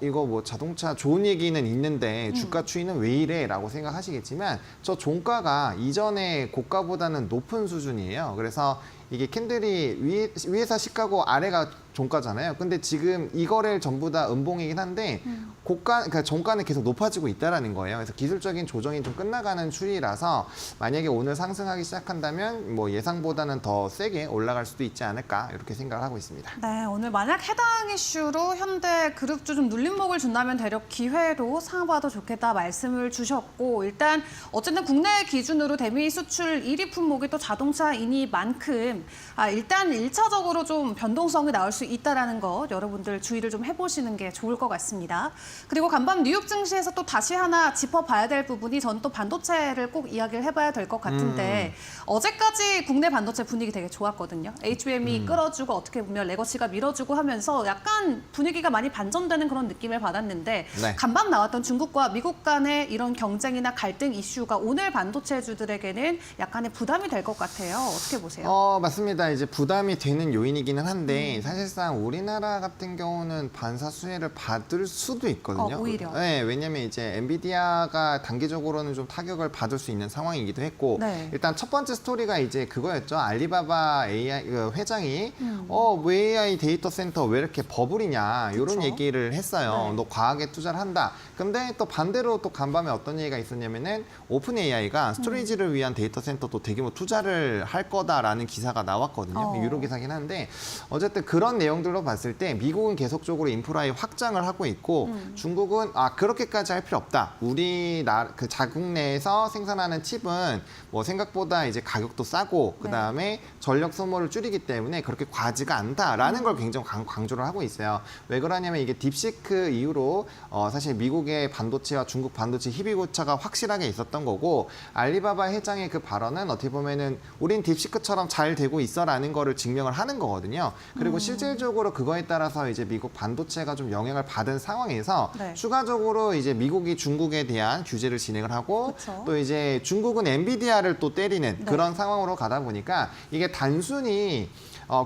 이거 뭐 자동차 좋은 얘기는 있는데 주가 추이는 왜 이래? 라고 생각하시겠지만 저 종가가 이전의 고가보다는 높은 수준이에요. 그래서 이게 캔들이 위에서 시가고 아래가 종가잖아요. 근데 지금 이 거래일 전부 다 음봉이긴 한데 그러니까 종가는 계속 높아지고 있다라는 거예요. 그래서 기술적인 조정이 좀 끝나가는 추이라서 만약에 오늘 상승하기 시작한다면 뭐 예상보다는 더 세게 올라갈 수도 있지 않을까 이렇게 생각을 하고 있습니다. 네, 오늘 만약 해당 이슈로 현대 그룹주 좀 눌림목을 준다면 대략 기회로 상봐도 좋겠다 말씀을 주셨고 일단 어쨌든 국내 기준으로 대미 수출 1위 품목이 또 자동차이니만큼 일단 1차적으로 좀 변동성이 나올 수 있다는 것 여러분들 주의를 좀 해보시는 게 좋을 것 같습니다. 그리고 간밤 뉴욕 증시에서 또 다시 하나 짚어봐야 될 부분이 전 또 반도체를 꼭 이야기를 해봐야 될 것 같은데 어제까지 국내 반도체 분위기 되게 좋았거든요. HBM이 끌어주고 어떻게 보면 레거시가 밀어주고 하면서 약간 분위기가 많이 반전되는 그런 느낌을 받았는데 네. 간밤 나왔던 중국과 미국 간의 이런 경쟁이나 갈등 이슈가 오늘 반도체주들에게는 약간의 부담이 될 것 같아요. 어떻게 보세요? 맞습니다. 이제 부담이 되는 요인이기는 한데 사실상 우리나라 같은 경우는 반사 수혜를 받을 수도 있거든요. 오히려. 네, 왜냐면 이제 엔비디아가 단기적으로는 좀 타격을 받을 수 있는 상황이기도 했고 네. 일단 첫 번째 스토리가 이제 그거였죠. 알리바바 AI 회장이 왜 AI 데이터 센터 왜 이렇게 버블이냐 이런 그쵸. 얘기를 했어요. 네. 너 과하게 투자를 한다. 근데 또 반대로 또 간밤에 어떤 얘기가 있었냐면은 오픈 AI가 스토리지를 위한 데이터 센터 또 대규모 투자를 할 거다라는 기사가 나왔거든요. 유로 기사긴 한데 어쨌든 그런 내용들로 봤을 때 미국은 계속적으로 인프라의 확장을 하고 있고 중국은 그렇게까지 할 필요 없다. 우리나라 그 자국 내에서 생산하는 칩은 뭐 생각보다 이제 가격도 싸고 그다음에 전력 소모를 줄이기 때문에 그렇게 과하지가 않다라는 걸 굉장히 강조를 하고 있어요. 왜 그러냐면 이게 딥시크 이후로 사실 미국의 반도체와 중국 반도체 희비고차가 확실하게 있었던 거고 알리바바 회장의 그 발언은 어떻게 보면은 우린 딥시크처럼 잘 되고 있어라는 거를 증명을 하는 거거든요. 그리고 실질적으로 그거에 따라서 이제 미국 반도체가 좀 영향을 받은 상황에서 네. 추가적으로 이제 미국이 중국에 대한 규제를 진행을 하고 그쵸. 또 이제 중국은 엔비디아를 또 때리는 그런 상황으로 가다 보니까 이게 단순히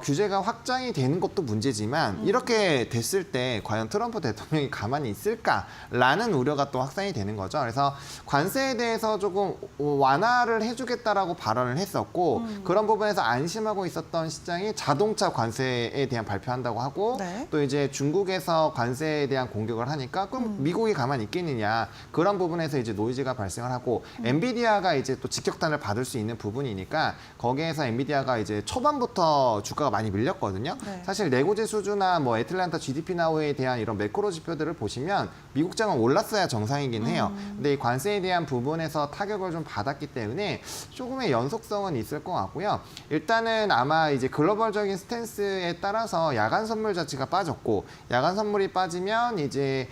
규제가 확장이 되는 것도 문제지만 이렇게 됐을 때 과연 트럼프 대통령이 가만히 있을까라는 우려가 또 확산이 되는 거죠. 그래서 관세에 대해서 조금 완화를 해주겠다라고 발언을 했었고 그런 부분에서 안심하고 있었던 시장이 자동차 관세에 대한 발표한다고 하고 네. 또 이제 중국에서 관세에 대한 공격을 하니까 그럼 미국이 가만히 있겠느냐 그런 부분에서 이제 노이즈가 발생을 하고 엔비디아가 이제 또 직격탄을 받을 수 있는 부분이니까 거기에서 엔비디아가 이제 초반부터 주가가 많이 밀렸거든요. 네. 사실 내고지 수주나 뭐 애틀랜타 GDP 나우에 대한 이런 매크로 지표들을 보시면 미국 장은 올랐어야 정상이긴 해요. 근데 이 관세에 대한 부분에서 타격을 좀 받았기 때문에 조금의 연속성은 있을 것 같고요. 일단은 아마 이제 글로벌적인 스탠스에 따라서 야간 선물 자체가 빠졌고 야간 선물이 빠지면 이제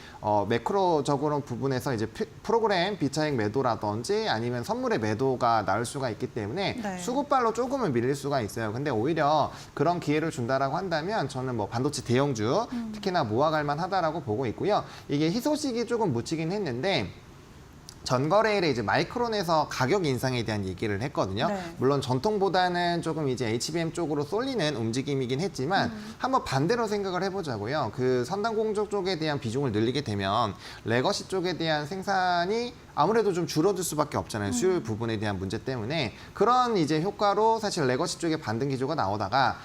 매크로적으로 부분에서 이제 프로그램 비차익 매도라든지 아니면 선물의 매도가 나올 수가 있기 때문에 네. 수급발로 조금은 밀릴 수가 있어요. 근데 오히려 그런 기회를 준다라고 한다면 저는 뭐 반도체 대형주 특히나 모아갈 만하다라고 보고 있고요. 이게 희소식이 조금 묻히긴 했는데 전거래일에 이제 마이크론에서 가격 인상에 대한 얘기를 했거든요. 네. 물론 전통보다는 조금 이제 HBM 쪽으로 쏠리는 움직임이긴 했지만 한번 반대로 생각을 해보자고요. 그 선단 공정 쪽에 대한 비중을 늘리게 되면 레거시 쪽에 대한 생산이 아무래도 좀 줄어들 수밖에 없잖아요. 수요 부분에 대한 문제 때문에 그런 이제 효과로 사실 레거시 쪽에 반등 기조가 나오다가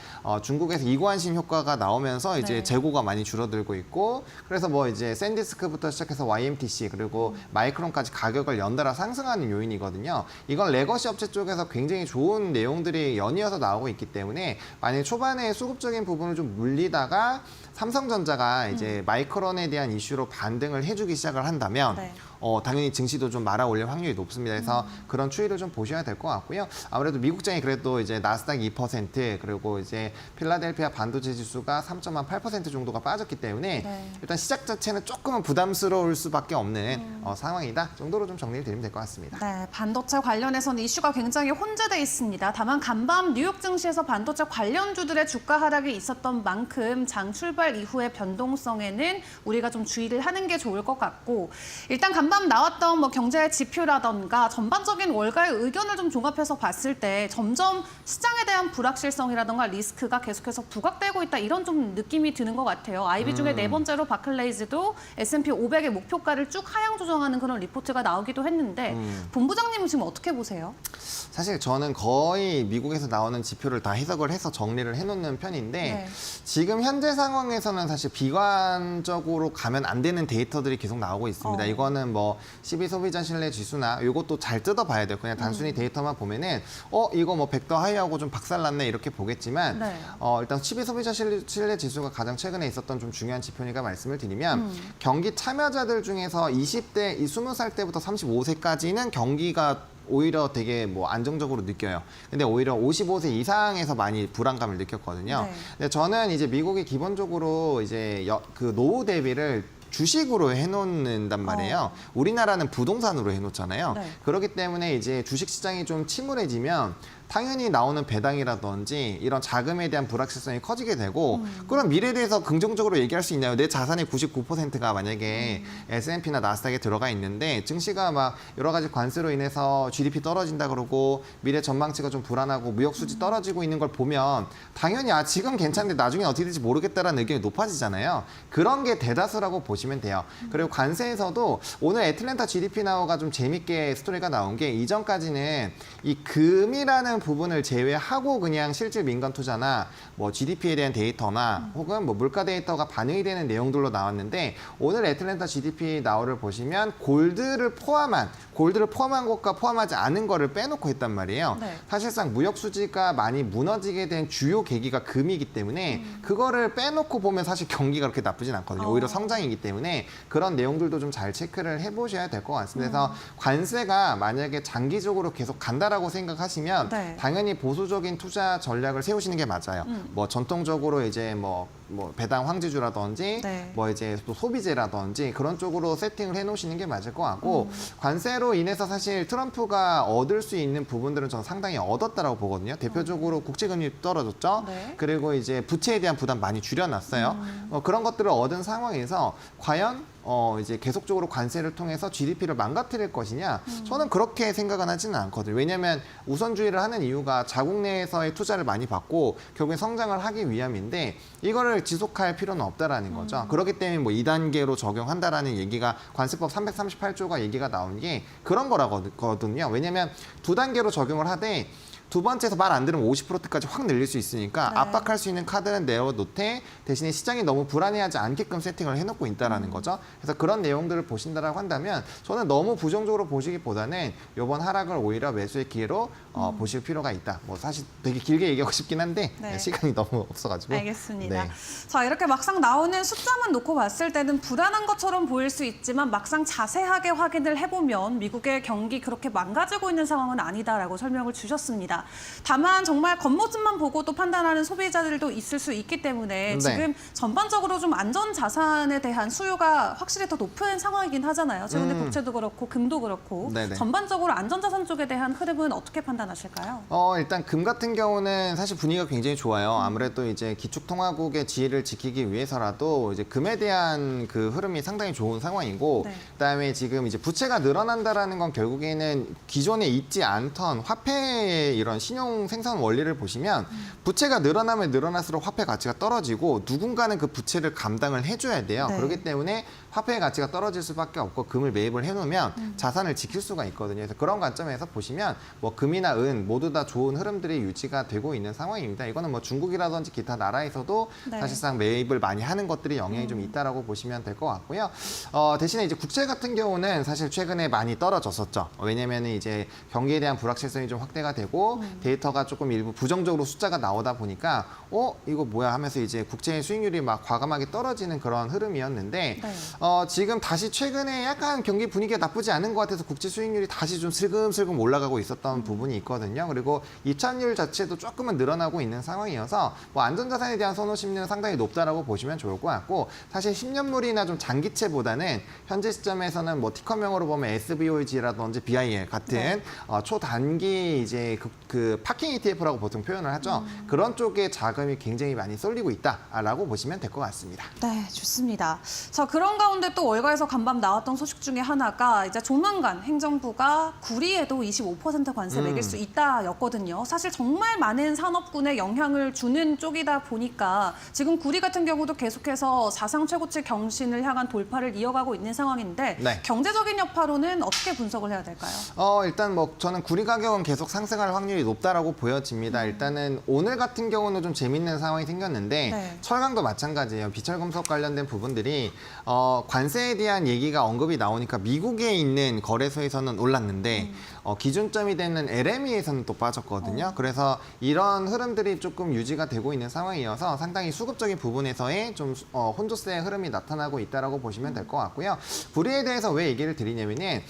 중국에서 이관심 효과가 나오면서 이제 네. 재고가 많이 줄어들고 있고 그래서 뭐 이제 샌디스크부터 시작해서 YMTC 그리고 마이크론까지 가격을 연달아 상승하는 요인이거든요. 이건 레거시 업체 쪽에서 굉장히 좋은 내용들이 연이어서 나오고 있기 때문에 만약 초반에 수급적인 부분을 좀 물리다가 삼성전자가 이제 마이크론에 대한 이슈로 반등을 해주기 시작을 한다면 네. 당연히 증시도 좀 말아 올릴 확률이 높습니다. 그래서 그런 추이를 좀 보셔야 될 것 같고요. 아무래도 미국장이 그래도 이제 나스닥 2% 그리고 이제 필라델피아 반도체 지수가 3.8% 정도가 빠졌기 때문에 네. 일단 시작 자체는 조금은 부담스러울 수밖에 없는 상황이다 정도로 좀 정리를 드리면 될 것 같습니다. 네, 반도체 관련해서는 이슈가 굉장히 혼재돼 있습니다. 다만 간밤 뉴욕 증시에서 반도체 관련주들의 주가 하락이 있었던 만큼 장 출발 이후의 변동성에는 우리가 좀 주의를 하는 게 좋을 것 같고 일단 간밤 나왔던 뭐 경제 지표라던가 전반적인 월가의 의견을 좀 종합해서 봤을 때 점점 시장에 대한 불확실성이라던가 리스크가 계속해서 부각되고 있다 이런 좀 느낌이 드는 것 같아요. IB 중에 네 번째로 바클레이즈도 S&P 500의 목표가를 쭉 하향 조정하는 그런 리포트가 나오기도 했는데 본부장님은 지금 어떻게 보세요? 사실 저는 거의 미국에서 나오는 지표를 다 해석을 해서 정리를 해놓는 편인데 네. 지금 현재 상황에서는 사실 비관적으로 가면 안 되는 데이터들이 계속 나오고 있습니다. 이거는 뭐 12소비자 신뢰 지수나 이것도 잘 뜯어봐야 돼요. 그냥 단순히 데이터만 보면은 이거 뭐 벡터 하이하고 좀 박살났네 이렇게 보겠지만 네. 일단 12소비자 신뢰 지수가 가장 최근에 있었던 좀 중요한 지표니까 말씀을 드리면 경기 참여자들 중에서 20대, 20살 때부터 35세까지는 경기가 오히려 되게 뭐 안정적으로 느껴요. 근데 오히려 55세 이상에서 많이 불안감을 느꼈거든요. 네. 근데 저는 이제 미국이 기본적으로 이제 그 노후 대비를 주식으로 해놓는단 말이에요. 우리나라는 부동산으로 해놓잖아요. 네. 그렇기 때문에 이제 주식 시장이 좀 침울해지면 당연히 나오는 배당이라든지 이런 자금에 대한 불확실성이 커지게 되고 그럼 미래에 대해서 긍정적으로 얘기할 수 있나요? 내 자산의 99%가 만약에 S&P나 나스닥에 들어가 있는데 증시가 막 여러 가지 관세로 인해서 GDP 떨어진다 그러고 미래 전망치가 좀 불안하고 무역 수지 떨어지고 있는 걸 보면 당연히 지금 괜찮은데 나중에 어떻게 될지 모르겠다라는 의견이 높아지잖아요. 그런 게 대다수라고 보시면 돼요. 그리고 관세에서도 오늘 애틀랜타 GDP 나우가 좀 재밌게 스토리가 나온 게 이전까지는 이 금이라는 부분을 제외하고 그냥 실질 민간 투자나 뭐 GDP에 대한 데이터나 혹은 뭐 물가 데이터가 반영이 되는 내용들로 나왔는데 오늘 애틀랜타 GDP 나우를 보시면 골드를 포함한 것과 포함하지 않은 거를 빼놓고 했단 말이에요. 네. 사실상 무역 수지가 많이 무너지게 된 주요 계기가 금이기 때문에 그거를 빼놓고 보면 사실 경기가 그렇게 나쁘진 않거든요. 오히려 성장이기 때문에 그런 내용들도 좀 잘 체크를 해보셔야 될 것 같습니다. 그래서 관세가 만약에 장기적으로 계속 간다라고 생각하시면 네. 당연히 보수적인 투자 전략을 세우시는 게 맞아요. 뭐 전통적으로 이제 뭐 뭐 배당 황지주라든지 네. 뭐 이제 또 소비재라든지 그런 쪽으로 세팅을 해놓으시는 게 맞을 것 같고 관세로 인해서 사실 트럼프가 얻을 수 있는 부분들은 저는 상당히 얻었다라고 보거든요. 대표적으로 국채금리 떨어졌죠. 네. 그리고 이제 부채에 대한 부담 많이 줄여놨어요. 그런 것들을 얻은 상황에서 과연 이제 계속적으로 관세를 통해서 GDP를 망가뜨릴 것이냐? 저는 그렇게 생각은 하지는 않거든요. 왜냐하면 우선주의를 하는 이유가 자국 내에서의 투자를 많이 받고 결국엔 성장을 하기 위함인데 이거를 지속할 필요는 없다라는 거죠. 그렇기 때문에 뭐 2단계로 적용한다라는 얘기가 관세법 338조가 얘기가 나온 게 그런 거라거든요. 왜냐하면 2단계로 적용을 하되 두 번째에서 말 안 들으면 50%까지 확 늘릴 수 있으니까 네. 압박할 수 있는 카드는 내어놓되 대신에 시장이 너무 불안해하지 않게끔 세팅을 해놓고 있다라는 거죠. 그래서 그런 내용들을 보신다라고 한다면 저는 너무 부정적으로 보시기보다는 이번 하락을 오히려 매수의 기회로 보실 필요가 있다. 뭐 사실 되게 길게 얘기하고 싶긴 한데 네. 시간이 너무 없어가지고. 알겠습니다. 네. 자, 이렇게 막상 나오는 숫자만 놓고 봤을 때는 불안한 것처럼 보일 수 있지만 막상 자세하게 확인을 해보면 미국의 경기 그렇게 망가지고 있는 상황은 아니다라고 설명을 주셨습니다. 다만 정말 겉모습만 보고 또 판단하는 소비자들도 있을 수 있기 때문에 네. 지금 전반적으로 좀 안전 자산에 대한 수요가 확실히 더 높은 상황이긴 하잖아요. 최근에 국채도 그렇고 금도 그렇고 네네. 전반적으로 안전 자산 쪽에 대한 흐름은 어떻게 판단하실까요? 일단 금 같은 경우는 사실 분위기가 굉장히 좋아요. 아무래도 이제 기축통화국의 지위를 지키기 위해서라도 이제 금에 대한 그 흐름이 상당히 좋은 상황이고, 네. 그다음에 지금 이제 부채가 늘어난다라는 건 결국에는 기존에 있지 않던 화폐의 이런 신용 생산 원리를 보시면 부채가 늘어나면 늘어날수록 화폐 가치가 떨어지고 누군가는 그 부채를 감당을 해줘야 돼요. 네. 그렇기 때문에 화폐의 가치가 떨어질 수밖에 없고 금을 매입을 해놓으면 자산을 지킬 수가 있거든요. 그래서 그런 관점에서 보시면 뭐 금이나 은 모두 다 좋은 흐름들이 유지가 되고 있는 상황입니다. 이거는 뭐 중국이라든지 기타 나라에서도 네. 사실상 매입을 많이 하는 것들이 영향이 좀 있다라고 보시면 될 것 같고요. 대신에 이제 국채 같은 경우는 사실 최근에 많이 떨어졌었죠. 왜냐하면 이제 경기에 대한 불확실성이 좀 확대가 되고 데이터가 조금 일부 부정적으로 숫자가 나오다 보니까 이거 뭐야 하면서 이제 국채 수익률이 막 과감하게 떨어지는 그런 흐름이었는데 네. 지금 다시 최근에 약간 경기 분위기가 나쁘지 않은 것 같아서 국채 수익률이 다시 좀 슬금슬금 올라가고 있었던 부분이 있거든요. 그리고 입찰률 자체도 조금은 늘어나고 있는 상황이어서 뭐 안전자산에 대한 선호 심리는 상당히 높다라고 보시면 좋을 것 같고 사실 10년물이나 좀 장기채보다는 현재 시점에서는 뭐 티커명으로 보면 SBOG라든지 BIL 같은 네. 초단기 이제 그 파킹 ETF라고 보통 표현을 하죠. 그런 쪽에 자금이 굉장히 많이 쏠리고 있다라고 보시면 될 것 같습니다. 네, 좋습니다. 자, 그런 가운데 또 월가에서 간밤 나왔던 소식 중에 하나가 이제 조만간 행정부가 구리에도 25% 관세 매길 수 있다였거든요. 사실 정말 많은 산업군에 영향을 주는 쪽이다 보니까 지금 구리 같은 경우도 계속해서 사상 최고치 경신을 향한 돌파를 이어가고 있는 상황인데 네. 경제적인 여파로는 어떻게 분석을 해야 될까요? 일단 뭐 저는 구리 가격은 계속 상승할 확률이 높다라고 보여집니다. 일단은 오늘 같은 경우는 좀 재밌는 상황이 생겼는데 네. 철강도 마찬가지예요. 비철금속 관련된 부분들이 관세에 대한 얘기가 언급이 나오니까 미국에 있는 거래소에서는 올랐는데 기준점이 되는 LME에서는 또 빠졌거든요. 그래서 이런 흐름들이 조금 유지가 되고 있는 상황이어서 상당히 수급적인 부분에서의 좀 혼조세의 흐름이 나타나고 있다라고 보시면 될 것 같고요. 구리에 대해서 왜 얘기를 드리냐면은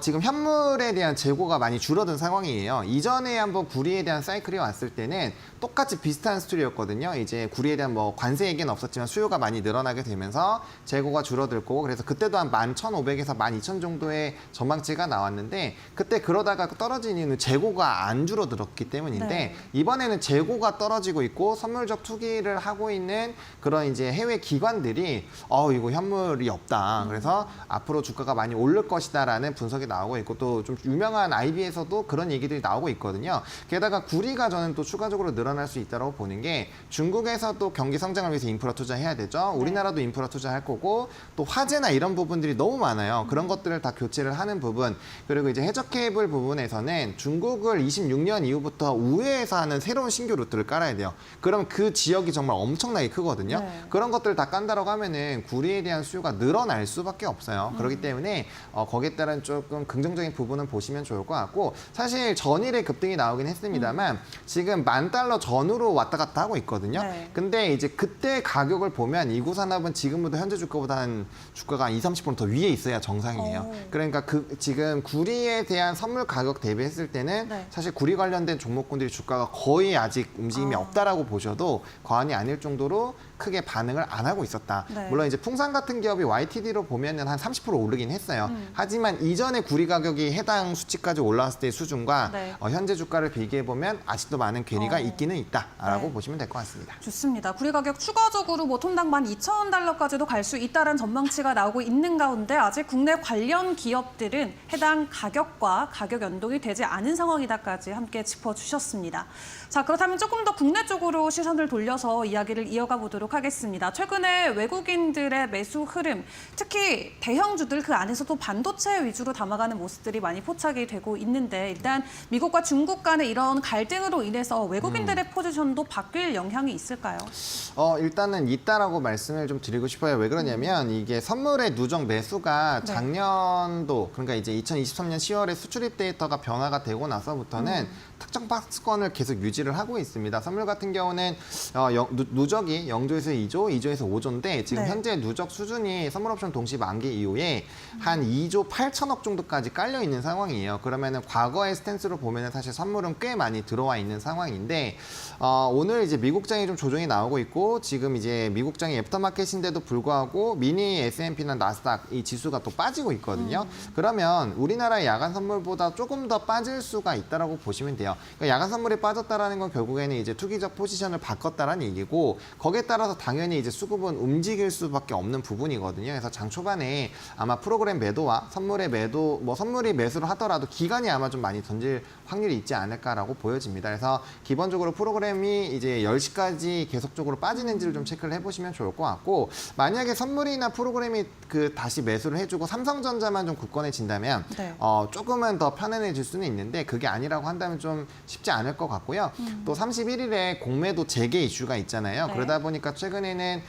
지금 현물에 대한 재고가 많이 줄어든 상황이에요. 이전에 한번 구리에 대한 사이클이 왔을 때는 똑같이 비슷한 스토리였거든요. 이제 구리에 대한 뭐 관세 얘기는 없었지만 수요가 많이 늘어나게 되면서 재고가 줄어들 거고 그래서 그때도 한 11,500에서 12,000 정도의 전망치가 나왔는데 그때 그러다가 떨어진 이유는 재고가 안 줄어들었기 때문인데 네. 이번에는 재고가 떨어지고 있고 선물적 투기를 하고 있는 그런 이제 해외 기관들이 이거 현물이 없다. 그래서 앞으로 주가가 많이 오를 것이다라는 분석이 나오고 있고 또 좀 유명한 IB에서도 그런 얘기들이 나오고 있거든요. 게다가 구리가 저는 또 추가적으로 늘어날 수 있다고 보는 게 중국에서도 경기 성장을 위해서 인프라 투자해야 되죠. 우리나라도 인프라 투자할 거고 또 화재나 이런 부분들이 너무 많아요. 그런 것들을 다 교체를 하는 부분 그리고 이제 해적 케이블 부분에서는 중국을 26년 이후부터 우회해서 하는 새로운 신규 루트를 깔아야 돼요. 그럼 그 지역이 정말 엄청나게 크거든요. 네. 그런 것들을 다 깐다라고 하면은 구리에 대한 수요가 늘어날 수밖에 없어요. 그렇기 때문에 거기에 따른 조금 긍정적인 부분은 보시면 좋을 것 같고 사실 전일에 급등이 조정이 나오긴 했습니다만 지금 $10,000 전후로 왔다 갔다 하고 있거든요. 네. 근데 이제 그때 가격을 보면 이구 산업은 지금보다 현재 주가보다 한 주가가 20-30% 더 위에 있어야 정상이에요. 그러니까 지금 구리에 대한 선물 가격 대비했을 때는 네. 사실 구리 관련된 종목군들이 주가가 거의 아직 움직임이 없다라고 보셔도 과언이 아닐 정도로 크게 반응을 안 하고 있었다. 네. 물론 이제 풍산 같은 기업이 YTD로 보면은 한 30% 오르긴 했어요. 하지만 이전에 구리 가격이 해당 수치까지 올라왔을 때의 수준과 네. 현재 주가를 비교해 보면 아직도 많은 괴리가 있기는 있다라고 네. 보시면 될 것 같습니다. 좋습니다. 구리 가격 추가적으로 뭐 톤당 $12,000까지도 갈 수 있다는 전망치가 나오고 있는 가운데 아직 국내 관련 기업들은 해당 가격과 가격 연동이 되지 않은 상황이다까지 함께 짚어주셨습니다. 자, 그렇다면 조금 더 국내 쪽으로 시선을 돌려서 이야기를 이어가 보도록 하겠습니다. 최근에 외국인들의 매수 흐름, 특히 대형주들 그 안에서도 반도체 위주로 담아가는 모습들이 많이 포착이 되고 있는데 일단 미국과 중국 간의 이런 갈등으로 인해서 외국인들의 포지션도 바뀔 영향이 있을까요? 일단은 있다라고 말씀을 좀 드리고 싶어요. 왜 그러냐면 이게 선물의 누적 매수가 네. 작년도 그러니까 이제 2023년 10월에 수출입 데이터가 변화가 되고 나서부터는 특정 박스권을 계속 유지를 하고 있습니다. 선물 같은 경우는 누적이 0조에서 2조, 2조에서 5조인데 지금 네. 현재 누적 수준이 선물 옵션 동시 만기 이후에 한 2조 8천억 정도까지 깔려 있는 상황이에요. 그러면은 과거의 스탠스로 보면은 사실 선물은 꽤 많이 들어와 있는 상황인데 오늘 이제 미국장이 좀 조정이 나오고 있고 지금 이제 미국장이 애프터마켓인데도 불구하고 미니 S&P나 나스닥 이 지수가 또 빠지고 있거든요. 그러면 우리나라의 야간 선물보다 조금 더 빠질 수가 있다라고 보시면 돼요. 그러니까 야간 선물이 빠졌다라는 건 결국에는 이제 투기적 포지션을 바꿨다라는 얘기고 거기에 따라서 당연히 이제 수급은 움직일 수밖에 없는 부분이거든요. 그래서 장 초반에 아마 프로그램 매도와 선물의 매도, 뭐 선물이 매수를 하더라도 기간이 아마 좀 많이 던질 확률이 있지 않을까라고 보여집니다. 그래서 기본적으로 프로그램이 이제 10시까지 계속적으로 빠지는지를 좀 체크를 해보시면 좋을 것 같고 만약에 선물이나 프로그램이 다시 매수를 해주고 삼성전자만 좀 굳건해진다면 네. 조금은 더 편안해질 수는 있는데 그게 아니라고 한다면 좀 쉽지 않을 것 같고요. 또 31일에 공매도 재개 이슈가 있잖아요. 네. 그러다 보니까 최근에는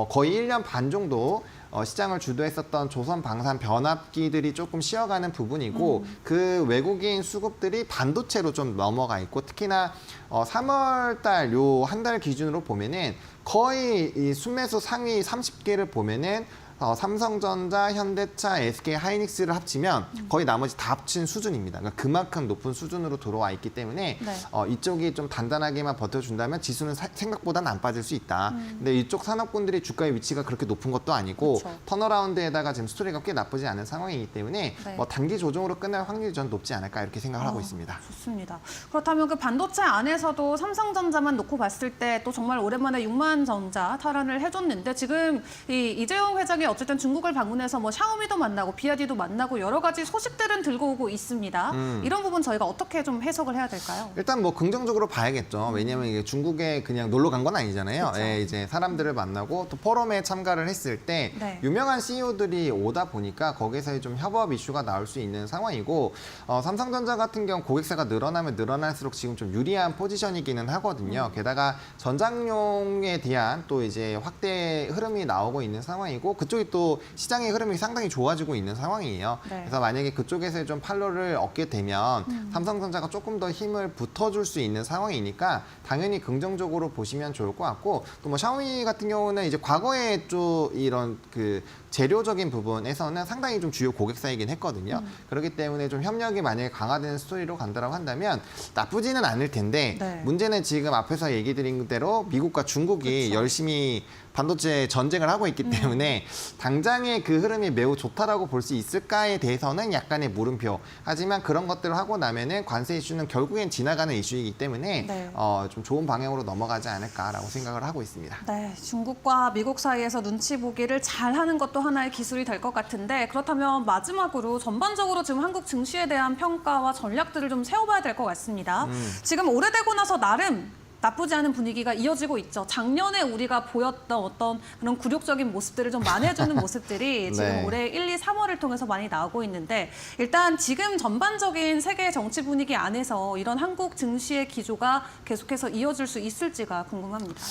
거의 1년 반 정도 시장을 주도했었던 조선 방산 변압기들이 조금 쉬어가는 부분이고 그 외국인 수급들이 반도체로 좀 넘어가 있고 특히나 3월 달 요 한 달 기준으로 보면은 거의 이 순매수 상위 30개를 보면은 삼성전자, 현대차, SK 하이닉스를 합치면 거의 나머지 다 합친 수준입니다. 그러니까 그만큼 높은 수준으로 들어와 있기 때문에 네. 이쪽이 좀 단단하게만 버텨준다면 지수는 생각보다는 안 빠질 수 있다. 근데 이쪽 산업군들이 주가의 위치가 그렇게 높은 것도 아니고 그렇죠. 턴어라운드에다가 지금 스토리가 꽤 나쁘지 않은 상황이기 때문에 네. 단기 조정으로 끝날 확률이 전 높지 않을까 이렇게 생각을 하고 있습니다. 좋습니다. 그렇다면 그 반도체 안에서도 삼성전자만 놓고 봤을 때 또 정말 오랜만에 6만 전자 탈환을 해줬는데 지금 이 이재용 회장이 어쨌든 중국을 방문해서 뭐 샤오미도 만나고 비아디도 만나고 여러 가지 소식들은 들고 오고 있습니다. 이런 부분 저희가 어떻게 좀 해석을 해야 될까요? 일단 뭐 긍정적으로 봐야겠죠. 왜냐하면 이게 중국에 그냥 놀러 간 건 아니잖아요. 그쵸. 예, 이제 사람들을 만나고 또 포럼에 참가를 했을 때 네. 유명한 CEO들이 오다 보니까 거기서 좀 협업 이슈가 나올 수 있는 상황이고 삼성전자 같은 경우 고객사가 늘어나면 늘어날수록 지금 좀 유리한 포지션이기는 하거든요. 게다가 전장용에 대한 또 이제 확대 흐름이 나오고 있는 상황이고 그쪽이 또 시장의 흐름이 상당히 좋아지고 있는 상황이에요. 네. 그래서 만약에 그쪽에서 좀 팔로를 얻게 되면 삼성전자가 조금 더 힘을 붙어줄 수 있는 상황이니까 당연히 긍정적으로 보시면 좋을 것 같고 또 뭐 샤오미 같은 경우는 이제 과거에 좀 이런 재료적인 부분에서는 상당히 좀 주요 고객사이긴 했거든요. 그렇기 때문에 좀 협력이 만약에 강화되는 스토리로 간다고 한다면 나쁘지는 않을 텐데 네. 문제는 지금 앞에서 얘기 드린 대로 미국과 중국이 열심히 반도체 전쟁을 하고 있기 때문에 당장의 그 흐름이 매우 좋다라고 볼 수 있을까에 대해서는 약간의 물음표. 하지만 그런 것들을 하고 나면은 관세 이슈는 결국엔 지나가는 이슈이기 때문에 네. 좀 좋은 방향으로 넘어가지 않을까라고 생각을 하고 있습니다. 네, 중국과 미국 사이에서 눈치 보기를 잘하는 것도 하나의 기술이 될 것 같은데 그렇다면 마지막으로 전반적으로 지금 한국 증시에 대한 평가와 전략들을 좀 세워봐야 될 것 같습니다. 지금 오래되고 나서 나름 나쁘지 않은 분위기가 이어지고 있죠. 작년에 우리가 보였던 어떤 그런 굴욕적인 모습들을 좀 만회해주는 모습들이 지금 네. 올해 1, 2, 3월을 통해서 많이 나오고 있는데 일단 지금 전반적인 세계 정치 분위기 안에서 이런 한국 증시의 기조가 계속해서 이어질 수 있을지가 궁금합니다.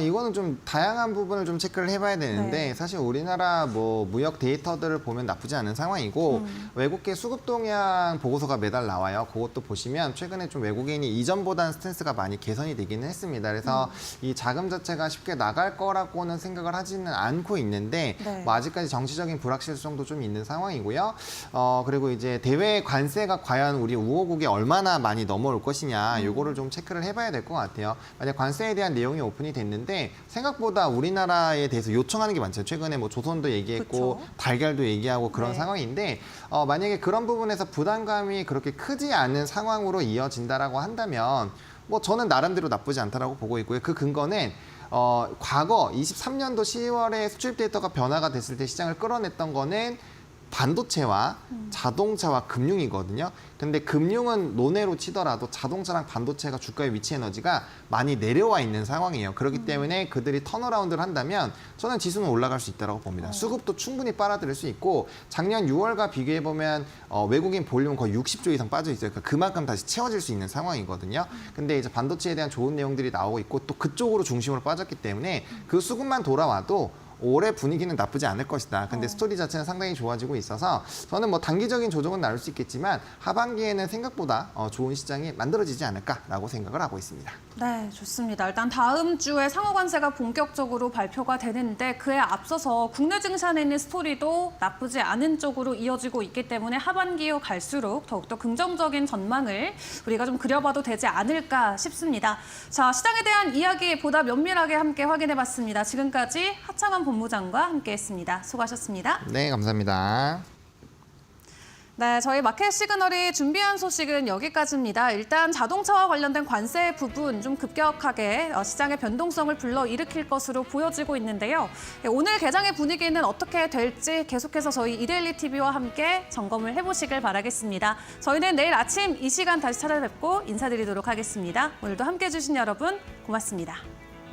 이거는 좀 다양한 부분을 좀 체크를 해봐야 되는데 네. 사실 우리나라 뭐 무역 데이터들을 보면 나쁘지 않은 상황이고 외국계 수급 동향 보고서가 매달 나와요. 그것도 보시면 최근에 좀 외국인이 이전보다는 스탠스가 많이 개선이 되기는 했습니다. 그래서 이 자금 자체가 쉽게 나갈 거라고는 생각을 하지는 않고 있는데 네. 뭐 아직까지 정치적인 불확실성도 좀 있는 상황이고요. 그리고 이제 대외 관세가 과연 우리 우호국에 얼마나 많이 넘어올 것이냐 요거를 좀 체크를 해봐야 될 것 같아요. 만약 관세에 대한 내용이 오픈이 됐는데 생각보다 우리나라에 대해서 요청하는 게 많죠. 최근에 뭐 조선도 얘기했고 그쵸. 달걀도 얘기하고 그런 네. 상황인데 만약에 그런 부분에서 부담감이 그렇게 크지 않은 상황으로 이어진다라고 한다면 뭐 저는 나름대로 나쁘지 않다라고 보고 있고요. 그 근거는 과거 23년도 10월에 수출 데이터가 변화가 됐을 때 시장을 끌어냈던 거는 반도체와 자동차와 금융이거든요. 근데 금융은 논외로 치더라도 자동차랑 반도체가 주가의 위치 에너지가 많이 내려와 있는 상황이에요. 그렇기 때문에 그들이 턴어라운드를 한다면 저는 지수는 올라갈 수 있다고 봅니다. 수급도 충분히 빨아들일 수 있고 작년 6월과 비교해 보면 외국인 볼륨은 거의 60조 이상 빠져 있어요. 그러니까 그만큼 다시 채워질 수 있는 상황이거든요. 근데 이제 반도체에 대한 좋은 내용들이 나오고 있고 또 그쪽으로 중심으로 빠졌기 때문에 그 수급만 돌아와도 올해 분위기는 나쁘지 않을 것이다. 근데 스토리 자체는 상당히 좋아지고 있어서 저는 뭐 단기적인 조정은 나올 수 있겠지만 하반기에는 생각보다 좋은 시장이 만들어지지 않을까라고 생각을 하고 있습니다. 네, 좋습니다. 일단 다음 주에 상호관세가 본격적으로 발표가 되는데 그에 앞서서 국내 증시안에 있는 스토리도 나쁘지 않은 쪽으로 이어지고 있기 때문에 하반기로 갈수록 더욱더 긍정적인 전망을 우리가 좀 그려봐도 되지 않을까 싶습니다. 자, 시장에 대한 이야기 보다 면밀하게 함께 확인해봤습니다. 지금까지 하창원 본부장과 함께했습니다. 수고하셨습니다. 네, 감사합니다. 네, 저희 마켓 시그널이 준비한 소식은 여기까지입니다. 일단 자동차와 관련된 관세 부분 좀 급격하게 시장의 변동성을 불러일으킬 것으로 보여지고 있는데요. 오늘 개장의 분위기는 어떻게 될지 계속해서 저희 이데일리 TV와 함께 점검을 해보시길 바라겠습니다. 저희는 내일 아침 이 시간 다시 찾아뵙고 인사드리도록 하겠습니다. 오늘도 함께해 주신 여러분 고맙습니다.